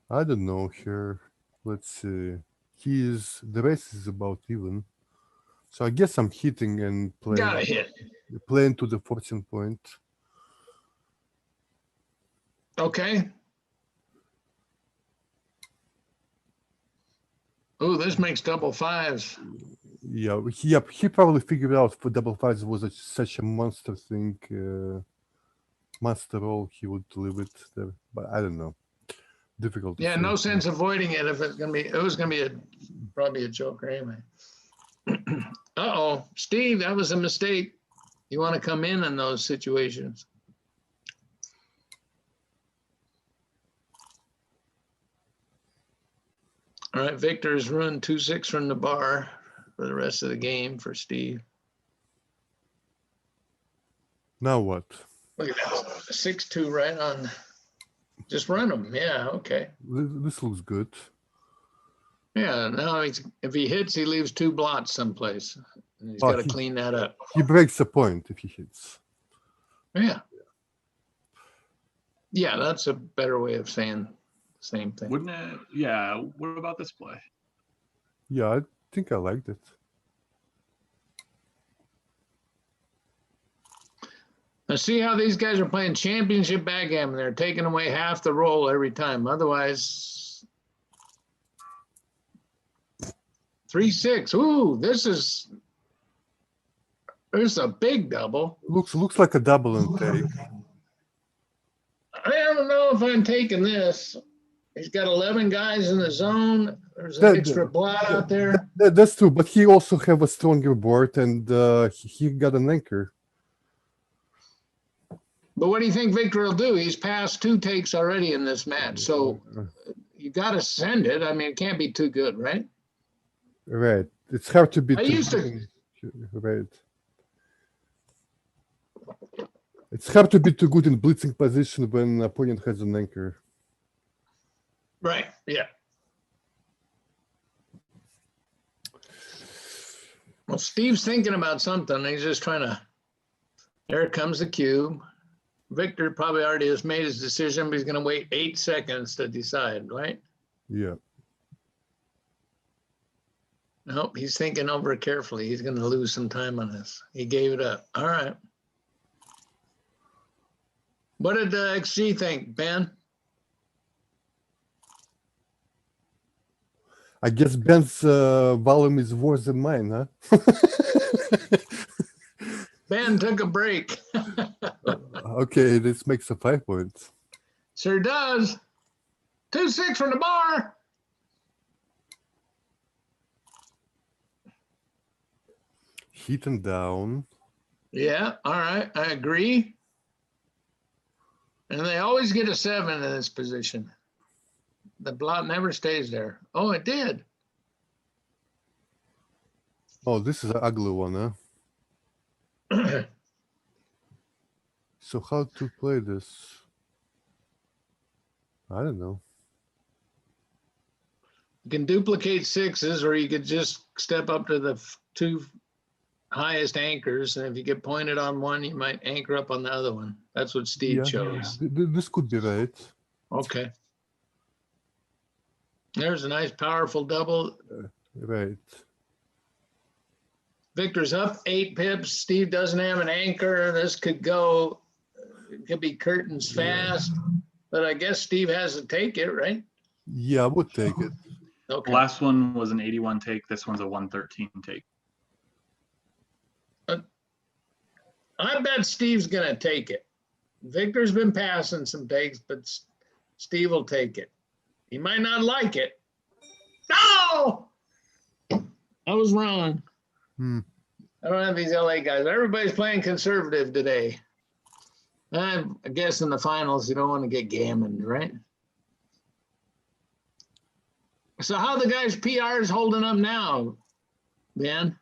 B: I don't know here. Let's see. The race is about even. So I guess I'm hitting and
C: Got a hit.
B: playing to the 14 point.
C: Okay. Oh, this makes double fives.
B: Yeah, he probably figured out for double fives was such a monster thing. Monster roll, he would leave it there, but I don't know. Difficult.
C: Yeah, no sense avoiding it if it's gonna be. It was gonna be probably a joker anyway. Uh-oh, Steve, that was a mistake. You want to come in those situations. All right, Victor's run 2-6 from the bar for the rest of the game for Steve.
B: Now what?
C: Look at that, 6-2 right on. Just run them. Yeah, okay.
B: This looks good.
C: Yeah, now if he hits, he leaves 2 blots someplace. And he's got to clean that up.
B: He breaks a point if he hits.
C: Yeah. Yeah, that's a better way of saying the same thing.
A: Wouldn't it? Yeah. What about this play?
B: Yeah, I think I liked it.
C: Now see how these guys are playing championship backgammon. They're taking away half the roll every time. Otherwise, 3-6. Ooh, this is a big double.
B: Looks like a double and take.
C: I don't know if I'm taking this. He's got 11 guys in the zone. There's an extra blot out there.
B: That's true, but he also have a stronger board, and he got an anchor.
C: But what do you think Victor will do? He's passed 2 takes already in this match, so you got to send it. I mean, it can't be too good, right?
B: Right. It's hard to be. Right. It's hard to be too good in blitzing position when opponent has an anchor.
C: Right. Yeah. Well, Steve's thinking about something. He's just trying to. There comes the cube. Victor probably already has made his decision, but he's going to wait 8 seconds to decide, right?
B: Yeah.
C: Nope, he's thinking over it carefully. He's going to lose some time on this. He gave it up. All right. What did XG think, Ben?
B: I guess Ben's volume is worse than mine, huh?
C: Ben took a break.
B: Okay, this makes a 5 points.
C: Sure does. 2-6 from the bar.
B: Hit and down.
C: Yeah, all right, I agree. And they always get a 7 in this position. The blot never stays there. Oh, it did.
B: Oh, this is an ugly one, huh? So how to play this? I don't know.
C: You can duplicate 6s, or you could just step up to the 2 highest anchors. And if you get pointed on one, you might anchor up on the other one. That's what Steve chose.
B: This could be right.
C: Okay. There's a nice, powerful double.
B: Right.
C: Victor's up 8 pips. Steve doesn't have an anchor. This could go, it could be curtains fast, but I guess Steve has to take it, right?
B: Yeah, I would take it.
C: Okay.
A: Last one was an 81 take. This one's a 113 take.
C: I bet Steve's going to take it. Victor's been passing some takes, but Steve will take it. He might not like it. No! I was wrong. I don't have these LA guys. Everybody's playing conservative today. I guess in the finals, you don't want to get gammoned, right? So how the guys' PRs holding up now? Ben?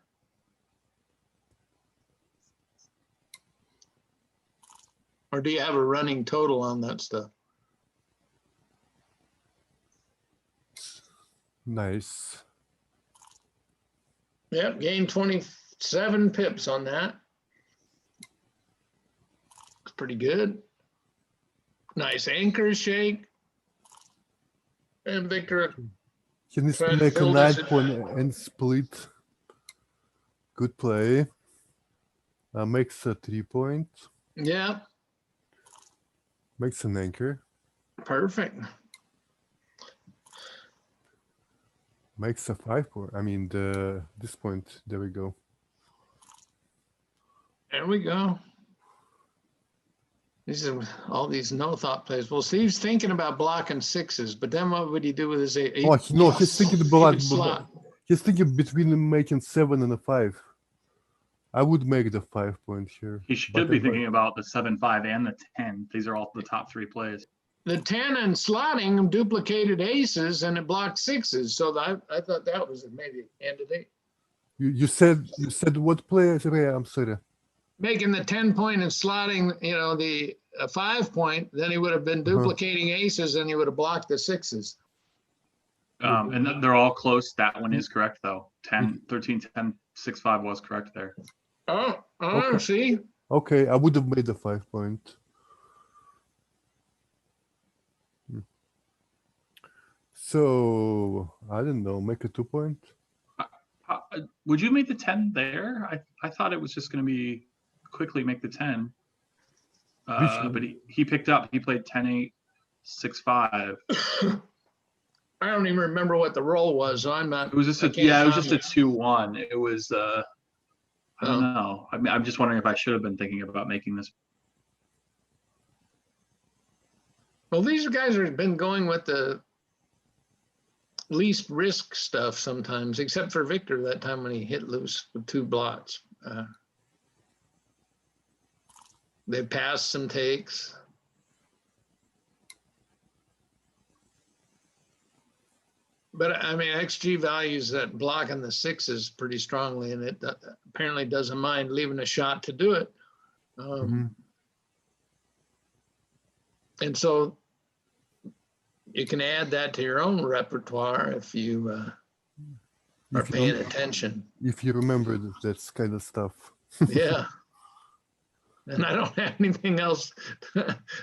C: Or do you have a running total on that stuff?
B: Nice.
C: Yep, gained 27 pips on that. It's pretty good. Nice anchor shake. And Victor,
B: He needs
C: try
B: to
C: to
B: make a
C: fill
B: 9
C: this-
B: point and split. Good play. Makes a 3 point.
C: yeah,
B: Makes an anchor.
C: perfect.
B: Makes a 5 point. I mean, this point. There we go.
C: There we go. These are all these no thought plays. Well, Steve's thinking about blocking sixes, but then what would he do with his eight?
B: Oh, no, he's thinking about.
C: Slot.
B: He's thinking between making 7 and a 5. I would make the 5 point here.
A: He should
B: but
A: be
B: I-
A: thinking about the 7, 5, and the 10. These are all the top 3 plays.
C: The 10 and slotting duplicated aces and it blocked sixes. So I thought that was maybe candidate.
B: You said what play? I'm sorry.
C: Making the 10 point and slotting, you know, the 5 point, then he would have been duplicating aces and he would have blocked the sixes.
A: And they're all close. That one is correct, though. 10, 13, 10, 6, 5 was correct there.
C: Oh,
B: Okay.
C: see?
B: Okay, I would have made the 5 point. So I don't know. Make a 2 point.
A: Would you make the 10 there? I thought it was just going to be quickly make the 10. But he picked up. He played 10, 8, 6, 5.
C: I don't even remember what the roll was, so I'm not.
A: It was just
C: I
A: a,
C: can't
A: yeah, it was just a
C: comment.
A: 2-1. It was I don't know. I mean, I'm just wondering if I should have been thinking about making this.
C: Well, these guys have been going with the least risk stuff sometimes, except for Victor that time when he hit loose with 2 blots. They passed some takes. But I mean, XG values that blocking the sixes pretty strongly, and it apparently doesn't mind leaving a shot to do it. And so you can add that to your own repertoire if you are paying attention.
B: If you remember that kind of stuff.
C: Yeah. And I don't have anything else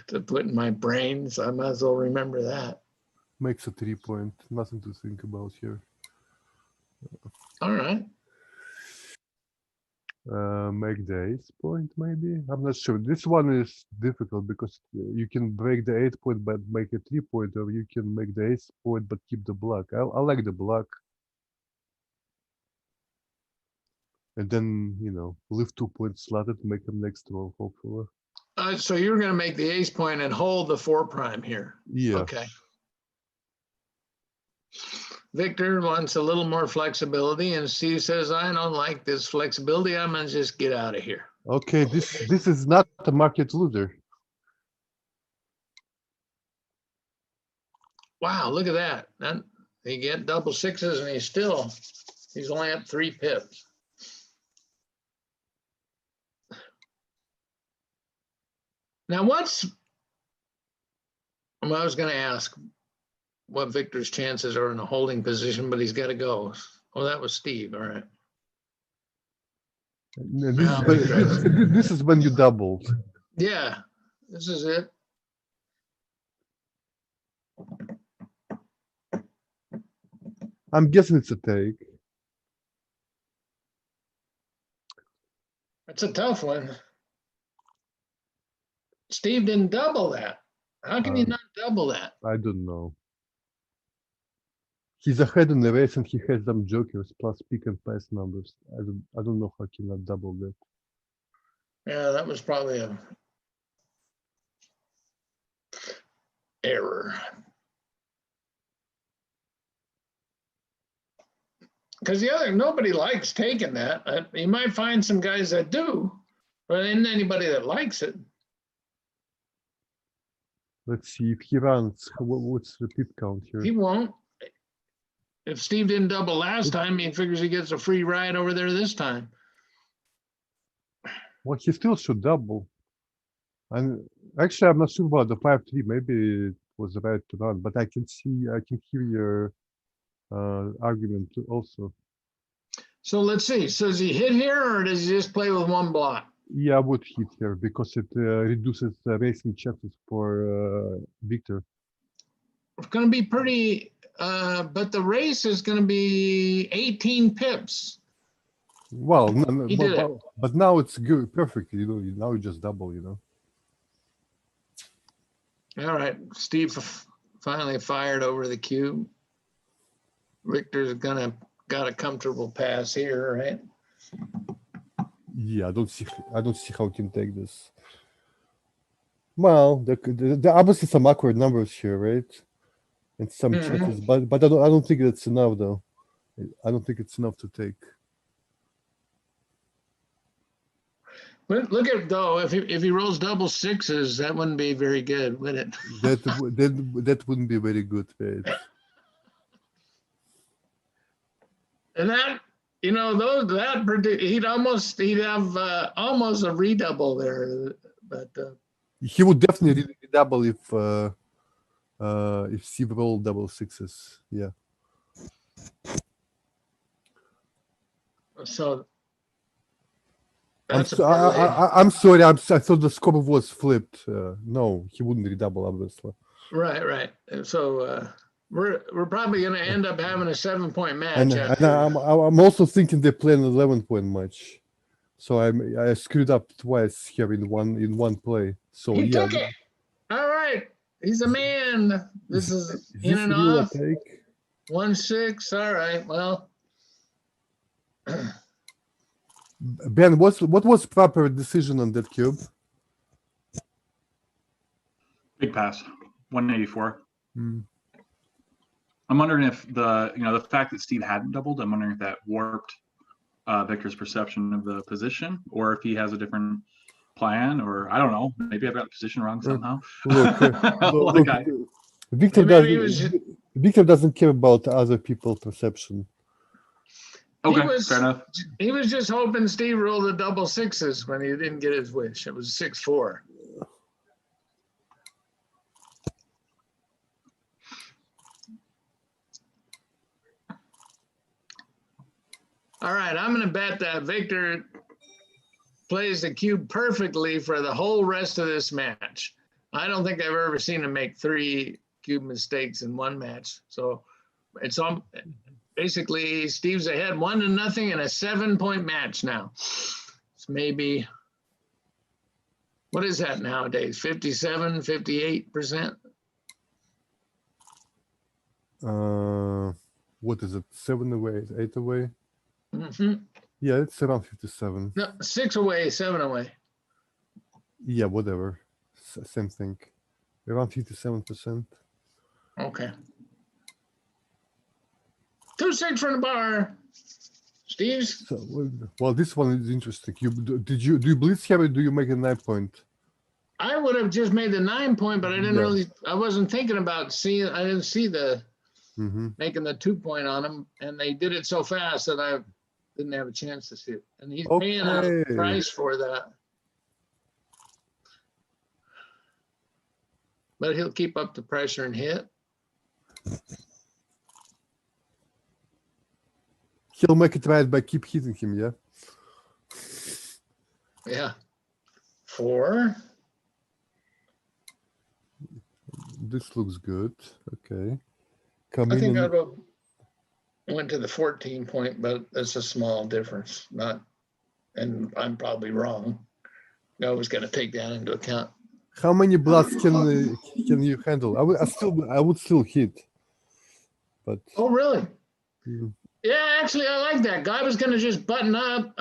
C: to put in my brain, so I might as well remember that.
B: Makes a 3 point. Nothing to think about here.
C: All right.
B: Make the 8 point maybe. I'm not sure. This one is difficult because you can break the 8 point but make a 3 point, or you can make the 8 point but keep the block. I like the block. And then, you know, leave 2 points slotted, make them next roll, hopefully.
C: So you're going to make the ace point and hold the 4 prime here.
B: Yeah.
C: Okay. Victor wants a little more flexibility, and Steve says, I don't like this flexibility. I'm going to just get out of here.
B: Okay, this is not a market loser.
C: Wow, look at that. Then he get double sixes, and he's only up 3 pips. Now, I was going to ask what Victor's chances are in a holding position, but he's got to go. Oh, that was Steve. All right.
B: This is when you doubled.
C: Yeah, this is it.
B: I'm guessing it's a take.
C: It's a tough one. Steve didn't double that. How can you not double that?
B: I don't know. He's ahead in the race and he has some jokers plus pick and pass numbers. I don't know how he cannot double that.
C: Yeah, that was probably a error. Because nobody likes taking that. You might find some guys that do, but isn't anybody that likes it.
B: Let's see if he runs. What's the pip count here?
C: He won't. if Steve didn't double last time, he figures he gets a free ride over there this time.
B: Well, he still should double. And actually, I'm not sure about the 5-3. Maybe it was right to run, but I can hear your argument also.
C: So let's see. So does he hit here or does he just play with one block?
B: Yeah, I would hit here because it reduces the racing chances for Victor.
C: It's going to be pretty, but the race is going to be 18 pips.
B: Well,
C: He did it.
B: but now it's good, perfect. You know, now you just double. You know.
C: All right, Steve finally fired over the cube. Victor's got a comfortable pass here, right?
B: Yeah, I don't see how you can take this. Well, there obviously some awkward numbers here, right? And some chances, but I don't think that's enough though. I don't think it's enough to take.
C: But look at though, if he rolls double sixes, that wouldn't be very good, would it?
B: That wouldn't be very good, right?
C: And that, you know, he'd have almost a redouble there, but
B: he would definitely redouble if Steve rolled double sixes. Yeah.
C: So
B: I'm sorry. I thought the score was flipped. No, he wouldn't redouble, obviously.
C: Right. So we're probably going to end up having a 7-point match.
B: And I'm also thinking they play an 11-point match. So I screwed up twice here in one play. So
C: he took it. All right, he's a man. This is in and off. 1-6. All right. Well.
B: Ben, what was proper decision on that cube?
A: Big pass, 184. I'm wondering if the fact that Steve hadn't doubled, I'm wondering if that warped Victor's perception of the position, or if he has a different plan, or I don't know. Maybe I've got the position wrong somehow.
B: Look, Victor doesn't care about other people's perception.
A: Okay, fair enough.
C: He was just hoping Steve rolled the double sixes when he didn't get his wish. It was 6-4. All right, I'm going to bet that Victor plays the cube perfectly for the whole rest of this match. I don't think I've ever seen him make 3 cube mistakes in one match. So it's on. Basically, Steve's ahead 1-0 in a 7-point match now. It's maybe, what is that nowadays? 57, 58%?
B: What is it? 7 away, 8 away?
C: Mm-hmm.
B: Yeah, it's around 57.
C: No, 6 away, 7 away.
B: Yeah, whatever. Same thing. Around 57%.
C: Okay. 2-6 from the bar. Steve's.
B: So, well, this one is interesting. Do you blitz here or do you make a 9-point?
C: I would have just made the 9-point, but I didn't I wasn't thinking about I didn't see the making the 2-point on him, and they did it so fast that I didn't have a chance to see it. And he's paying a price for that. But he'll keep up the pressure and hit.
B: He'll make it right by keep hitting him, yeah?
C: Yeah. 4.
B: This looks good. Okay.
C: I think I went to the 14-point, but that's a small difference. And I'm probably wrong. I always got to take that into account.
B: How many bloods can you handle? I would still hit. But
C: oh, really? Yeah, actually, I like that. Guy was going to just button up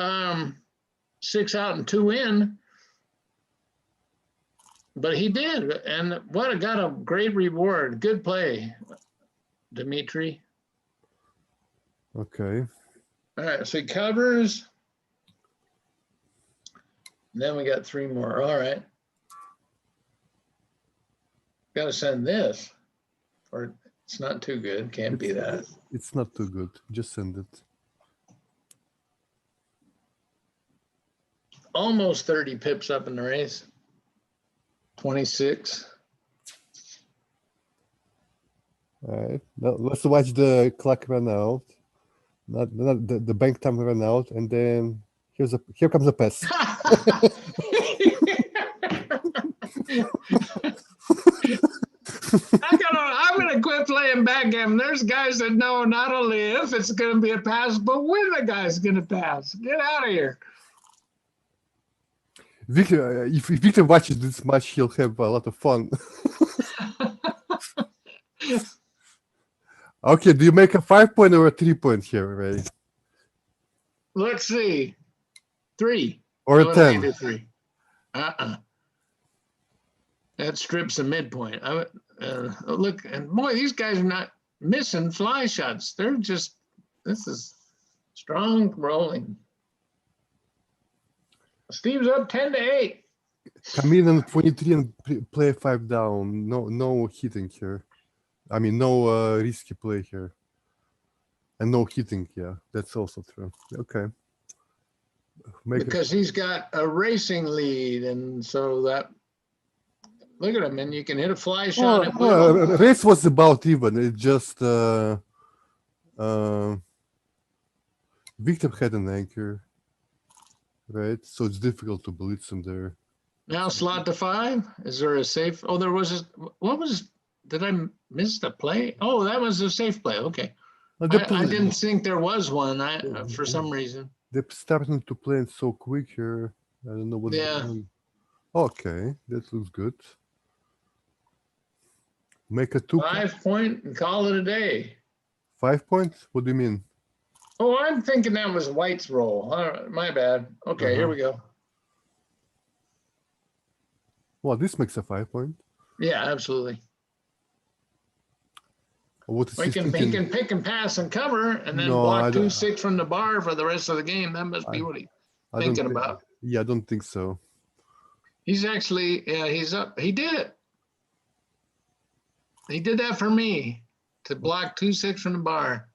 C: 6 out and 2 in. But he did. And got a great reward. Good play, Dimitri.
B: Okay.
C: All right, so he covers. And then we got 3 more. All right. Got to send this. Or It's not too good. Can't be that.
B: It's not too good. Just send it.
C: Almost 30 pips up in the race. 26.
B: All right. Now let's watch the clock run out. Not the bank time run out, and then here comes a pass.
C: I'm gonna quit playing backgammon. There's guys that know not only if it's gonna be a pass, but when the guy's gonna pass. Get out of here.
B: Victor, if Victor watches this match, he'll have a lot of fun. Okay, do you make a 5-point or a 3-point here, Ray?
C: Let's see. 3.
B: Or a
C: No,
B: 10?
C: maybe 3. That strips a midpoint. Look, and boy, these guys are not missing fly shots. They're just, this is strong rolling. Steve's up 10-8.
B: Come in on 23 and play 5 down. No hitting here. I mean, no risky play here. And no hitting, yeah. That's also true. Okay.
C: Because he's got a racing lead, and so that, look at him, and you can hit a fly shot at will.
B: Race was about even. It just Victor had an anchor, right? So it's difficult to blitz him there.
C: Now slot to 5. Is there a safe? Oh, there was did I miss the play? Oh, that was a safe play. Okay. I didn't think there was one. For some reason.
B: They're starting to play it so quick here. I don't know what they're doing. Okay, that looks good. Make a
C: 5-point and call it a day.
B: 5 points? What do you mean?
C: Oh, I'm thinking that was White's roll. My bad. Okay, here we go.
B: Well, this makes a 5-point.
C: Yeah, absolutely.
B: What is
C: he can pick and pass and cover, and then block 2-6 from the bar for the rest of the game. That must be what he's thinking about.
B: Yeah, I don't think so.
C: He's actually, he's up. He did it. He did that for me, to block 2-6 from the bar.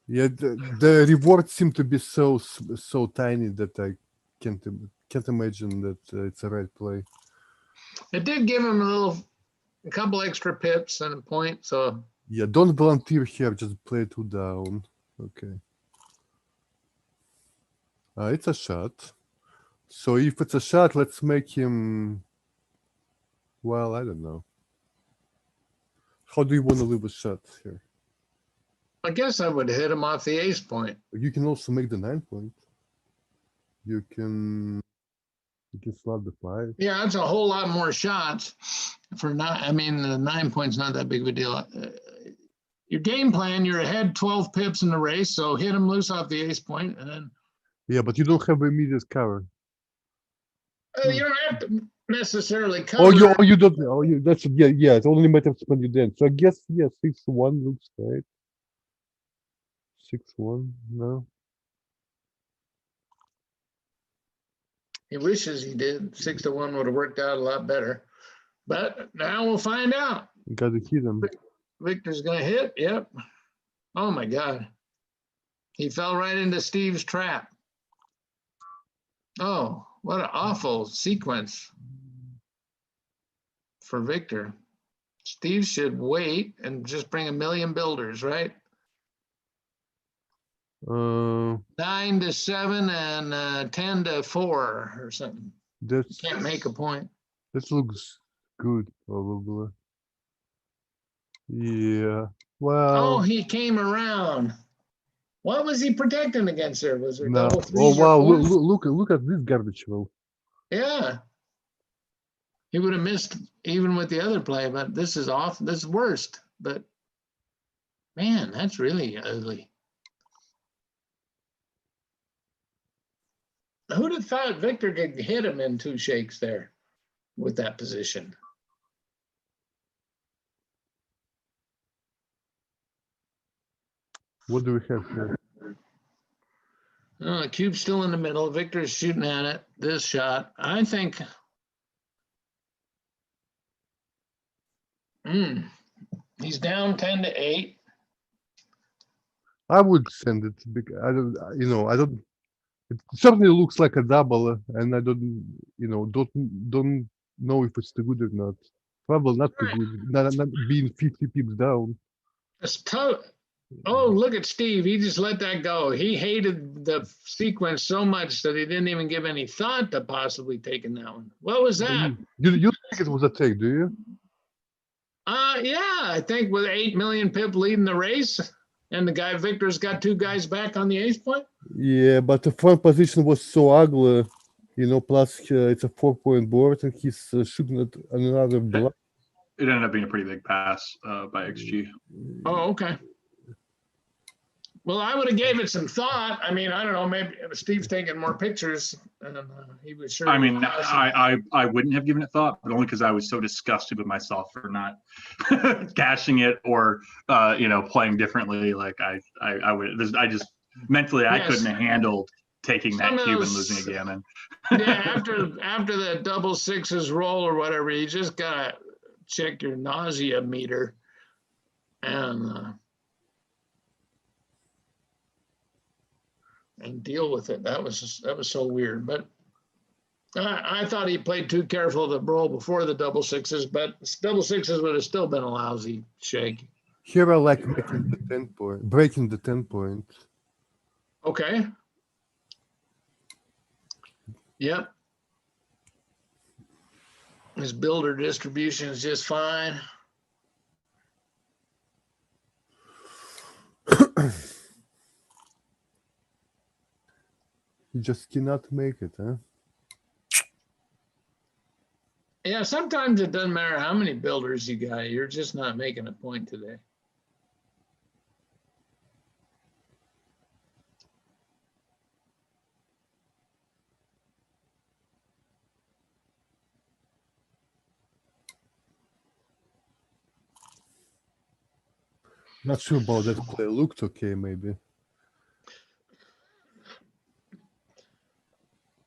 B: Yeah, the rewards seem to be so tiny that I can't imagine that it's a right play.
C: It did give him a couple extra pips and a point, so.
B: Yeah, don't volunteer here, just play 2 down. Okay. It's a shot. So if it's a shot, let's make him, well, I don't know. How do you want to leave a shot here?
C: I guess I would hit him off the ace point.
B: You can also make the 9-point. You can slot the 5.
C: Yeah, that's a whole lot more shots for not. I mean, the 9 points not that big of a deal. Your game plan, you're ahead 12 pips in the race, so hit him loose off the ace point, and then.
B: Yeah, but you don't have immediate cover.
C: You don't have to necessarily cover.
B: You don't. That's yeah. It's only a matter of when you then. So I guess 6-1 looks right. 6-1, no.
C: He wishes he did. 6-1 would have worked out a lot better. But now we'll find out.
B: You got to hit him.
C: Victor's going to hit. Yep. Oh, my God. He fell right into Steve's trap. Oh, what an awful sequence for Victor. Steve should wait and just bring 1,000,000 builders, right? 9-7 and 10-4 or something.
B: That
C: can't make a point.
B: That looks good, probably. Yeah. Well.
C: Oh, he came around. What was he protecting against there? Was there
B: no.
C: double 3?
B: Oh wow! Look at this garbage roll.
C: Yeah. He would have missed even with the other play, but this is off. This is worst. But man, that's really ugly. Who'd have thought Victor could hit him in 2 shakes there with that position?
B: What do we have here?
C: The cube's still in the middle. Victor's shooting at it. This shot, I think. He's down 10-8.
B: I would send it because I don't, I don't. It certainly looks like a double, and I don't, don't know if it's too good or not. Probably not too
C: Right.
B: good. Not being 50 pips down.
C: It's tough. Oh, look at Steve. He just let that go. He hated the sequence so much that he didn't even give any thought to possibly taking that one. What was that?
B: You think it was a take, do you?
C: Yeah, I think with 8 million pip leading the race, and the guy Victor's got 2 guys back on the ace point.
B: Yeah, but the front position was so ugly, plus it's a 4-point board and he's shooting at another block.
A: It ended up being a pretty big pass by XG.
C: Oh, okay. Well, I would have gave it some thought. I mean, I don't know, maybe Steve's taking more pictures and he was sure.
A: I mean, I wouldn't have given it thought, but only because I was so disgusted with myself for not cashing it or, playing differently. Like I would, I just mentally, I couldn't have handled taking that cube and losing a gammon.
C: Yeah, after the double sixes roll or whatever, you just gotta check your nausea meter and deal with it. That was so weird. But I thought he played too careful to roll before the double sixes, but double sixes would have still been a lousy shake.
B: Here I like making the 10 point, breaking the 10 point.
C: Okay. Yep. His builder distribution is just fine.
B: You just cannot make it, huh?
C: Yeah, sometimes it doesn't matter how many builders you got. You're just not making a point today.
B: Not sure about that play. Looked okay, maybe.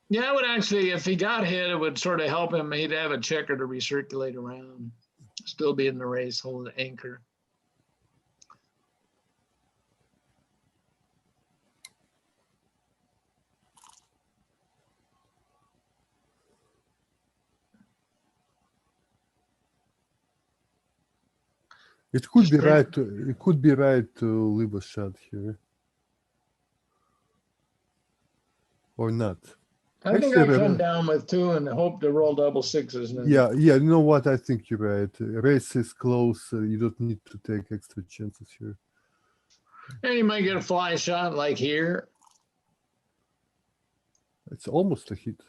C: Yeah, it would actually, if he got hit, it would sort of help him. He'd have a checker to recirculate around, still be in the race, hold the anchor.
B: It could be right. It could be right to leave a shot here, or not.
C: I think I come down with 2 and hope to roll double sixes.
B: Yeah. You know what? I think you're right. Race is close. You don't need to take extra chances here.
C: And you might get a fly shot like here.
B: It's almost a hit.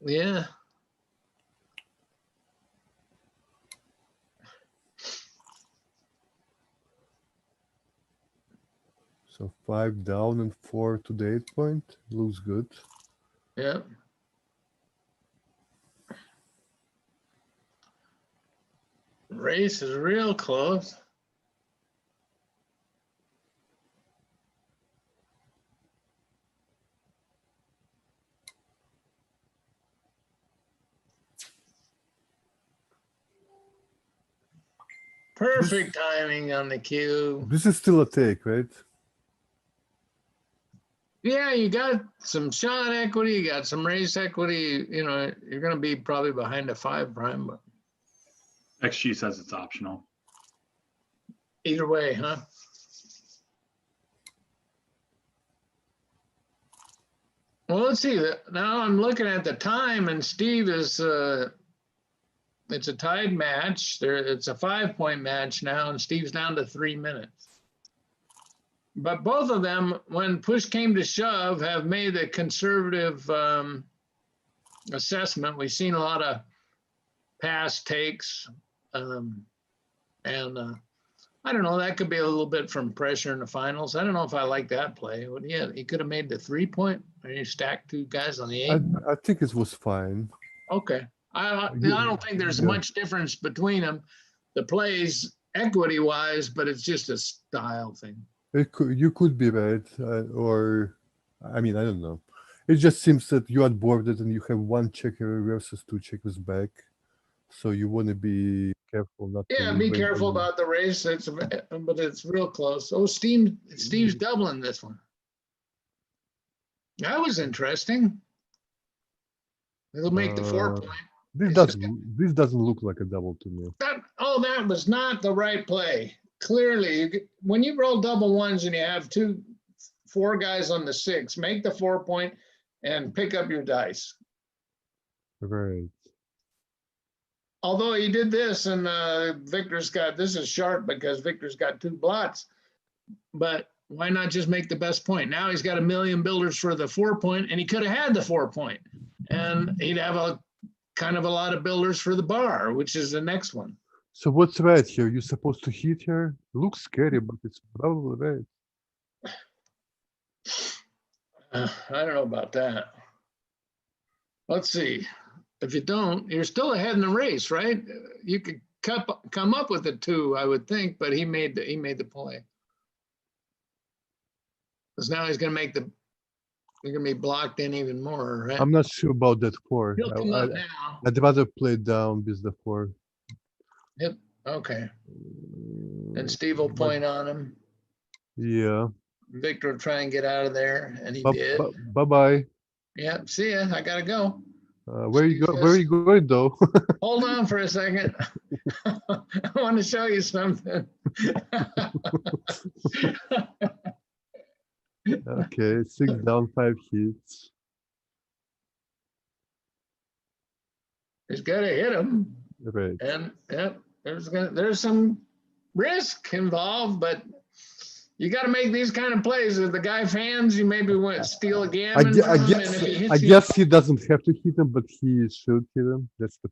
C: Yeah.
B: So 5 down and 4 to the 8 point. Looks good.
C: Yeah. Race is real close. Perfect timing on the cue.
B: This is still a take, right?
C: Yeah, you got some shot equity, you got some race equity. You're going to be probably behind a 5 prime, but
A: XG says it's optional.
C: Either way, huh? Well, let's see. Now I'm looking at the time, and Steve is. It's a tied match. It's a 5-point match now, and Steve's down to 3 minutes. But both of them, when push came to shove, have made a conservative assessment. We've seen a lot of pass takes, and I don't know. That could be a little bit from pressure in the finals. I don't know if I like that play. Yeah, he could have made the 3-point. Or you stacked 2 guys on the 8.
B: I think it was fine.
C: Okay. I don't think there's much difference between them, the plays equity-wise, but it's just a style thing.
B: You could be right, or I mean, I don't know. It just seems that you are boarded and you have 1 checker versus 2 checkers back. So you want to be careful not to
C: Yeah,
B: leave
C: be
B: any-
C: careful about the race. But it's real close. Oh, Steve's doubling this one. That was interesting. It'll make the 4 point.
B: This
C: It's just
B: doesn't look like a double to me.
C: that was not the right play. Clearly, when you roll double ones and you have 4 guys on the 6, make the 4 point and pick up your dice.
B: Right.
C: Although he did this and this is sharp because Victor's got 2 blots, but why not just make the best point? Now he's got 1 million builders for the 4 point, and he could have had the 4 point, and he'd have a lot of builders for the bar, which is the next one.
B: So what's right here? You're supposed to hit here? Looks scary, but it's probably right.
C: I don't know about that. Let's see. If you don't, you're still ahead in the race, right? You could come up with a 2, I would think, but he made the play. Because now he's going to be blocked in even more, right?
B: I'm not sure about that 4.
C: He'll come up now.
B: I'd rather play down with the 4.
C: Yep. Okay. And Steve will point on him.
B: Yeah.
C: Victor will try and get out of there, and he did.
B: Bye-bye.
C: Yeah. See ya. I gotta go.
B: Where you going though?
C: Hold on for a second. I want to show you something.
B: Okay, 6 down, 5 hits.
C: He's got to hit him.
B: Right.
C: And yep, there's some risk involved, but you got to make these kind of plays. If the guy fans, you maybe want to steal a gammon from him, and if he hits
B: I guess he doesn't have to hit him, but he should hit him. That's the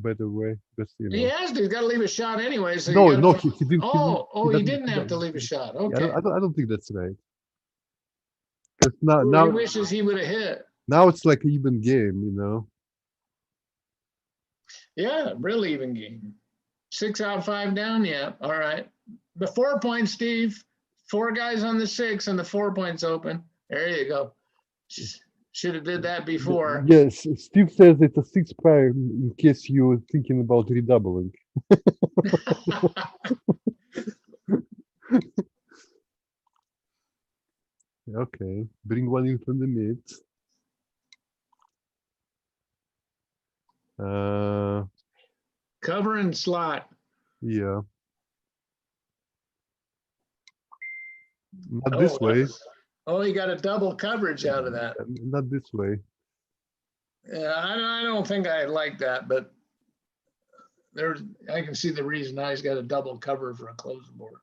B: better way. Just, you know.
C: He has to. He's got to leave a shot anyway. So
B: No, he didn't.
C: He didn't have to leave a shot. Okay.
B: Yeah, I don't think that's right. Because
C: now he wishes he would have hit.
B: Now it's like an even game, you know.
C: Yeah, real even game. 6 out, 5 down. Yeah. All right. The 4 point, Steve. 4 guys on the 6 and the 4 points open. There you go. Should have did that before.
B: Yes, Steve says it's a 6 pair in case you're thinking about redoubling. Okay, bring one in from the mid.
C: Cover and slot.
B: Yeah. Not this way.
C: Oh, you got a double coverage out of that.
B: Not this way.
C: Yeah, I don't think I like that, but I can see the reason now he's got a double cover for a closed board.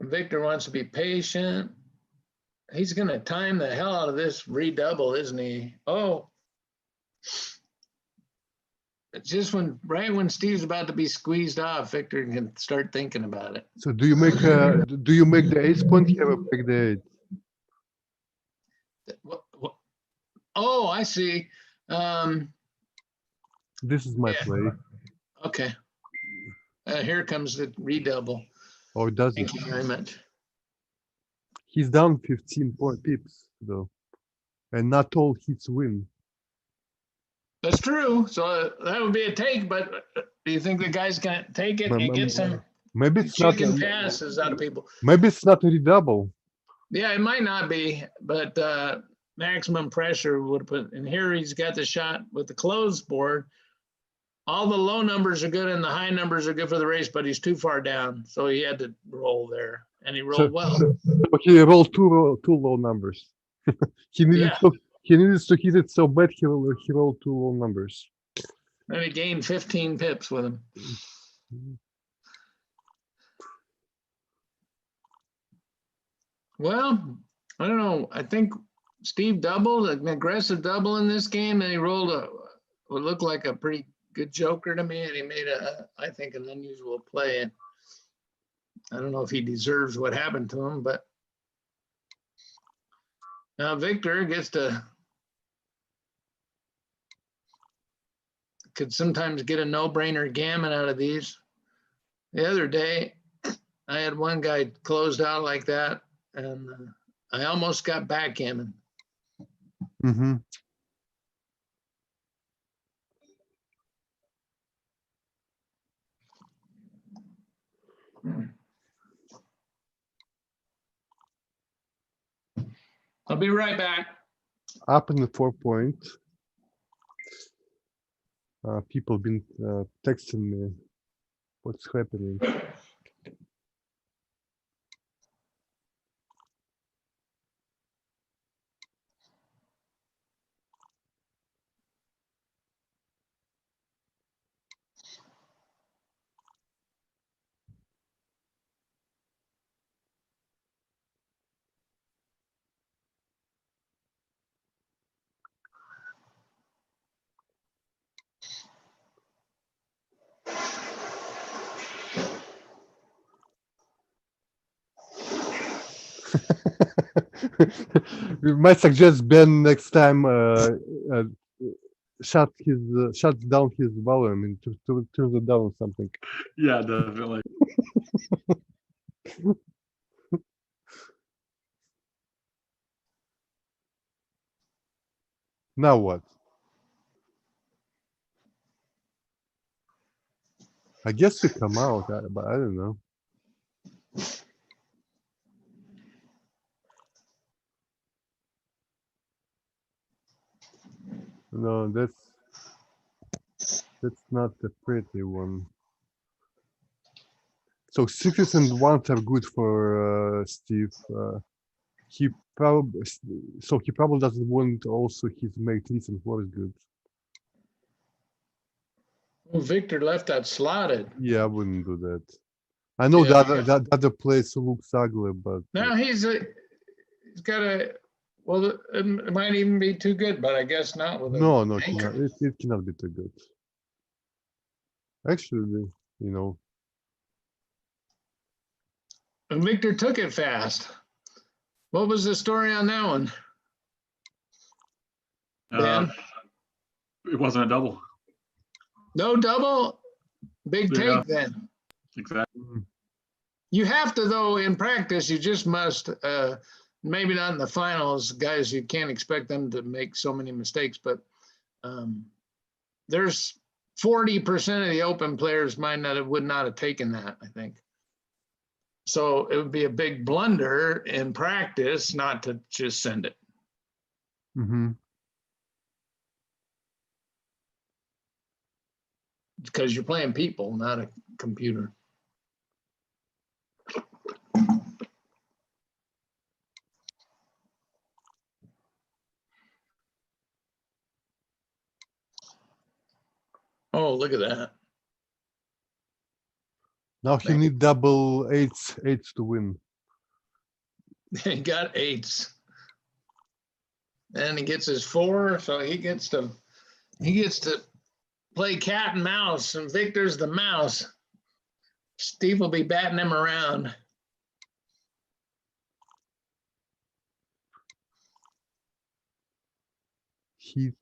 C: Victor wants to be patient. He's going to time the hell out of this redouble, isn't he? Oh. It's just right when Steve's about to be squeezed off, Victor can start thinking about it.
B: So do you make the ace point here or pick the 8?
C: Oh, I see.
B: This is my play.
C: Okay. Here comes the redouble.
B: Oh, it doesn't.
C: Thank you very much.
B: He's down 15 pips though, and not all hits win.
C: That's true. So that would be a take, but do you think the guy's gonna take it and get some
B: maybe it's
C: chicken
B: not,
C: passes out of people?
B: Maybe it's not a redouble.
C: Yeah, it might not be, but maximum pressure would have put. And here he's got the shot with the closed board. All the low numbers are good and the high numbers are good for the race, but he's too far down, so he had to roll there, and he rolled well.
B: So he rolled two low numbers. He needed to hit it so bad he rolled 2 low numbers.
C: And he gained 15 pips with him. Well, I don't know. I think Steve doubled, an aggressive double in this game, and he rolled what looked like a pretty good joker to me, and he made I think, an unusual play. And I don't know if he deserves what happened to him, but now Victor could sometimes get a no-brainer gammon out of these. The other day, I had one guy closed out like that, and I almost got backgammon.
B: Mm-hmm.
C: I'll be right back.
B: Up in the 4 point. People been texting me. What's happening? We might suggest Ben next time shuts down his volume and turns it down or something.
A: Yeah, definitely.
B: Now what? I guess we come out, but I don't know. No, that's not the pretty one. So 6s and 1s are good for Steve. He probably doesn't want also his mate 3s and 4s good.
C: Well, Victor left that slotted.
B: Yeah, I wouldn't do that. I know
C: Yeah.
B: that other place looks ugly, but
C: Now he's got a, well, it might even be too good, but I guess not with a
B: no,
C: anchor.
B: it cannot be too good. Actually, you know,
C: And Victor took it fast. What was the story on that one? Ben?
A: It wasn't a double.
C: No double? Big take
A: Yeah.
C: then.
A: Exactly.
C: You have to, though, in practice, you just must, maybe not in the finals, guys, you can't expect them to make so many mistakes, but there's 40% of the open players would not have taken that, I think. So it would be a big blunder in practice not to just send it.
B: mm-hmm.
C: Because you're playing people, not a computer. Oh, look at that.
B: Now he need double eights to win.
C: He got 8s. And he gets his 4, so he gets to play cat and mouse, and Victor's the mouse. Steve will be batting him around.
B: Heat.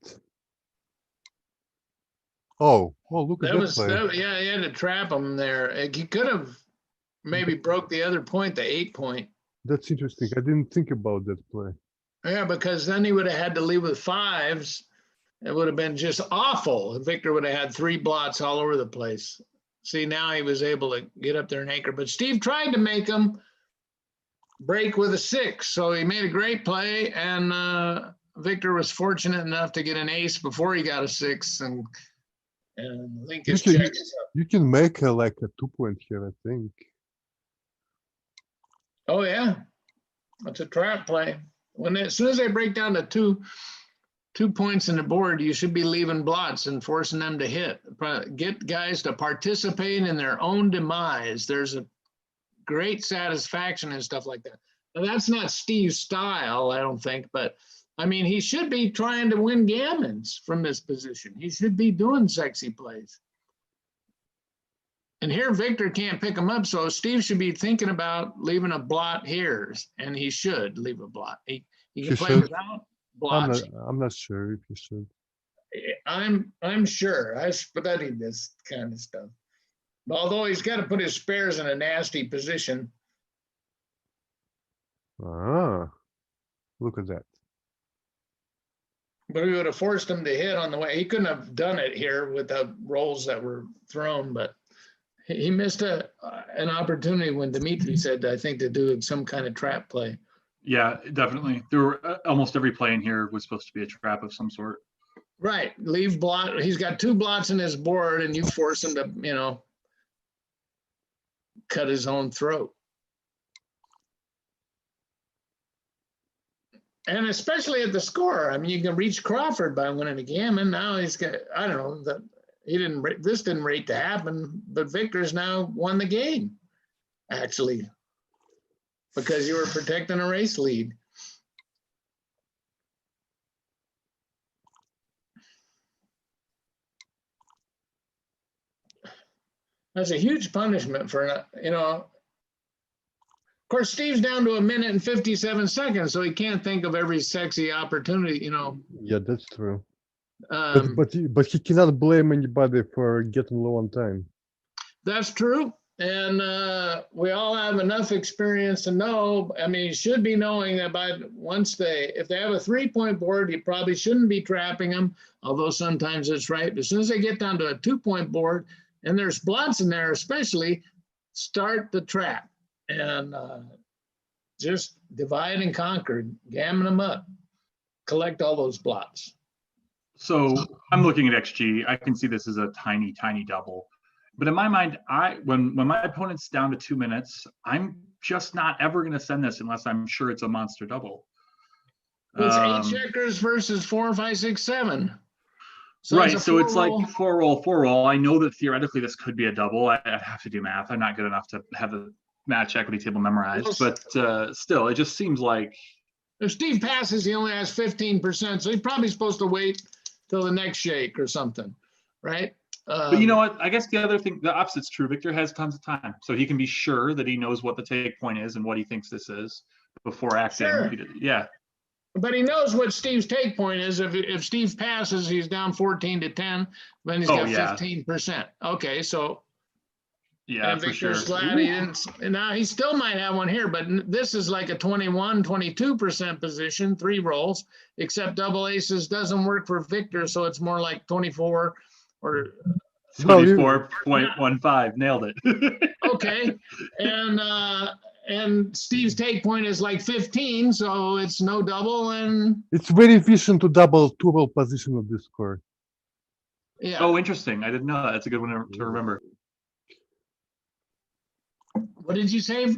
B: Oh, look at
C: That
B: that
C: was,
B: play.
C: yeah, he had to trap him there. He could have maybe broke the other point, the 8 point.
B: That's interesting. I didn't think about that play.
C: Yeah, because then he would have had to leave with 5s. It would have been just awful. Victor would have had 3 blots all over the place. See, now he was able to get up there and anchor, but Steve tried to make him break with a 6. So he made a great play, and Victor was fortunate enough to get an ace before he got a 6, and I think his checks.
B: You can make like a 2 point here, I think.
C: Oh yeah, that's a trap play. As soon as they break down to 2 points in the board, you should be leaving blots and forcing them to hit. Get guys to participate in their own demise. There's a great satisfaction and stuff like that. Now, that's not Steve's style, I don't think, but I mean, he should be trying to win gammons from this position. He should be doing sexy plays. And here Victor can't pick him up, so Steve should be thinking about leaving a blot here, and he should leave a blot. He can play without blots.
B: I'm not sure if you should.
C: I'm sure. I studied this kind of stuff. Although he's got to put his spares in a nasty position.
B: Ah, look at that.
C: But we would have forced him to hit on the way. He couldn't have done it here with the rolls that were thrown, but he missed an opportunity when Dimitri said, I think, to do some kind of trap play.
A: Yeah, definitely. There were almost every play in here was supposed to be a trap of some sort.
C: Right. Leave blot. He's got 2 blots in his board, and you force him to, you know, cut his own throat. And especially at the score. I mean, you can reach Crawford by winning a game, and now he's got, I don't know, that he didn't, this didn't rate to happen, but Victor's now won the game, actually, because you were protecting a race lead. That's a huge punishment for, you know, of course, Steve's down to 1 minute and 57 seconds, so he can't think of every sexy opportunity, you know.
B: Yeah, that's true. But he cannot blame anybody for getting low on time.
C: That's true. And we all have enough experience to know, I mean, you should be knowing that by once if they have a 3-point board, you probably shouldn't be trapping them, although sometimes it's right. But as soon as they get down to a 2-point board, and there's blots in there especially, start the trap. And just divide and conquer, gammon them up, collect all those blots.
A: So I'm looking at XG. I can see this as a tiny, tiny double. But in my mind, when my opponent's down to 2 minutes, I'm just not ever going to send this unless I'm sure it's a monster double.
C: It's 8 checkers versus 4, 5, 6, 7.
A: So right, so it's like 4 roll. I know that theoretically this could be a double. I have to do math. I'm not good enough to have the match equity table memorized, but still, it just seems like
C: if Steve passes, he only has 15%, so he's probably supposed to wait till the next shake or something, right?
A: But you know what? I guess the other thing, the opposite's true. Victor has tons of time, so he can be sure that he knows what the take point is and what he thinks this is before acting.
C: Sure.
A: Yeah.
C: But he knows what Steve's take point is. If Steve passes, he's down 14 to 10. Then he's got 15%. Okay, so
A: yeah,
C: and
A: for
C: Victor's
A: sure.
C: glad he didn't. Now he still might have one here, but this is like a 21, 22% position, 3 rolls. Except double aces doesn't work for Victor, so it's more like 24 or
A: 24.15. Nailed it.
C: Okay, and Steve's take point is like 15, so it's no double, and
B: it's very efficient to double 2-roll position of this score.
C: Yeah.
A: Oh, interesting. I didn't know that. That's a good one to remember.
C: What did you say?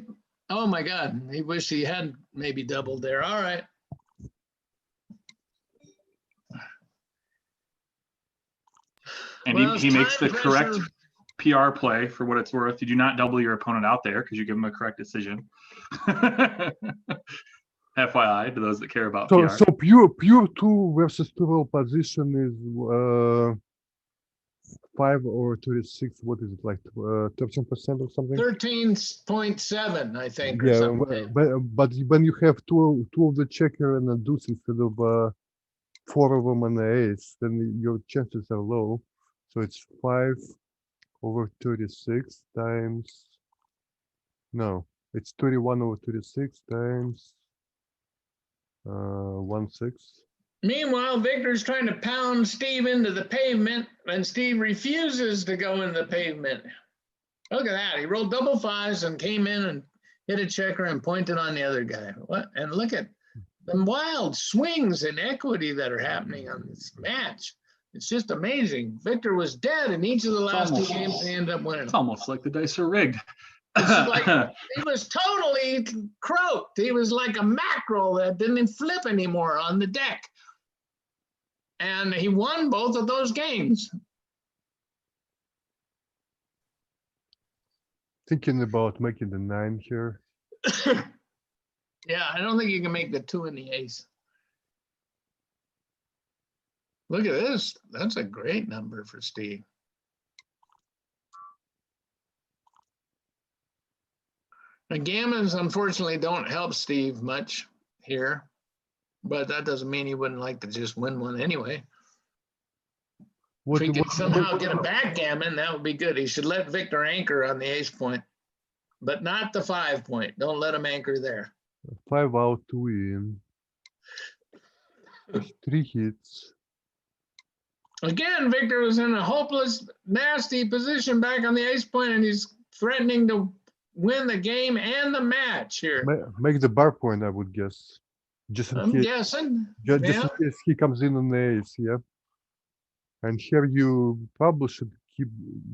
C: Oh my God, he wished he had maybe doubled there. All right.
A: And he makes the correct PR play for what it's worth. You do not double your opponent out there because you give him a correct decision. FYI to those that care about PR.
B: So pure 2 versus 2-roll position is 5 or 36. What is it, like 13% or something?
C: 13.7, I think. Or
B: yeah,
C: something.
B: but when you have two of the checker and a deuce instead of 4 of them and an ace, then your chances are low. So it's 5 over 36 times. No, it's 31 over 36 times 1/6.
C: Meanwhile, Victor's trying to pound Steve into the pavement, and Steve refuses to go in the pavement. Look at that. He rolled double 5s and came in and hit a checker and pointed on the other guy. What? And look at the wild swings in equity that are happening on this match. It's just amazing. Victor was dead in each of the last 2 games. They ended up winning.
A: It's almost like the dice are rigged.
C: Like, he was totally croaked. He was like a mackerel that didn't flip anymore on the deck. And he won both of those games.
B: Thinking about making the 9 here.
C: Yeah, I don't think you can make the 2 and the ace. Look at this. That's a great number for Steve. The gammons, unfortunately, don't help Steve much here, but that doesn't mean he wouldn't like to just win one anyway.
B: What,
C: he could
B: what,
C: somehow get a backgammon, that would be good. He should let Victor anchor on the ace point, but not the 5 point. Don't let him anchor there.
B: 5 out to win. 3 hits.
C: Again, Victor was in a hopeless, nasty position back on the ace point, and he's threatening to win the game and the match here.
B: Make the bar point, I would guess. Just in
C: I'm
B: case,
C: guessing.
B: just
C: Yeah.
B: in case he comes in on the ace, yeah. And here you probably should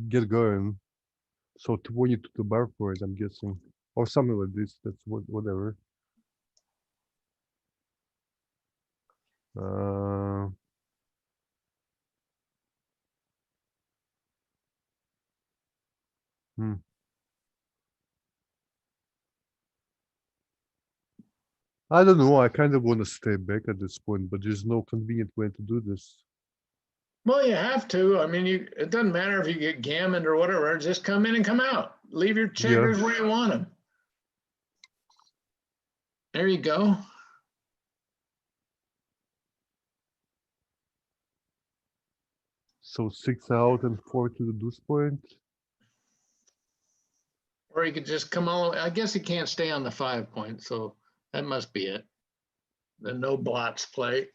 B: get going. So 20 to the bar point, I'm guessing, or something like this. That's whatever. I don't know. I kind of want to stay back at this point, but there's no convenient way to do this.
C: Well, you have to. I mean, it doesn't matter if you get gammoned or whatever. Just come in and come out. Leave your checkers where you want them. There you go.
B: So 6 out and 4 to the deuce point.
C: Or you could just come all. I guess he can't stay on the 5 point, so that must be it. The no blots play.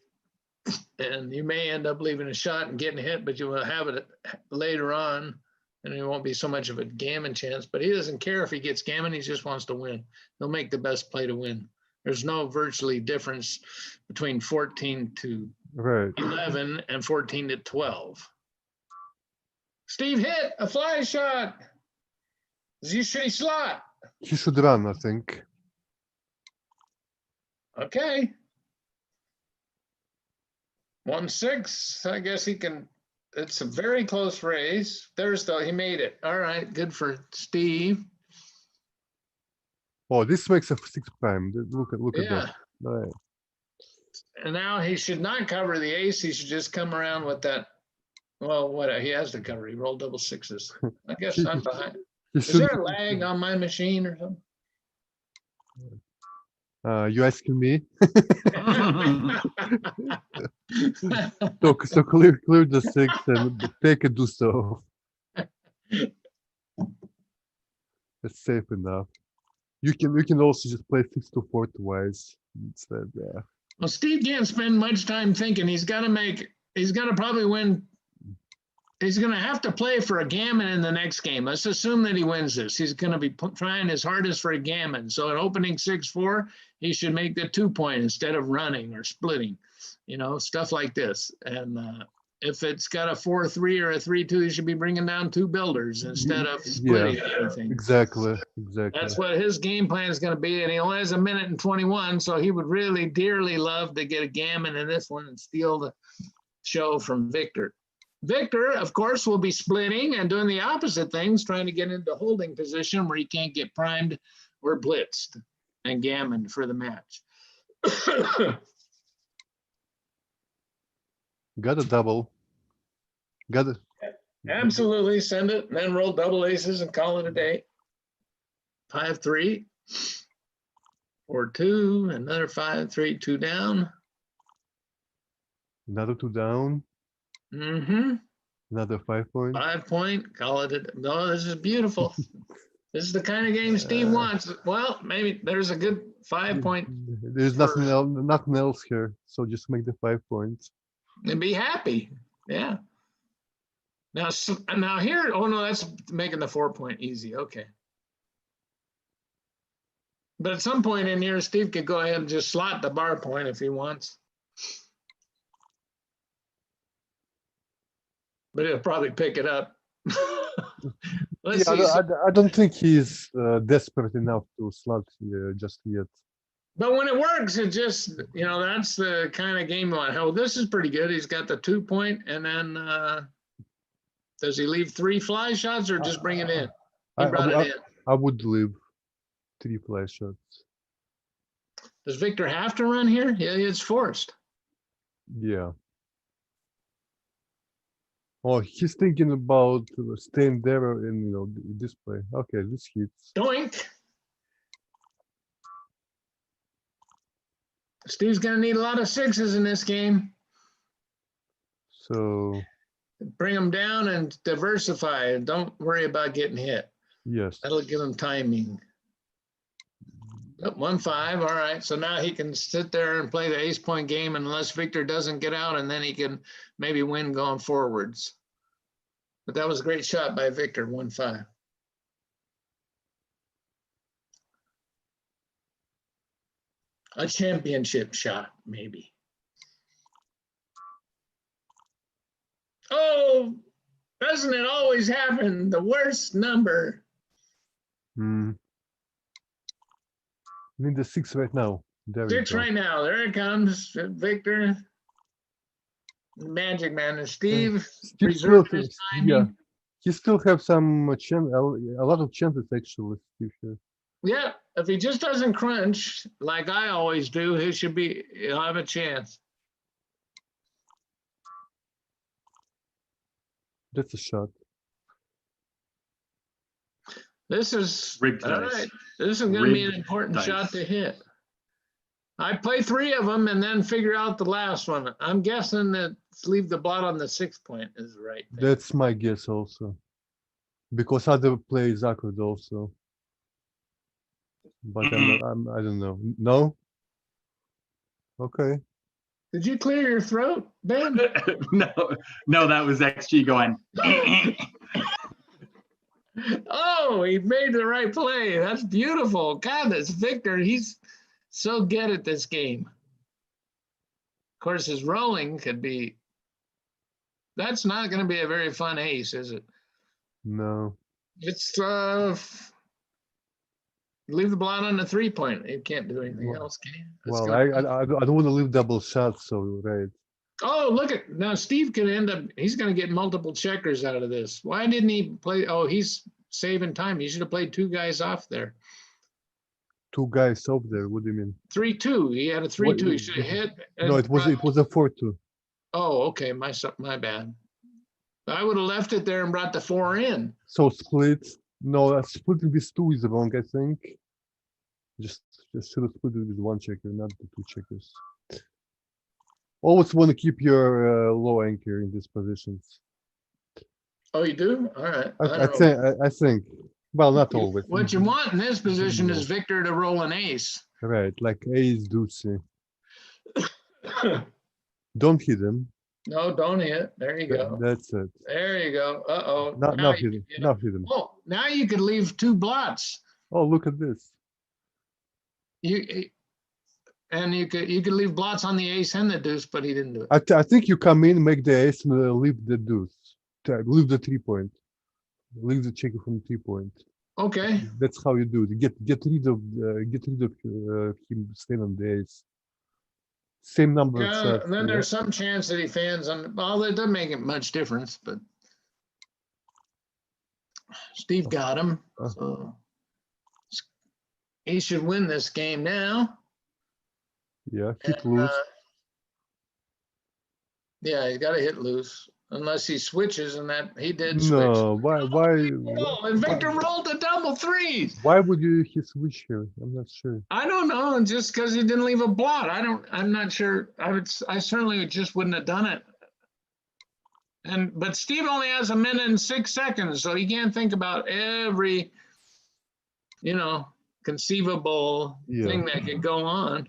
C: And you may end up leaving a shot and getting hit, but you will have it later on, and it won't be so much of a gammon chance. But he doesn't care if he gets gammon, he just wants to win. He'll make the best play to win. There's no virtually difference between 14 to 11 and 14 to 12. Steve hit a fly shot. Should he slot?
B: He should run, I think.
C: Okay. 1-6. I guess he can. It's a very close race. He made it. All right. Good for Steve.
B: Oh, this makes a 6 prime. Look at that. Right.
C: And now he should not cover the ace. He should just come around with that. Well, what he has to cover. He rolled double sixes. I guess I'm behind. Is there a lag on my machine or something?
B: You asking me? So clear the 6 and take a do so. That's safe enough. You can also just play 6 to 4 twice instead. Yeah.
C: Well, Steve can't spend much time thinking. He's got to probably win. He's going to have to play for a gammon in the next game. Let's assume that he wins this. He's going to be trying his hardest for a gammon. So at opening 6-4, he should make the 2 point instead of running or splitting, stuff like this. And if it's got a 4-3 or a 3-2, he should be bringing down 2 builders instead of splitting anything.
B: Exactly.
C: That's what his game plan is going to be. And he only has 1 minute and 21. So he would really dearly love to get a gammon in this one and steal the show from Victor. Victor, of course, will be splitting and doing the opposite things, trying to get into holding position where he can't get primed or blitzed and gammoned for the match.
B: Got a double. Got it.
C: Absolutely. Send it and then roll double aces and call it a day. 5-3. 4-2. Another 5-3. 2 down.
B: Another 2 down.
C: Mm-hmm.
B: Another 5 point.
C: 5 point. Call it. No, this is beautiful. This is the kind of game Steve wants. Well, maybe there's a good 5 point.
B: There's nothing else here. So just make the 5 points.
C: And be happy. Yeah. Now here, oh no, that's making the 4 point easy. Okay. But at some point in here, Steve could go ahead and just slot the bar point if he wants. But he'll probably pick it up. Let's see.
B: I don't think he's desperate enough to slot just yet.
C: But when it works, it just, that's the kind of game you want. Oh, this is pretty good. He's got the 2 point, and then does he leave 3 fly shots or just bring it in? He brought it in.
B: I would leave 3 fly shots.
C: Does Victor have to run here? Yeah, it's forced.
B: Yeah. Oh, he's thinking about staying there and display. Okay, this hits.
C: Doink. Steve's gonna need a lot of 6s in this game.
B: So
C: Bring them down and diversify. Don't worry about getting hit.
B: Yes.
C: That'll give him timing. Oh, 1-5. All right. So now he can sit there and play the ace point game unless Victor doesn't get out, and then he can maybe win going forwards. But that was a great shot by Victor, 1-5. A championship shot, maybe. Oh, doesn't it always happen? The worst number.
B: Hmm. Need the 6 right now. There we
C: 6
B: go.
C: right now. There it comes, Victor. Magic Man and Steve.
B: Steve
C: Reserve
B: still,
C: his timing.
B: yeah, he still have some chance, a lot of chances actually. Steve here.
C: Yeah, if he just doesn't crunch like I always do, he'll have a chance.
B: That's a shot.
C: This is
A: Rigged
C: all
A: dice.
C: right. This is going to be an
A: Rigged
C: important
A: dice.
C: shot to hit. I play 3 of them and then figure out the last one. I'm guessing that leave the blot on the 6th point is the right thing.
B: That's my guess also, because other plays awkward also. But I don't know. No. Okay.
C: Did you clear your throat, Ben?
A: No, that was XG going.
C: Oh, he made the right play. That's beautiful. God, that's Victor. He's so good at this game. Of course, his rolling could be. That's not going to be a very fun ace, is it?
B: No.
C: It's leave the blot on the 3 point. You can't do anything else, can you?
B: Well, I don't want to leave double shots, so right.
C: Oh, look at now. Steve could end up. He's going to get multiple checkers out of this. Why didn't he play? Oh, he's saving time. He should have played 2 guys off there.
B: 2 guys up there. What do you mean?
C: 3-2. He had a 3-2. He should have hit.
B: No, it was a 4-2.
C: Oh, okay. My bad. I would have left it there and brought the 4 in.
B: So split. No, splitting these 2 is wrong, I think. Just should have split it with 1 checker, not the 2 checkers. Always want to keep your low anchor in these positions.
C: Oh, you do? All right.
B: I think. Well, not always.
C: What you want in this position is Victor to roll an ace.
B: Right, like ace deuce. Don't hit him.
C: No, don't hit. There you go.
B: That's it.
C: There you go. Uh-oh.
B: Now hit him. Now hit him.
C: Oh, now you could leave 2 blots.
B: Oh, look at this.
C: You could leave blots on the ace and the deuce, but he didn't do it.
B: I think you come in, make the ace, and leave the deuce. Leave the 3 point. Leave the checker from 3 point.
C: Okay.
B: That's how you do it. Get rid of him staying on the ace. Same number of shots.
C: And then there's some chance that he fans on. Well, it doesn't make it much difference, but Steve got him. So he should win this game now.
B: Yeah, hit loose.
C: Yeah, you got to hit loose unless he switches, and that he did switch.
B: No, why?
C: Oh, and Victor rolled a double 3.
B: Why would you hit switch here? I'm not sure.
C: I don't know, and just because he didn't leave a blot, I'm not sure. I certainly just wouldn't have done it. But Steve only has 1 minute and 6 seconds, so he can't think about every, conceivable thing that could go on.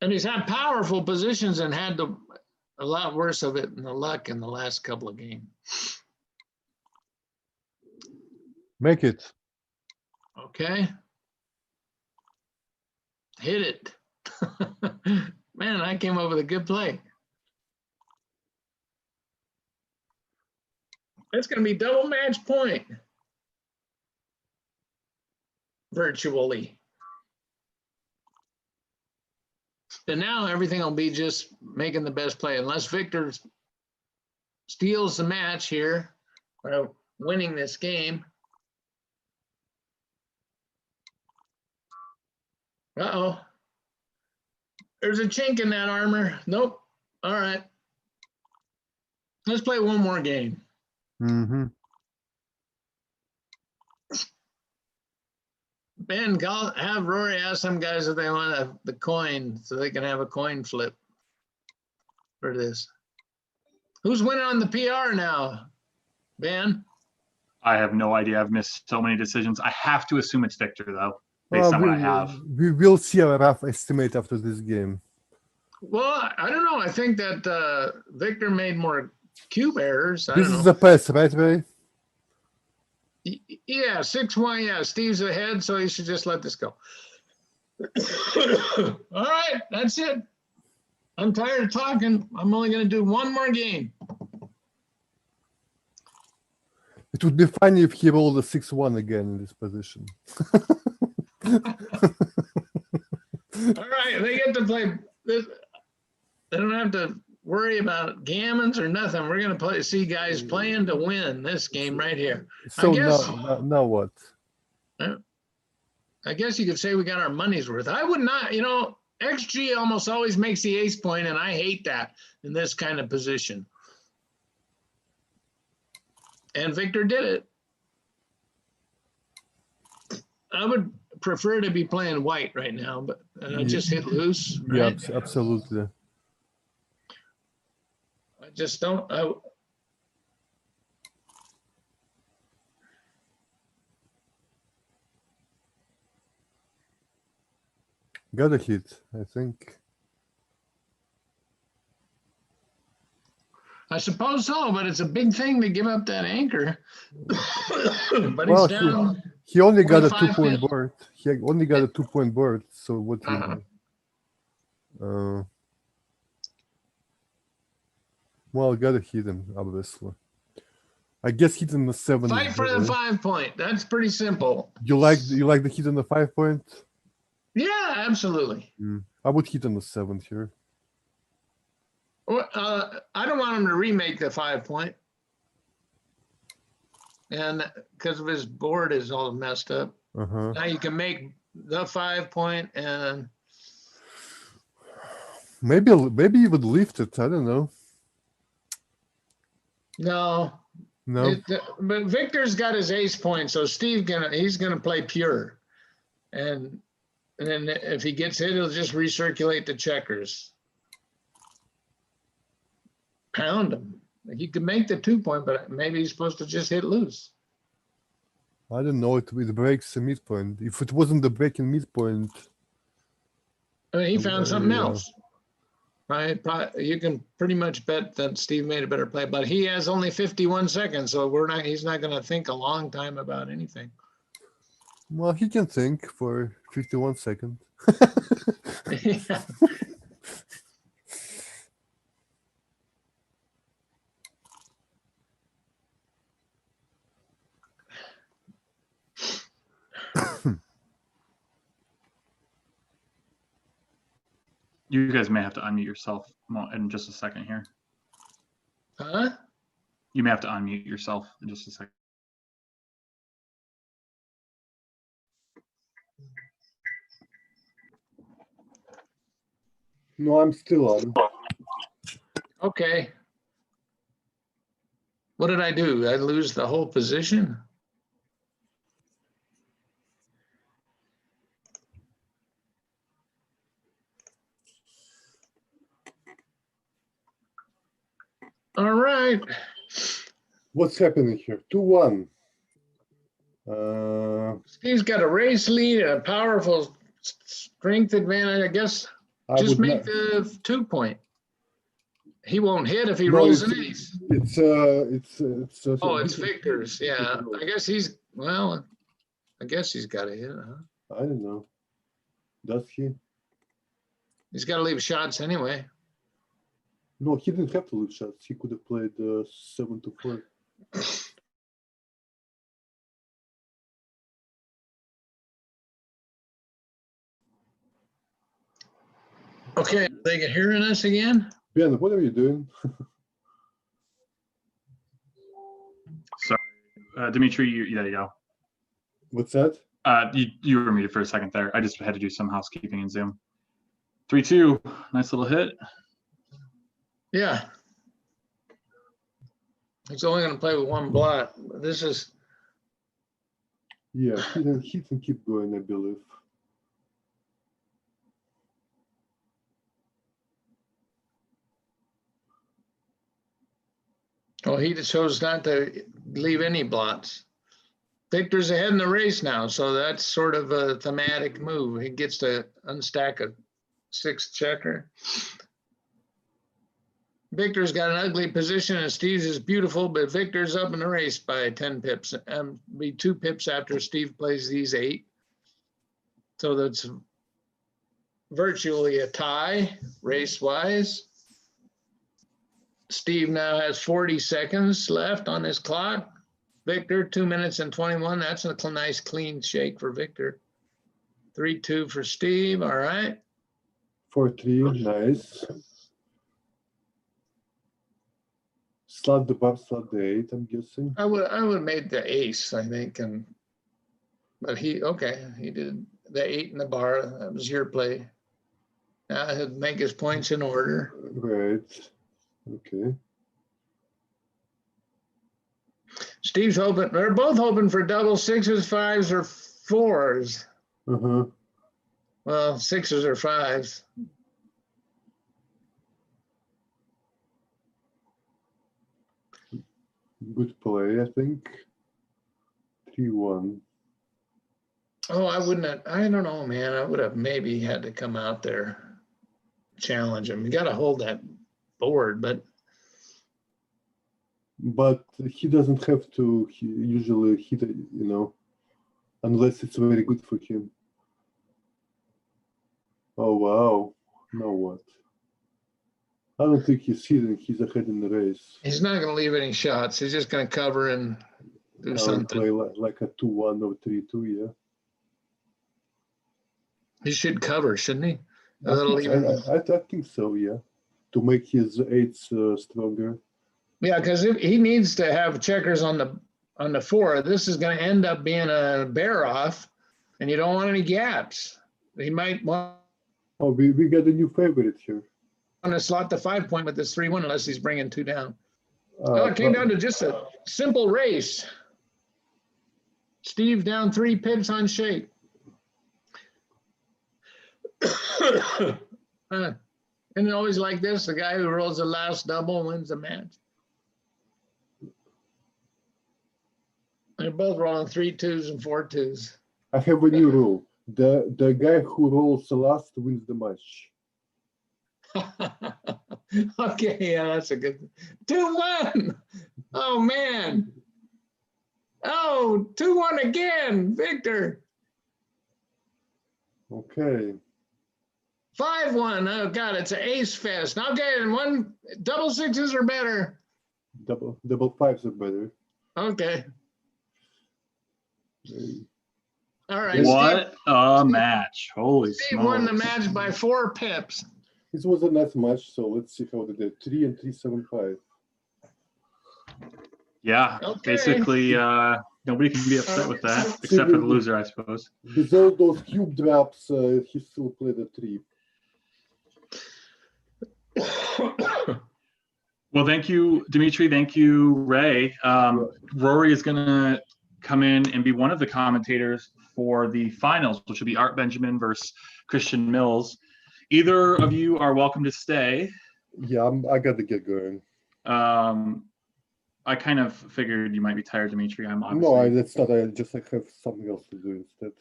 C: And he's had powerful positions and had a lot worse of it in the luck in the last couple of games.
B: Make it.
C: Okay. Hit it. Man, I came up with a good play. It's going to be double match point. Virtually. And now everything will be just making the best play. Unless Victor steals the match here, or winning this game. Uh-oh. There's a chink in that armor. Nope. All right. Let's play one more game.
B: Mm-hmm.
C: Ben, have Rory ask some guys if they want the coin so they can have a coin flip for this. Who's winning on the PR now, Ben?
A: I have no idea. I've missed so many decisions. I have to assume it's Victor, though, based on what I have.
B: We will see a rough estimate after this game.
C: Well, I don't know. I think that Victor made more cube errors.
B: This is the pass, right, Ray?
C: Yeah, 6-1. Yeah, Steve's ahead, so you should just let this go. All right, that's it. I'm tired of talking. I'm only going to do one more game.
B: It would be funny if he rolled a 6-1 again in this position.
C: All right, they get to play this. They don't have to worry about gammons or nothing. We're going to see guys playing to win this game right here.
B: So
C: I guess,
B: now what?
C: I guess you could say we got our money's worth. I would not, XG almost always makes the ace point, and I hate that in this kind of position. And Victor did it. I would prefer to be playing white right now, but I just hit loose. Right?
B: Yeah, absolutely.
C: I just don't.
B: Got a hit, I think.
C: I suppose so, but it's a big thing to give up that anchor. But
B: Well,
C: he's down.
B: he only got a
C: 25
B: 2-point
C: hit.
B: board. He only got a 2-point board. So what?
C: Uh-huh.
B: Well, gotta hit him, obviously. I guess hit in the 7.
C: Fight for the 5-point. That's pretty simple.
B: You like the hit on the 5-point?
C: Yeah, absolutely.
B: I would hit on the 7 here.
C: Well, I don't want him to remake the 5-point, and because of his board is all messed up. Now you can make the 5-point, and
B: maybe he would lift it. I don't know.
C: No. But Victor's got his ace point, so he's gonna play pure, and then if he gets hit, he'll just recirculate the checkers. Pound him. He could make the 2-point, but maybe he's supposed to just hit loose.
B: I don't know. It breaks the midpoint. If it wasn't the breaking midpoint,
C: I mean, he found something else. Right? You can pretty much bet that Steve made a better play, but he has only 51 seconds, so he's not going to think a long time about anything.
B: Well, he can think for 51 seconds.
C: Yeah.
A: You guys may have to unmute yourself in just a second here.
C: Huh?
A: You may have to unmute yourself in just a second.
B: No, I'm still on.
C: Okay. What did I do? I lose the whole position? All right.
B: What's happening here? 2-1.
C: Steve's got a race lead, a powerful strength advantage. I guess just make the 2-point. He won't hit if he rolls an ace.
B: It's
C: Victor's. Yeah. I guess he's got a hit, huh?
B: I don't know. Does he?
C: He's got to leave shots anyway.
B: No, he didn't have to leave shots. He could have played 7-4.
C: Okay, they can hearing us again?
B: Ben, what are you doing?
A: Sorry, Dimitri, there you go.
B: What's that?
A: You were muted for a second there. I just had to do some housekeeping in Zoom. 3-2, nice little hit.
C: Yeah. He's only going to play with one blot. This is
B: Yeah, hit and keep going, I believe.
C: Well, he just chose not to leave any blots. Victor's ahead in the race now, so that's sort of a thematic move. He gets to unstack a 6th checker. Victor's got an ugly position and Steve's is beautiful, but Victor's up in the race by 10 pips. Be 2 pips after Steve plays these 8. So that's virtually a tie race-wise. Steve now has 40 seconds left on his clock. Victor, 2 minutes and 21. That's a nice clean shake for Victor. 3-2 for Steve. All right.
B: 4-3, nice. Slot the bar, slot the 8, I'm guessing.
C: I would have made the ace, I think, but he did the 8 in the bar. That was your play. Now he'll make his points in order.
B: Right. Okay.
C: Steve's hoping, they're both hoping for double 6s, 5s, or 4s.
B: Uh-huh.
C: Well, 6s or 5s.
B: Good play, I think. 3-1.
C: Oh, I don't know, man. I would have maybe had to come out there, challenge him. You got to hold that board, but
B: he doesn't have to usually hit it, unless it's very good for him. Oh, wow. Now what? I don't think he's hitting. He's ahead in the race.
C: he's not going to leave any shots. He's just going to cover and do something.
B: Play like a 2-1 or 3-2, yeah.
C: He should cover, shouldn't he?
B: I think so, yeah. To make his 8s stronger.
C: Yeah, because he needs to have checkers on the 4. This is going to end up being a bear off, and you don't want any gaps. He might want.
B: Oh, we got a new favorite here.
C: To slot the 5 point with this 3-1 unless he's bringing 2 down. Well, it came down to just a simple race. Steve down 3 pips on shake. And it always like this, the guy who rolls the last double wins the match. They're both rolling 3 2s and 4 2s.
B: I have a new rule. The guy who rolls the last wins the match.
C: Okay, yeah, that's a good 2-1. Oh man. Oh, 2-1 again, Victor.
B: Okay.
C: 5-1. Oh God, it's an ace fest. Okay, and one double 6s are better.
B: Double 5s are better.
C: Okay. All right.
A: What a match. Holy
C: Steve
A: smokes.
C: won the match by 4 pips.
B: This was a nice match, so let's see how they did. 3 and 3, 7, 5.
A: Yeah,
C: Okay.
A: basically, nobody can be upset with that, except for the loser, I suppose.
B: With all those cube drops, he still played a 3.
A: Well, thank you, Dimitri. Thank you, Ray. Rory is going to come in and be one of the commentators for the finals, which will be Art Benjamin versus Christian Mills. Either of you are welcome to stay.
B: Yeah, I got to get going.
A: I kind of figured you might be tired, Dimitri.
B: No, that's not. I just have something else to do instead.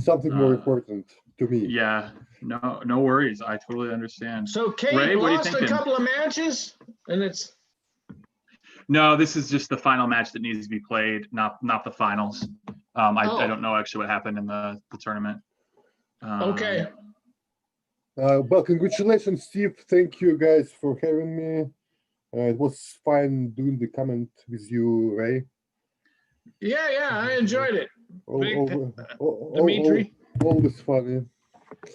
B: Something more important to me.
A: Yeah, no worries. I totally understand.
C: So Kate
A: Ray, what are you
C: lost a
A: thinking?
C: couple of matches, and it's.
A: No, this is just the final match that needs to be played, not the finals. I don't know actually what happened in the tournament.
C: Okay.
B: Well, congratulations, Steve. Thank you guys for having me. It was fun doing the comment with you, Ray.
C: Yeah, I enjoyed it.
B: Dimitri. Always funny.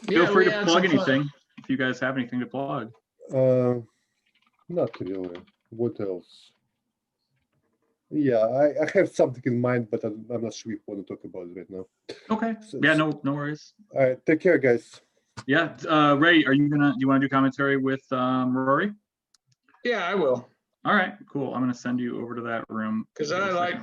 A: Feel free to plug anything if you guys have anything to plug.
B: Not really. What else? Yeah, I have something in mind, but I'm not sure if we want to talk about it right now.
A: Okay. Yeah, no worries.
B: All right, take care, guys.
A: Yeah, Ray, do you want to do commentary with Rory?
C: Yeah, I will.
A: All right, cool. I'm gonna send you over to that room
C: because I like.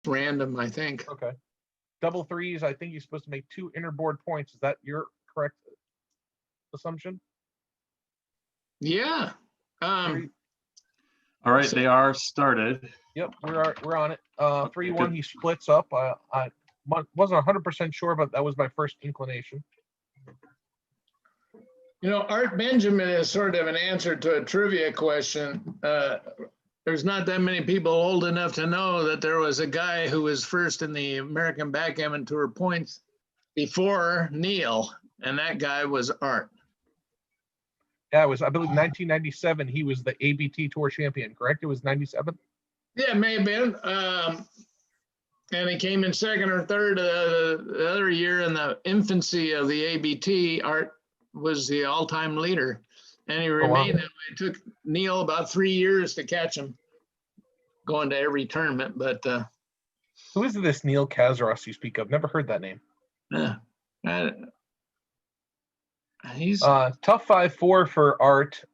C: random, I think.
D: Okay. Double threes, I think you're supposed to make 2 inner board points. Is that your correct assumption?
C: Yeah.
A: All right, they are started.
D: Yep, we're on it. 3-1, he splits up. I wasn't 100% sure, but that was my first inclination.
C: You know, Art Benjamin is sort of an answer to a trivia question. There's not that many people old enough to know that there was a guy who was first in the American Backgammon Tour points before Neil, and that guy was Art.
D: Yeah, it was, I believe, 1997. He was the ABT Tour champion, correct? It was 97?
C: Yeah, it may have been. And he came in second or third the other year in the infancy of the ABT. Art was the all-time leader, and he remained that way. It took Neil about 3 years to catch him, going to every tournament. But
D: who is this Neil Kazaros you speak of? Never heard that name.
C: He's
D: tough 5-4 for Art.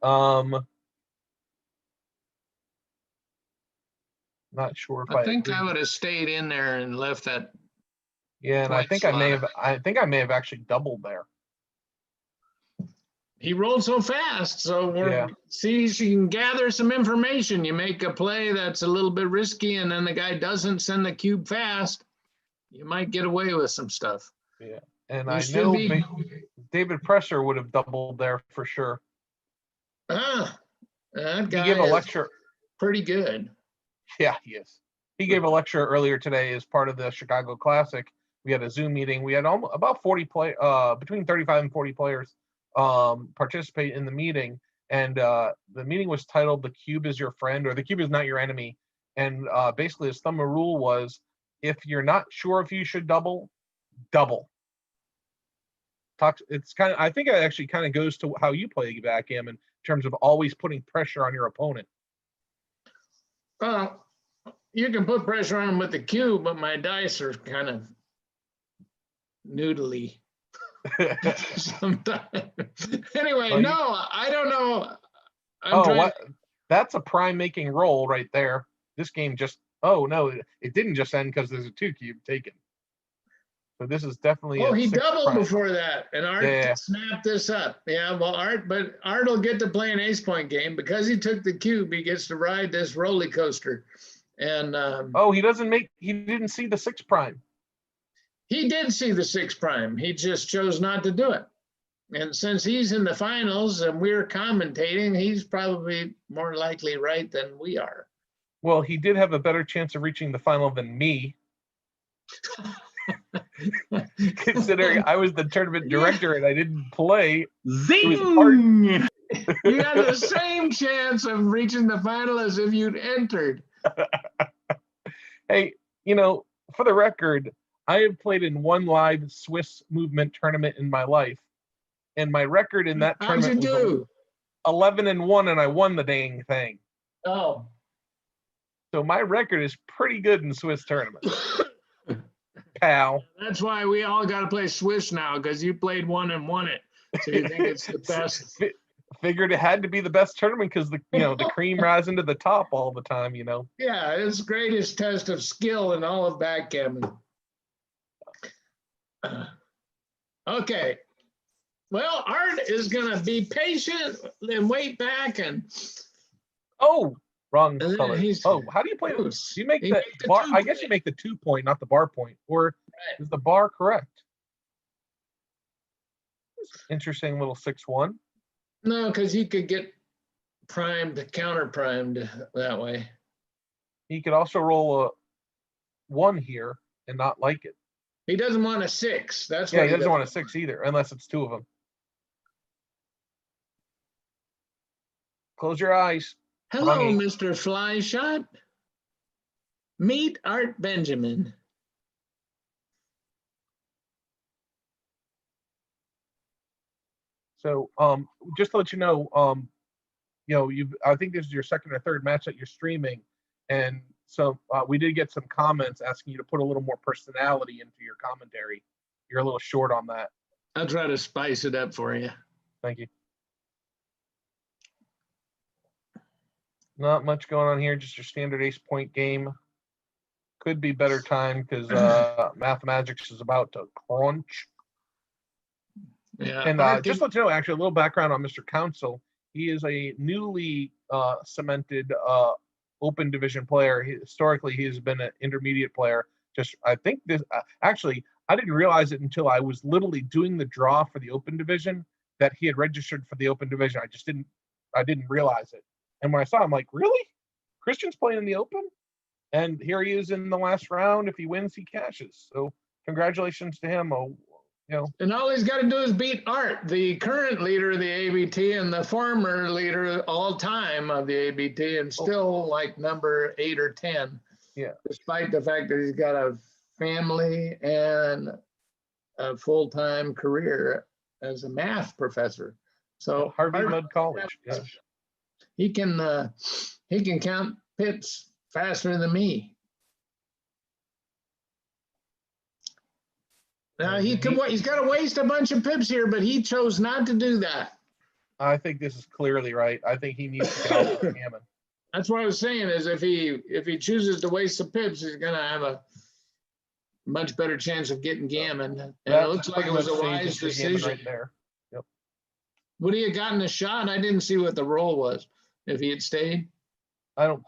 D: Not sure if
C: I think I would have stayed in there and left that.
D: Yeah, and I think I may have actually doubled there.
C: He rolled so fast, so see, you can gather some information. You make a play that's a little bit risky, and then the guy doesn't send the cube fast. You might get away with some stuff.
D: Yeah, and I know David Presser would have doubled there for sure.
C: That guy
D: he gave a lecture.
C: Pretty good.
D: Yeah, he is. He gave a lecture earlier today as part of the Chicago Classic. We had a Zoom meeting. We had about 40 between 35 and 40 players participate in the meeting, and the meeting was titled "The Cube is Your Friend" or "The Cube is Not Your Enemy." And basically, his thumb rule was, if you're not sure if you should double. It's kind of, I think it actually kind of goes to how you play backgammon in terms of always putting pressure on your opponent.
C: Well, you can put pressure on them with the cube, but my dice are kind of noodly sometimes. Anyway, no, I don't know.
D: That's a prime making roll right there. This game just, oh no, it didn't just end because there's a 2 cube taken. So this is definitely.
C: Oh, he doubled before that, and Art snapped this up. Yeah, well, Art will get to play an ace point game because he took the cube. He gets to ride this roller coaster, and
D: he didn't see the 6 prime.
C: He did see the 6 prime. He just chose not to do it. And since he's in the finals and we're commentating, he's probably more likely right than we are.
D: Well, he did have a better chance of reaching the final than me. Considering I was the tournament director and I didn't play.
C: Zing! You had the same chance of reaching the final as if you'd entered.
D: Hey, for the record, I have played in 1 live Swiss movement tournament in my life, and my record in that tournament was 11-1, and I won the dang thing.
C: Oh.
D: So my record is pretty good in Swiss tournaments. Pal.
C: That's why we all got to play Swiss now, because you played 1 and won it. So you think it's the best.
D: Figured it had to be the best tournament because the cream rises to the top all the time,
C: Yeah, it's the greatest test of skill in all of backgammon. Okay. Well, Art is going to be patient and wait back and.
D: Oh, wrong color. How do you play this? You make the bar. I guess you make the 2 point, not the bar point. Or is the bar correct? Interesting little 6-1.
C: No, because he could get primed, counter primed that way.
D: He could also roll a 1 here and not like it.
C: He doesn't want a 6. That's
D: he doesn't want a 6 either, unless it's 2 of them. Close your eyes.
C: Hello, Mr. Flyshot. Meet Art Benjamin.
D: So, just to let you know, I think this is your 2nd or 3rd match that you're streaming, and so we did get some comments asking you to put a little more personality into your commentary. You're a little short on that.
C: I'll try to spice it up for you.
D: Thank you. Not much going on here, just your standard ace point game. Could be better time because mathematics is about to crunch.
C: Yeah.
D: And
C: I
D: just
C: think-
D: let you know, actually, a little background on Mr. Council. He is a newly cemented open division player. Historically, he has been an intermediate player. I think this actually, I didn't realize it until I was literally doing the draw for the open division that he had registered for the open division. I didn't realize it. And when I saw him, I'm like, really? Christian's playing in the open? And here he is in the last round. If he wins, he cashes. So congratulations to him.
C: And all he's got to do is beat Art, the current leader of the ABT and the former leader all time of the ABT, and still like number 8 or 10.
D: Yeah.
C: Despite the fact that he's got a family and a full-time career as a math professor. So
D: Harvey Mudd College. Yeah.
C: He can count pits faster than me. Now he's got to waste a bunch of pips here, but he chose not to do that.
D: I think this is clearly right. I think he needs to get off the gammon.
C: That's what I was saying is if he chooses to waste the pips, he's going to have a much better chance of getting gammon. And it looks like it was a wise decision.
D: Right there. Yep.
C: Would he have gotten a shot? I didn't see what the roll was if he had stayed.
D: I don't.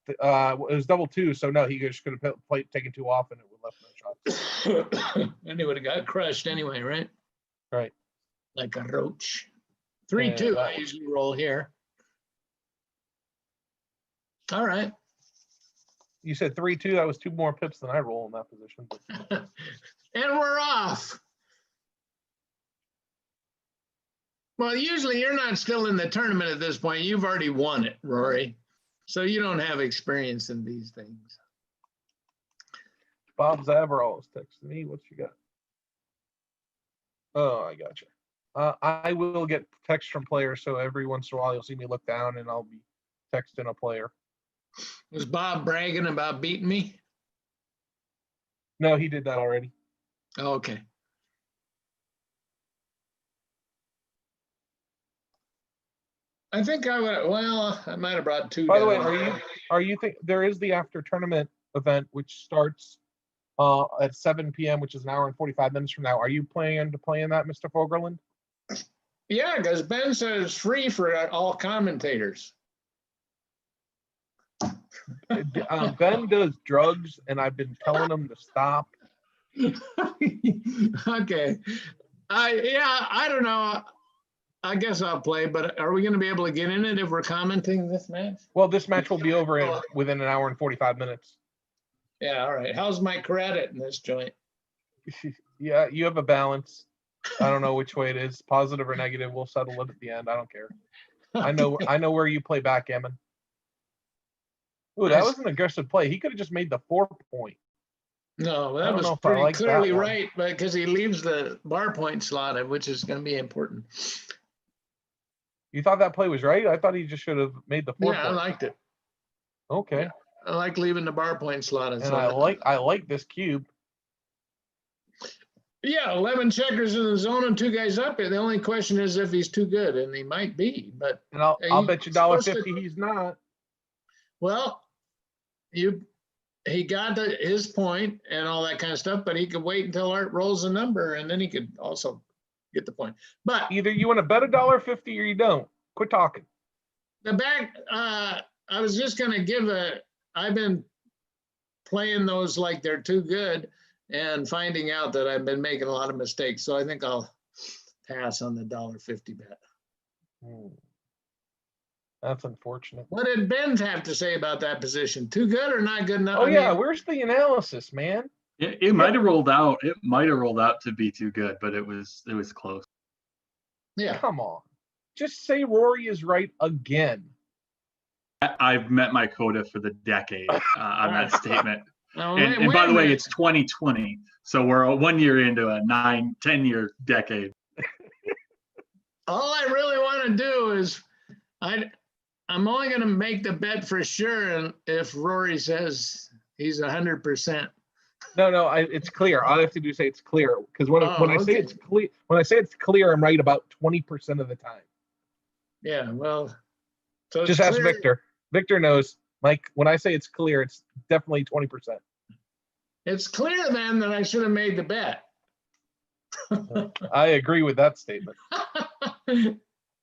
D: It was double 2, so no, he just could have taken 2 off and it would left no shot.
C: And he would have got crushed anyway, right?
D: Right.
C: Like a roach. 3-2, I usually roll here. All right.
D: You said 3-2. That was 2 more pips than I roll in that position.
C: And we're off. Well, usually you're not still in the tournament at this point. You've already won it, Rory. So you don't have experience in these things.
D: Bob Zavarol is texting me. What you got? Oh, I got you. I will get text from players, so every once in a while you'll see me look down and I'll be texting a player.
C: Was Bob bragging about beating me?
D: No, he did that already.
C: Oh, okay. I think I would. Well, I might have brought 2.
D: By the
C: down.
D: way, are you think there is the after tournament event which starts at 7 p.m., which is an hour and 45 minutes from now? Are you planning to play in that, Mr. Fogerland?
C: Yeah, because Ben says it's free for all commentators.
D: Ben does drugs, and I've been telling him to stop.
C: Okay. I don't know. I guess I'll play, but are we going to be able to get in it if we're commenting this match?
D: Well, this match will be over within an hour and 45 minutes.
C: Yeah, all right. How's my credit in this joint?
D: Yeah, you have a balance. I don't know which way it is, positive or negative. We'll settle it at the end. I don't care. I know where you play backgammon. Ooh, that was an aggressive play. He could have just made the 4-point.
C: No, that was pretty
D: like
C: clearly right, because he leaves the bar point slotted, which is going to be important.
D: You thought that play was right? I thought he just should have made the 4-point.
C: Yeah, I liked it.
D: Okay.
C: Yeah, I like leaving the bar point slotted.
D: And I like this cube.
C: Yeah, 11 checkers in the zone and 2 guys up. The only question is if he's too good, and he might be. But
D: and I'll bet you $1.50 he's not.
C: Well, he got his point and all that kind of stuff, but he could wait until Art rolls a number, and then he could also get the point. But
D: either you want to bet $1.50 or you don't. Quit talking.
C: The back, I was just going to give I've been playing those like they're too good and finding out that I've been making a lot of mistakes. So I think I'll pass on the $1.50 bet.
D: That's unfortunate.
C: What did Ben have to say about that position? Too good or not good enough?
D: Oh, yeah. Where's the analysis, man?
A: It might have rolled out. It might have rolled out to be too good, but it was close.
C: Yeah.
D: Come on. Just say Rory is right again.
A: I've met my quota for the decade on that statement.
C: Oh,
A: And by the way, it's 2020. So we're 1 year into a 9-10 year decade.
C: All I really want to do is I'm only going to make the bet for sure. And if Rory says he's 100%.
D: No, it's clear. All I have to do is say it's clear. Because when I say it's clear, I'm right about 20% of the time.
C: Yeah, well, so
D: just ask Victor. Victor knows. Mike, when I say it's clear, it's definitely 20%.
C: It's clear then that I should have made the bet.
D: I agree with that statement.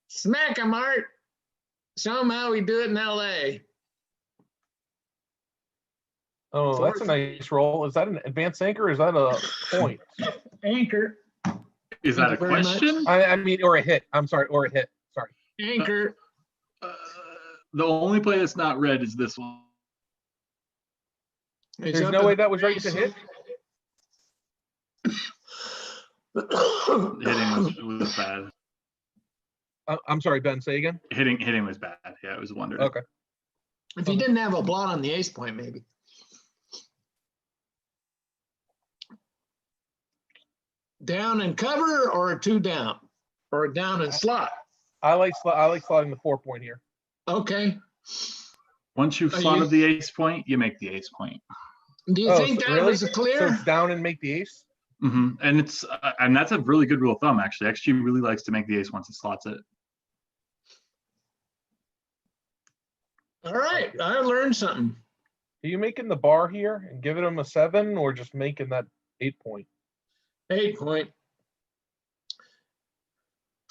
C: Smack him, Art. Show him how we do it in LA.
D: Oh, that's a nice roll. Is that an advanced anchor? Or is that a point?
C: Anchor.
A: Is that a question?
D: I mean, or a hit. I'm sorry, or a hit. Sorry.
C: Anchor.
A: The only play that's not red is this one.
D: There's no way that was right to hit.
A: Hitting was bad.
D: I'm sorry, Ben. Say again.
A: Hitting was bad. Yeah, it was a wonder.
D: Okay.
C: If he didn't have a blot on the ace point, maybe. Down and cover or 2 down? Or down and slot?
D: I like slotting the 4-point here.
C: Okay.
A: Once you've slotted the ace point, you make the ace point.
C: Do you think that was clear?
D: So it's down and make the ace?
A: Mm-hmm. And it's and that's a really good rule of thumb, actually. XG really likes to make the ace once it slots it.
C: All right, I learned something.
D: Are you making the bar here and giving him a 7, or just making that 8-point?
C: 8-point.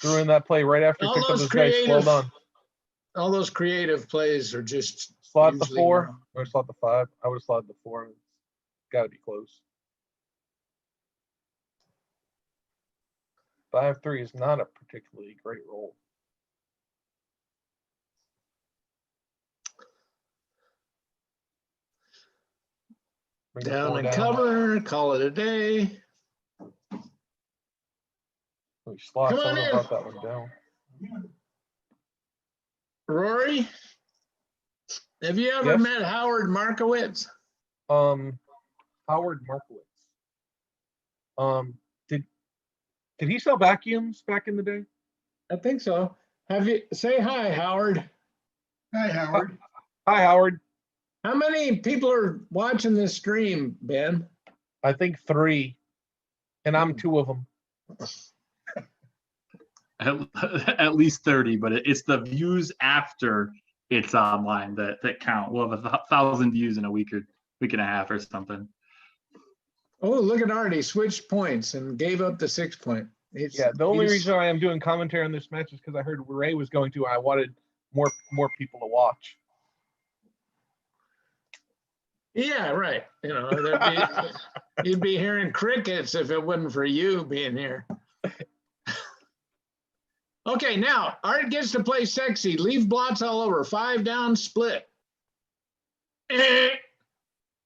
D: Threw in that play right after he picked up his dice. Well done.
C: All those creative plays are just
D: slot the 4 or slot the 5. I would have slotted the 4. It's got to be close. 5-3 is not a particularly great roll.
C: Down and cover, call it a day.
D: We slot some about that one down.
C: Rory, have you ever met Howard Markowitz?
D: Howard Markowitz. Did he sell vacuums back in the day?
C: I think so. Have you say hi, Howard?
E: Hi, Howard.
D: Hi, Howard.
C: How many people are watching this stream, Ben?
D: I think 3, and I'm 2 of them.
A: At least 30, but it's the views after it's online that count. We'll have 1,000 views in a week and a half or something.
C: Oh, look at Artie switched points and gave up the 6-point.
D: The only reason I am doing commentary on this match is because I heard Ray was going to. I wanted more people to watch.
C: Yeah, right. You know, you'd be hearing crickets if it wasn't for you being here. Okay, now Art gets to play sexy. Leave blots all over. 5 down, split.
D: You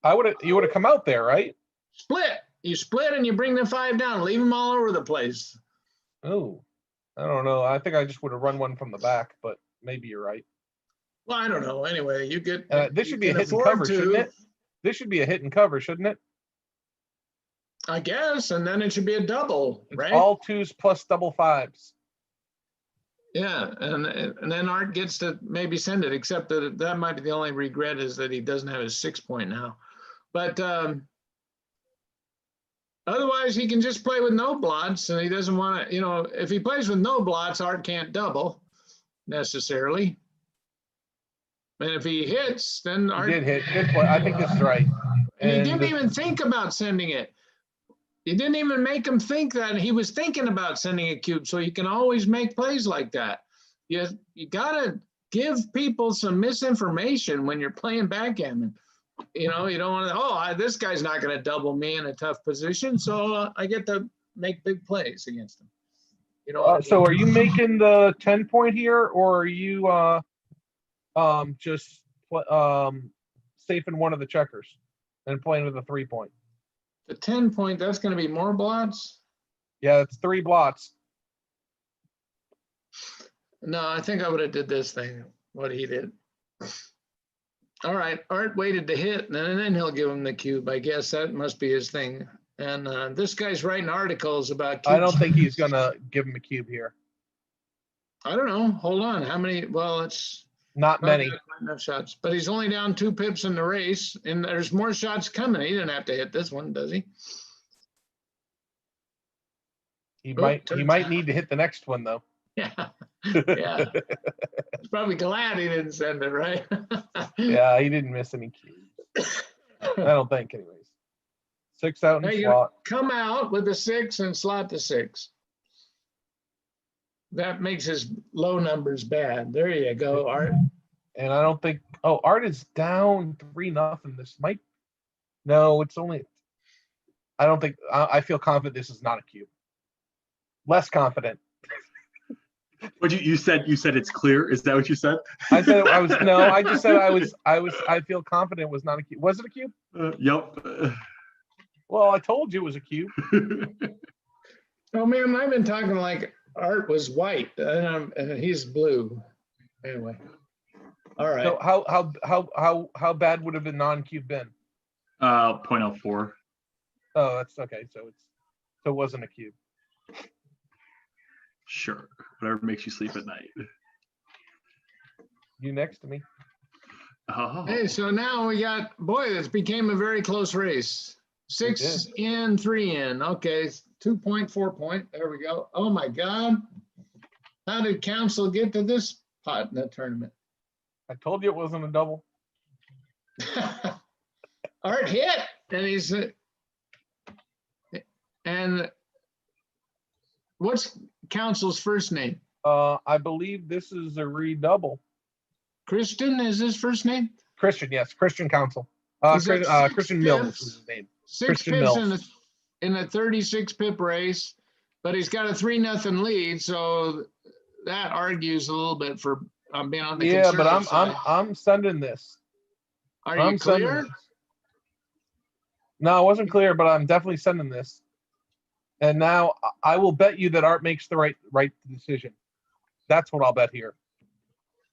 D: would have come out there, right?
C: Split. You split and you bring the 5 down. Leave them all over the place.
D: Oh, I don't know. I think I just would have run one from the back, but maybe you're right.
C: Well, I don't know. Anyway, you get.
D: This should be a hit and cover, shouldn't it? This should be a hit and cover, shouldn't it?
C: I guess, and then it should be a double, right?
D: All 2s plus double 5s.
C: Yeah, and then Art gets to maybe send it, except that might be the only regret is that he doesn't have his 6-point now. But otherwise, he can just play with no blots, and he doesn't want to, you know, if he plays with no blots, Art can't double necessarily. And if he hits, then Art...
D: He did hit. Good play. I think this is right.
C: And he didn't even think about sending it. You didn't even make him think that he was thinking about sending a cube. So you can always make plays like that. You gotta give people some misinformation when you're playing backgammon. You know, you don't want to, this guy's not going to double me in a tough position, so I get to make big plays against him. You know.
D: So are you making the 10-point here, or are you just safing one of the checkers and playing with a 3-point?
C: The 10-point, that's going to be more blots?
D: Yeah, it's 3 blots.
C: No, I think I would have did this thing, what he did. All right, Art waited to hit, and then he'll give him the cube. I guess that must be his thing. And this guy's writing articles about cubes.
D: I don't think he's going to give him a cube here.
C: I don't know. Hold on. How many? Well, it's...
D: Not many.
C: Enough shots, but he's only down 2 pips in the race, and there's more shots coming. He didn't have to hit this one, does he?
D: He might need to hit the next one though.
C: Yeah, yeah. He's probably glad he didn't send it, right?
D: Yeah, he didn't miss any cues. I don't think, anyways. 6 out
C: Now
D: and
C: you
D: slot.
C: come out with the 6 and slot the 6. That makes his low numbers bad. There you go, Art.
D: And I don't think, oh, Art is down 3-0. This might, no, it's only, I don't think, I feel confident this is not a cube. Less confident.
A: What you said it's clear. Is that what you said?
D: I said I was, no, I just said I feel confident it was not a cube. Was it a cube?
A: Yep.
D: Well, I told you it was a cube.
C: Oh man, I've been talking like Art was white and he's blue. Anyway. All right.
D: So how bad would have a non-cube been?
A: 0.04.
D: Oh, that's okay. So it wasn't a cube.
A: Sure. Whatever makes you sleep at night.
D: You next to me.
A: Oh.
C: Hey, so now we got, boy, this became a very close race. 6 in, 3 in. Okay, 2.4 point. There we go. Oh my God. How did Council get to this pot in the tournament?
D: I told you it wasn't a double.
C: Art hit, and he's and what's Council's first name?
D: I believe this is a redouble.
C: Christian is his first name?
D: Christian, yes, Christian Council.
C: He's at 6
D: Christian Mills
C: pips.
D: is his name.
C: 6
D: Christian
C: pips in a 36 pip race, but he's got a 3-0 lead, so that argues a little bit for being on the
D: Yeah, but
C: conservative side.
D: I'm sending this.
C: Are
D: I'm
C: you
D: sending
C: clear?
D: this. No, I wasn't clear, but I'm definitely sending this. And now I will bet you that Art makes the right decision. That's what I'll bet here.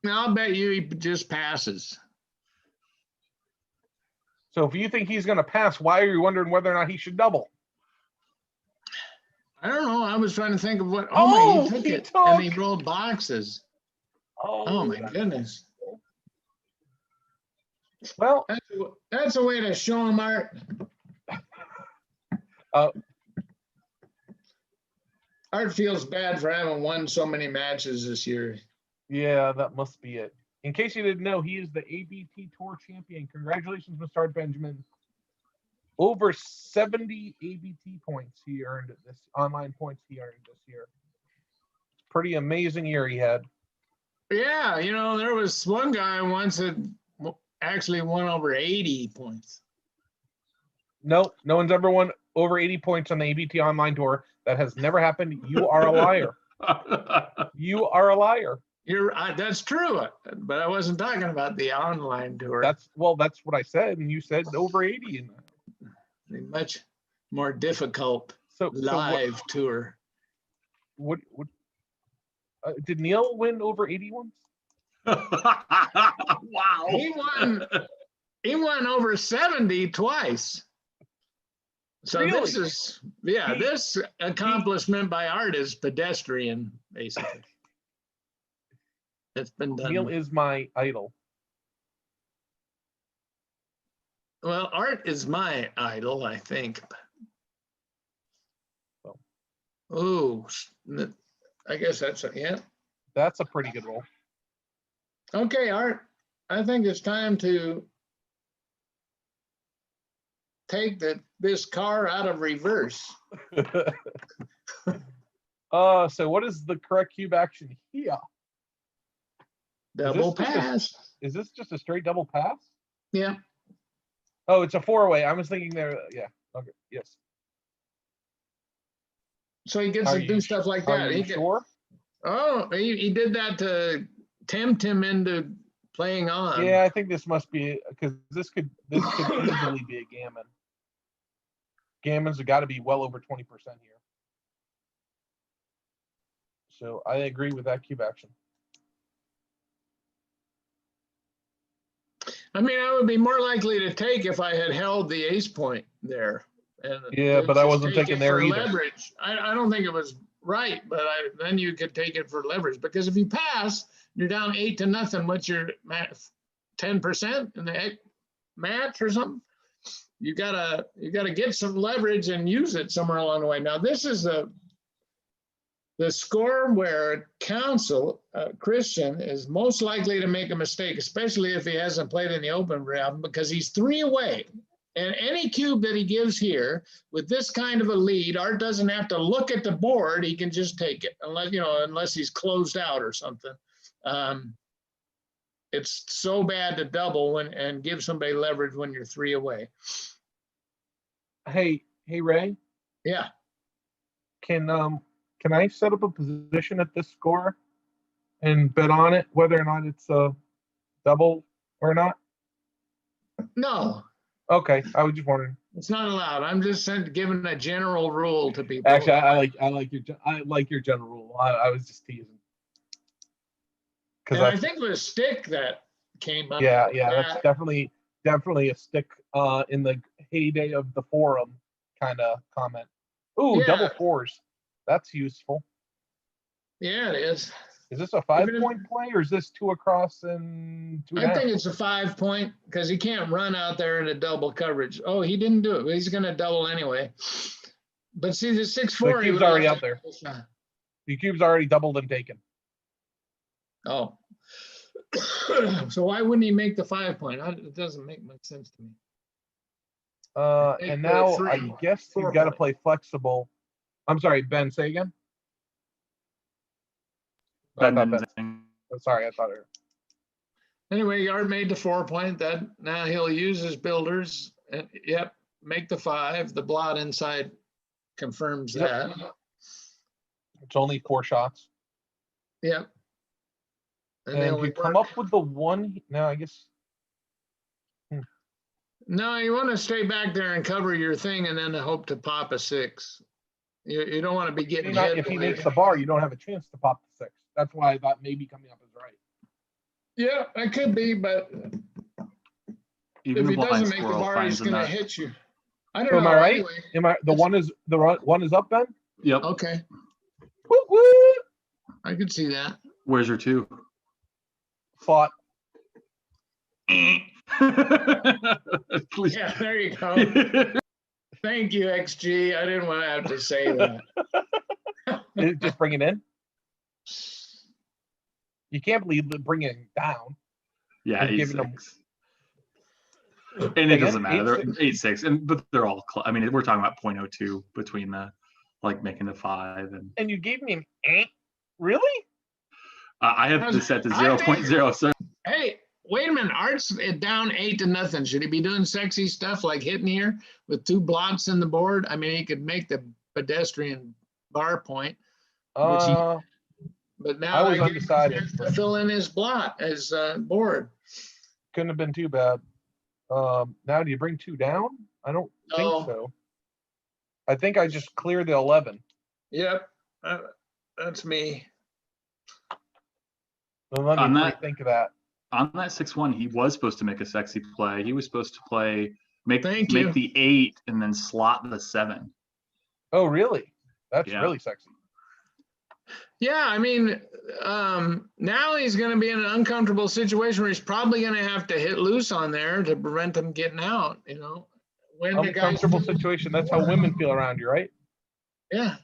C: Now, I'll bet you he just passes.
D: So if you think he's going to pass, why are you wondering whether or not he should double?
C: I don't know. I was trying to think of what.
D: Oh,
C: Oh, my, he took
D: he
C: it
D: took-
C: and he rolled boxes.
D: Oh,
C: Oh my goodness.
D: Well,
C: That's a way to show him, Art. Art feels bad for having won so many matches this year.
D: yeah, that must be it. In case you didn't know, he is the ABT Tour champion. Congratulations, Mr. Art Benjamin. Over 70 ABT points he earned this online points he earned this year. Pretty amazing year he had.
C: Yeah, you know, there was one guy once that actually won over 80 points.
D: No one's ever won over 80 points on the ABT online tour. That has never happened. You are a liar. You are a liar.
C: That's true, but I wasn't talking about the online tour.
D: That's what I said, and you said over 80 in that.
C: A much more difficult
D: So
C: live tour.
D: What did Neil win over 80 once?
A: Wow.
C: He won over 70 twice. So
D: Really?
C: this is, this accomplishment by Art is pedestrian, basically. It's been done.
D: Neil is my idol.
C: Well, Art is my idol, I think.
D: Well.
C: Oh, I guess that's yeah.
D: That's a pretty good roll.
C: Okay, Art, I think it's time to take this car out of reverse.
D: So what is the correct cube action here?
C: Double pass.
D: Is this just a straight double pass?
C: Yeah.
D: Oh, it's a 4-way. I was thinking there. Yeah. Okay. Yes.
C: So he gets
D: Are
C: to do
D: you
C: stuff like
D: Are
C: that.
D: you sure?
C: He did that to tempt him into playing on.
D: Yeah, I think this must be because this could easily be a gammon. Gammons have got to be well over 20% here. So I agree with that cube action.
C: I mean, I would be more likely to take if I had held the ace point there. And
D: Yeah, but I
C: just
D: wasn't
C: take
D: taking
C: it
D: there
C: for
D: either.
C: leverage. I don't think it was right, but then you could take it for leverage because if you pass, you're down 8-0. What's your 10% in the match or something? You gotta get some leverage and use it somewhere along the way. Now this is the score where Council Christian is most likely to make a mistake, especially if he hasn't played in the open round, because he's 3 away And any cube that he gives here with this kind of a lead, Art doesn't have to look at the board. He can just take it unless he's closed out or something. It's so bad to double and give somebody leverage when you're 3 away.
D: Hey, Ray,
C: Yeah.
D: can I set up a position at this score and bet on it, whether or not it's a double or not?
C: No,
D: Okay, I was just wondering.
C: it's not allowed. I'm just giving a general rule to people.
D: Actually, I like your general rule. I was just teasing.
C: And I think it was Stick that came up.
D: Yeah,
C: with
D: that's
C: that.
D: definitely a Stick in the heyday of the forum kind of comment. Ooh,
C: Yeah.
D: double fours. That's useful.
C: Yeah, it is.
D: Is this a 5-point play or is this 2 across and 2
C: I
D: down?
C: think it's a 5-point because he can't run out there in a double coverage. Oh, he didn't do it, but he's going to double anyway. But see, the 6-4.
D: The cube's already out there. The cube's already doubled and taken.
C: Oh. So why wouldn't he make the 5-point? It doesn't make much sense to me.
D: And now I guess you've got to play flexible. I'm sorry, Ben, say again.
A: Ben
D: Ben.
A: didn't
D: Oh, sorry, I thought it.
C: Anyway, Yard made the 4-point. That now he'll use his builders. And, yep, make the 5. The blot inside confirms
D: Yep.
C: that.
D: It's only 4 shots.
C: Yep.
D: And
C: they
D: you
C: only
D: come
C: work.
D: up with the 1. No, I guess.
C: No, you want to stay back there and cover your thing and then hope to pop a 6. You don't want to be getting hit.
D: If he makes the bar, you don't have a chance to pop the 6. That's why I thought maybe coming up is right.
C: Yeah, it could be, but
A: Even
C: if
A: the
C: he
A: blind
C: doesn't make the
A: squirrel
C: bar, he's
A: finds a
C: going to
A: nut.
C: hit you. I don't
D: So am
C: know.
D: I right?
C: Anyway,
D: Am I the one is up, Ben?
A: Yep.
C: okay,
D: Woo woo!
C: I could see that.
A: Where's your 2?
D: Fought.
A: Please.
C: Yeah, there you go. Thank you, XG. I didn't want to have to say that.
D: Just bring it in. You can't believe bringing it down.
A: Yeah,
D: We're giving
A: 8-6. And it doesn't matter. They're
D: 8-6.
A: 8-6, but they're all. I mean, we're talking about 0.02 between the, like making the 5 and.
D: And you gave me an 8? Really?
A: I have this set to
C: I think-
A: 0.0. So
C: Hey, wait a minute. Art's down 8-0. Should he be doing sexy stuff like hitting here with 2 blots in the board? I mean, he could make the pedestrian bar point, but now
D: I was
C: that gives him a
D: undecided.
C: chance to fill in his blot as board.
D: Couldn't have been too bad. Now do you bring 2 down? I don't
C: No.
D: think so. I think I just clear the 11.
C: Yep, that's me.
D: Well, let
A: On
D: me
A: that-
D: think of that.
A: on that 6-1, he was supposed to make a sexy play. He was supposed to make
C: Thank you.
A: the 8 and then slot the 7.
D: Oh, really? That's
A: Yeah.
D: really sexy.
C: Yeah, I mean, now he's going to be in an uncomfortable situation where he's probably going to have to hit loose on there to prevent him getting out. You know, when the guy's
D: Uncomfortable situation. That's how women feel around you, right?
C: Yeah.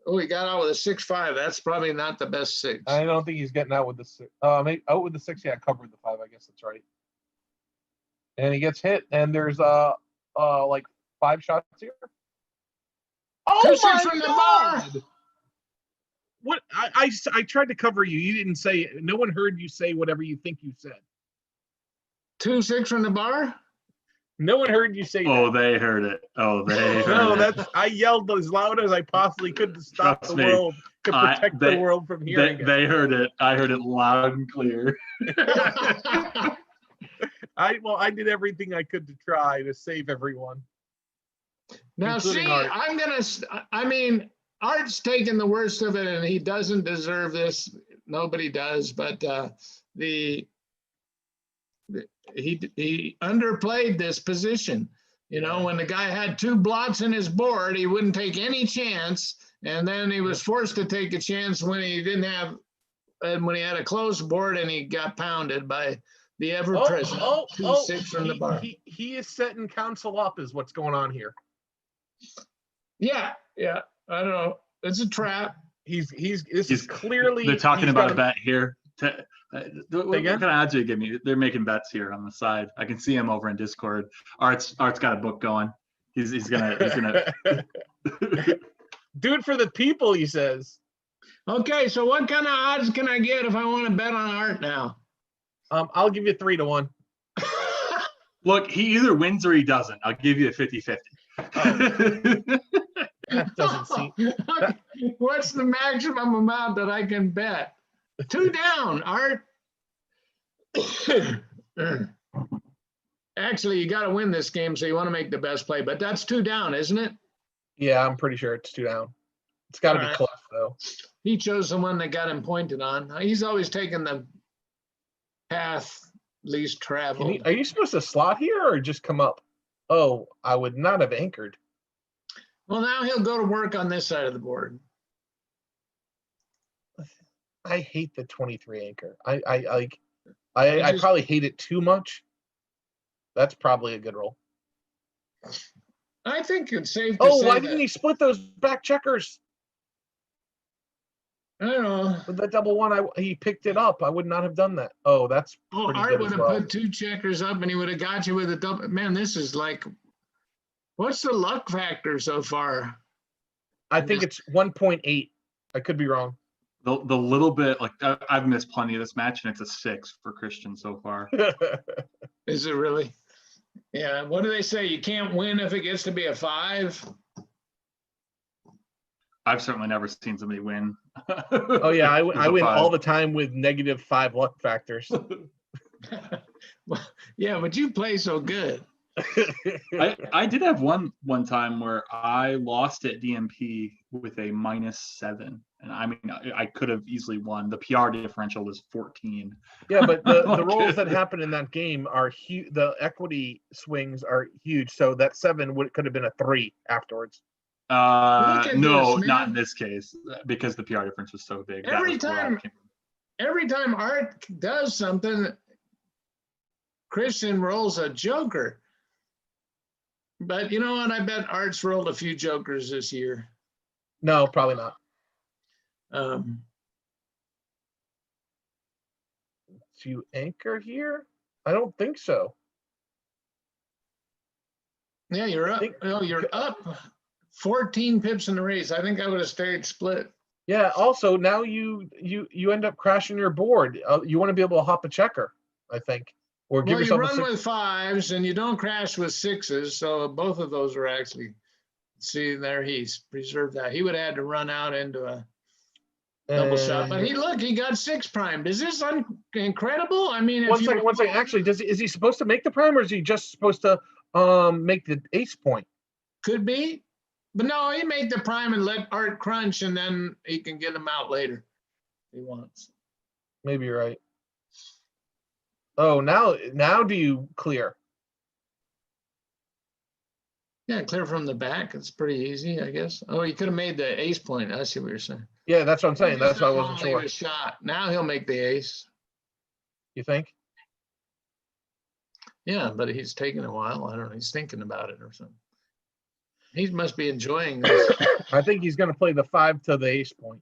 C: Oh, he got out with a 6-5. That's probably not the best 6.
D: I don't think he's getting out with the 6. Maybe out with the 6. Yeah, covered the 5. I guess that's right. And he gets hit, and there's like 5 shots here. Oh
C: 2-6
D: my
C: from the
D: God! What I tried to cover you. You didn't say. No one heard you say whatever you think you said.
C: 2-6 from the bar.
D: No one heard you say
A: Oh,
D: that.
A: they heard it. Oh, they heard
D: No,
A: it.
D: I yelled as loud as I possibly could to stop
A: Trust
D: the
A: me.
D: world, to protect the
A: they-
D: world from hearing it.
A: They heard it. I heard it loud and clear.
D: I did everything I could to try to save everyone.
C: Now,
D: Including
C: see,
D: Art.
C: I mean, Art's taking the worst of it, and he doesn't deserve this. Nobody does, but he underplayed this position. You know, when the guy had 2 blots in his board, he wouldn't take any chance, and then he was forced to take a chance when he didn't have, and when he had a closed board, and he got pounded by the ever-present 2-6 from the bar.
D: He is setting counsel up, is what's going on here.
C: Yeah, I don't know. It's a trap.
D: This is clearly.
A: They're talking
D: he's
A: about
D: got
A: a bet here. What
D: again?
A: kind of odds are you giving me? They're making bets here on the side. I can see him over in Discord. Art's got a book going. He's gonna
D: Do it for the people, he says.
C: Okay, so what kind of odds can I get if I want to bet on Art now?
D: I'll give you 3-1.
A: look. He either wins or he doesn't. I'll give you a 50-50.
D: That doesn't seem.
C: What's the maximum amount that I can bet? 2 down, Art. Actually, you got to win this game, so you want to make the best play. But that's 2 down, isn't it?
D: Yeah, I'm pretty sure it's 2 down. It's got to be
C: All right.
D: close though.
C: He chose the one that got him pointed on. He's always taken the path least traveled.
D: Are you supposed to slot here or just come up? Oh, I would not have anchored.
C: Well, now he'll go to work on this side of the board.
D: I hate the 23 anchor. I probably hate it too much. That's probably a good roll.
C: I think it's safe to
D: Oh,
C: say
D: why
C: that-
D: didn't he split those back checkers?
C: I don't know.
D: With that double one, he picked it up. I would not have done that. Oh, that's
C: Oh,
D: pretty
C: Art
D: good
C: would
D: as
C: have
D: well.
C: put 2 checkers up and he would have got you with a double. Man, this is like, what's the luck factor so far?
D: I think it's 1.8. I could be wrong.
A: the little bit like I've missed plenty of this match, and it's a 6 for Christian so far.
C: Is it really? Yeah. What do they say? You can't win if it gets to be a 5.
A: I've certainly never seen somebody win.
D: Oh yeah, I
A: with a
D: win
A: 5.
D: all the time with -5 luck factors.
C: Well, yeah, but you play so good.
A: I did have one time where I lost at DMP with a -7, and I mean I could have easily won. The PR differential was 14.
D: Yeah, but the
A: Like-
D: rolls that happen in that game are huge. The equity swings are huge. So that 7 could have been a 3 afterwards.
C: Look at
A: No,
C: this,
A: not
C: man.
A: in this case, because the PR difference was so big. That
C: Every
A: was where I
C: time-
A: came-
C: Every time Art does something, Christian rolls a joker. But you know what? I bet Art's rolled a few jokers this year.
D: No, probably not.
C: Um,
D: Do you anchor here? I don't think so.
C: yeah, you're up.
D: think-
C: Oh, you're up 14 pips in the race. I think I would have stayed split.
D: Yeah. Also, now you end up crashing your board. You want to be able to hop a checker, I think, or give
C: Well, you
D: yourself a
C: run
D: 6.
C: with 5s and you don't crash with 6s. So both of those are actually, see there, he's preserved that. He would have had to run out into a double shot. But he got 6 primed. Is this incredible? I mean, if
D: One
C: you
D: second. Actually, is he supposed to make the prime, or is he just supposed to make the ace point?
C: could be, but no, he made the prime and let Art crunch, and then he can get him out later. If he wants.
D: Maybe you're right. Oh, now do you clear?
C: Yeah, clear from the back. It's pretty easy, I guess. Oh, he could have made the ace point. I see what you're saying.
D: Yeah, that's what I'm saying. That's why I
C: Just
D: wasn't
C: leave
D: sure.
C: a shot. Now he'll make the ace.
D: You think?
C: Yeah, but he's taking a while. I don't know. He's thinking about it or something. He must be enjoying this.
D: I think he's going to play the 5 to the ace point,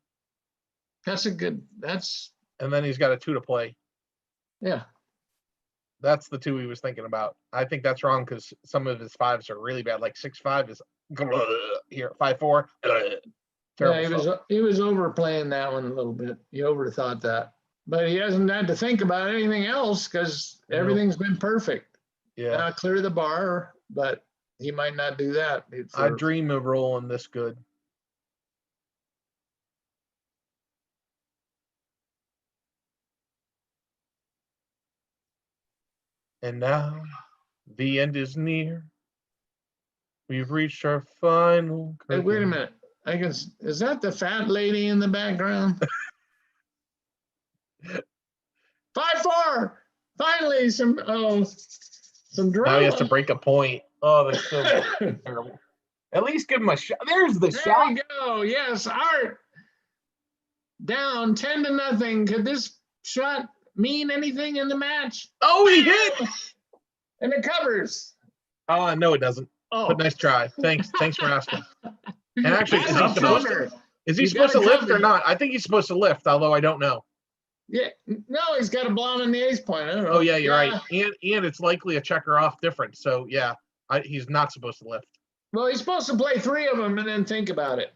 C: That's a good, that's,
D: and then he's got a 2 to play.
C: yeah.
D: That's the 2 he was thinking about. I think that's wrong because some of his 5s are really bad. Like 6-5 is here, 5-4.
C: Yeah,
D: Terrible stuff.
C: he was overplaying that one a little bit. He overthought that. But he hasn't had to think about anything else because
D: No.
C: everything's been perfect.
D: Yeah,
C: Clear the bar, but he might not do that.
D: I dream of rolling this good. And now the end is near. We've reached our final.
C: Hey, wait a
D: curtain.
C: minute. Is that the fat lady in the background? 5-4. Finally, some drama.
D: Now he has to break a point. Oh, that's so terrible. At least give him a shot. There's the
C: There
D: shot.
C: we go. Yes, Art. Down 10-0. Could this shot mean anything in the match?
D: Oh, he hit.
C: And it covers.
D: Oh, no, it doesn't.
C: Oh,
D: But nice try. Thanks for asking. And actually,
C: that's
A: is
C: a
A: he supposed
C: cover.
D: Is he
C: You
D: supposed to
C: gotta
D: lift
C: cover
D: or
C: it.
D: not? I think he's supposed to lift, although I don't know.
C: Yeah, no, he's got a blonde in the ace point. I don't know.
D: Oh yeah, you're right. And it's likely a checker off difference. So yeah, he's not supposed to lift.
C: Well, he's supposed to play 3 of them and then think about it.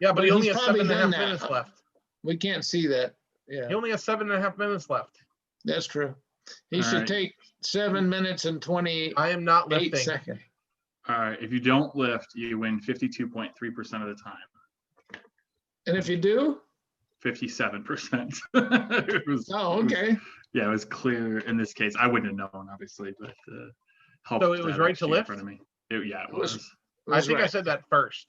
D: Yeah, but he only has
C: probably
D: 7.5
C: done that.
D: minutes left.
C: We can't see that. Yeah,
D: He only has 7.5 minutes left.
C: that's true. He
A: All
C: should
A: right.
C: take 7 minutes and 28
D: I am not lifting.
C: seconds.
A: All right. If you don't lift, you win 52.3% of the time.
C: And if you do?
A: 57%.
C: Oh, okay.
A: Yeah, it was clear in this case. I wouldn't have known, obviously, but helped.
D: So it was right to
A: in
D: lift?
A: front of me. Yeah, it was.
D: I think I said that first.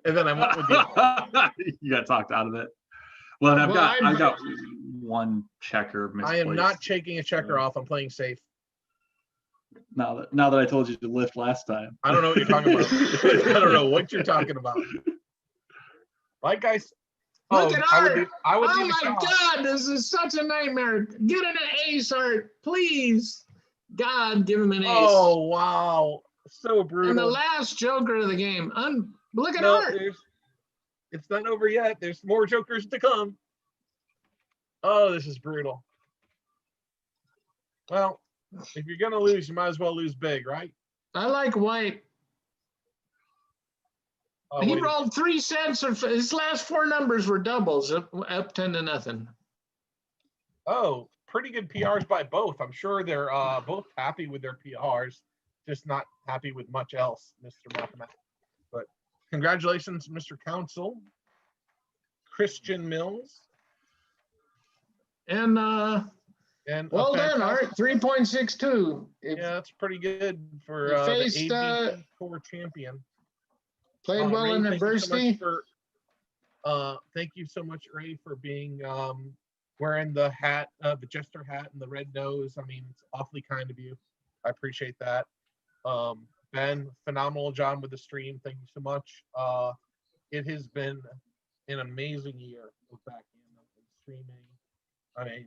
D: And then I went with you.
A: You got talked out of it. Well, I've
C: Well,
A: got one checker misplaced.
D: I am not taking a checker off. I'm playing safe.
A: Now that I told you to lift last time.
D: I don't know what you're talking about. I don't know what you're talking about. Like guys.
C: Look at Art.
D: I would
C: Oh
D: leave
C: my God, this is such a nightmare. Get an ace, Art, please. God, give him an ace.
D: Oh wow, so brutal.
C: And the last joker of the game. Look at
D: No,
C: Art.
D: it's not over yet. There's more jokers to come. Oh, this is brutal. Well, if you're gonna lose, you might as well lose big, right?
C: I like white.
D: Oh,
C: He
D: wait a-
C: rolled 3 cents. His last 4 numbers were doubles, up 10-0.
D: Oh, pretty good PRs by both. I'm sure they're both happy with their PRs, just not happy with much else, Mr. Mathematics. But congratulations, Mr. Council, Christian Mills,
C: And well
D: a
C: done,
D: fantastic-
C: Art. 3.62.
D: Yeah, that's pretty good for
C: You
D: the
C: faced,
D: ABT Core champion.
C: Played well
D: Ray,
C: in
D: thank you so much
C: adversity.
D: thank you so much, Ray, for being wearing the hat, the jester hat and the red nose. I mean, it's awfully kind of you. I appreciate that. Ben, phenomenal job with the stream. Thank you so much. It has been an amazing year of backgammon and streaming. I mean,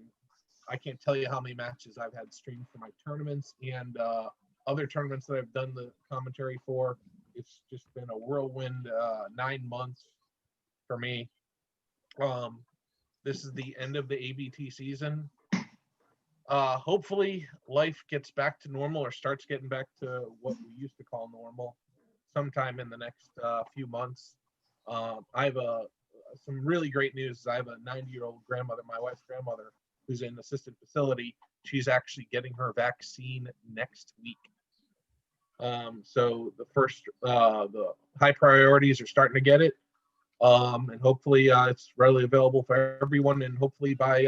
D: I can't tell you how many matches I've had streamed for my tournaments and other tournaments that I've done the commentary for. It's just been a whirlwind 9 months for me. This is the end of the ABT season. Hopefully life gets back to normal or starts getting back to what we used to call normal sometime in the next few months. I have some really great news. I have a 90-year-old grandmother, my wife's grandmother, who's in assisted facility. She's actually getting her vaccine next week. So the high priorities are starting to get it. And hopefully it's readily available for everyone. And hopefully by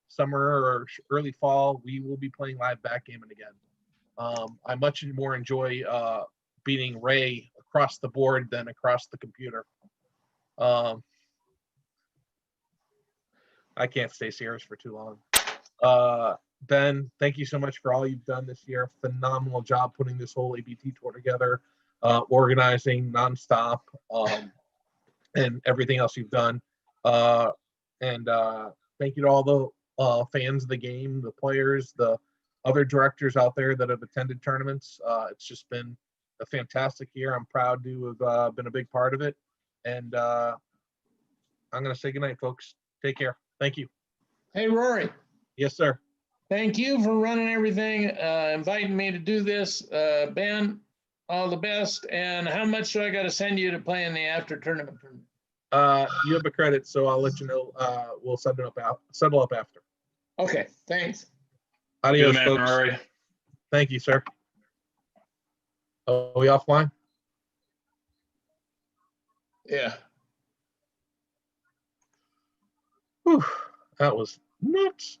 D: summer or early fall, we will be playing live backgammon again. I much more enjoy beating Ray across the board than across the computer. I can't stay serious for too long. Ben, thank you so much for all you've done this year. Phenomenal job putting this whole ABT tour together, organizing nonstop, and everything else you've done. And thank you to all the fans of the game, the players, the other directors out there that have attended tournaments. It's just been a fantastic year. I'm proud to have been a big part of it. And I'm going to say goodnight, folks. Take care. Thank you.
C: Hey, Rory.
D: Yes, sir.
C: Thank you for running everything, inviting me to do this. Ben, all the best. And how much do I got to send you to play in the after tournament?
D: You have a credit, so I'll let you know. We'll settle up after.
C: Okay, thanks.
D: Adios,
A: Good man,
D: folks.
A: Rory.
D: Thank you, sir. Are we offline?
C: Yeah.
D: Whew, that was nuts.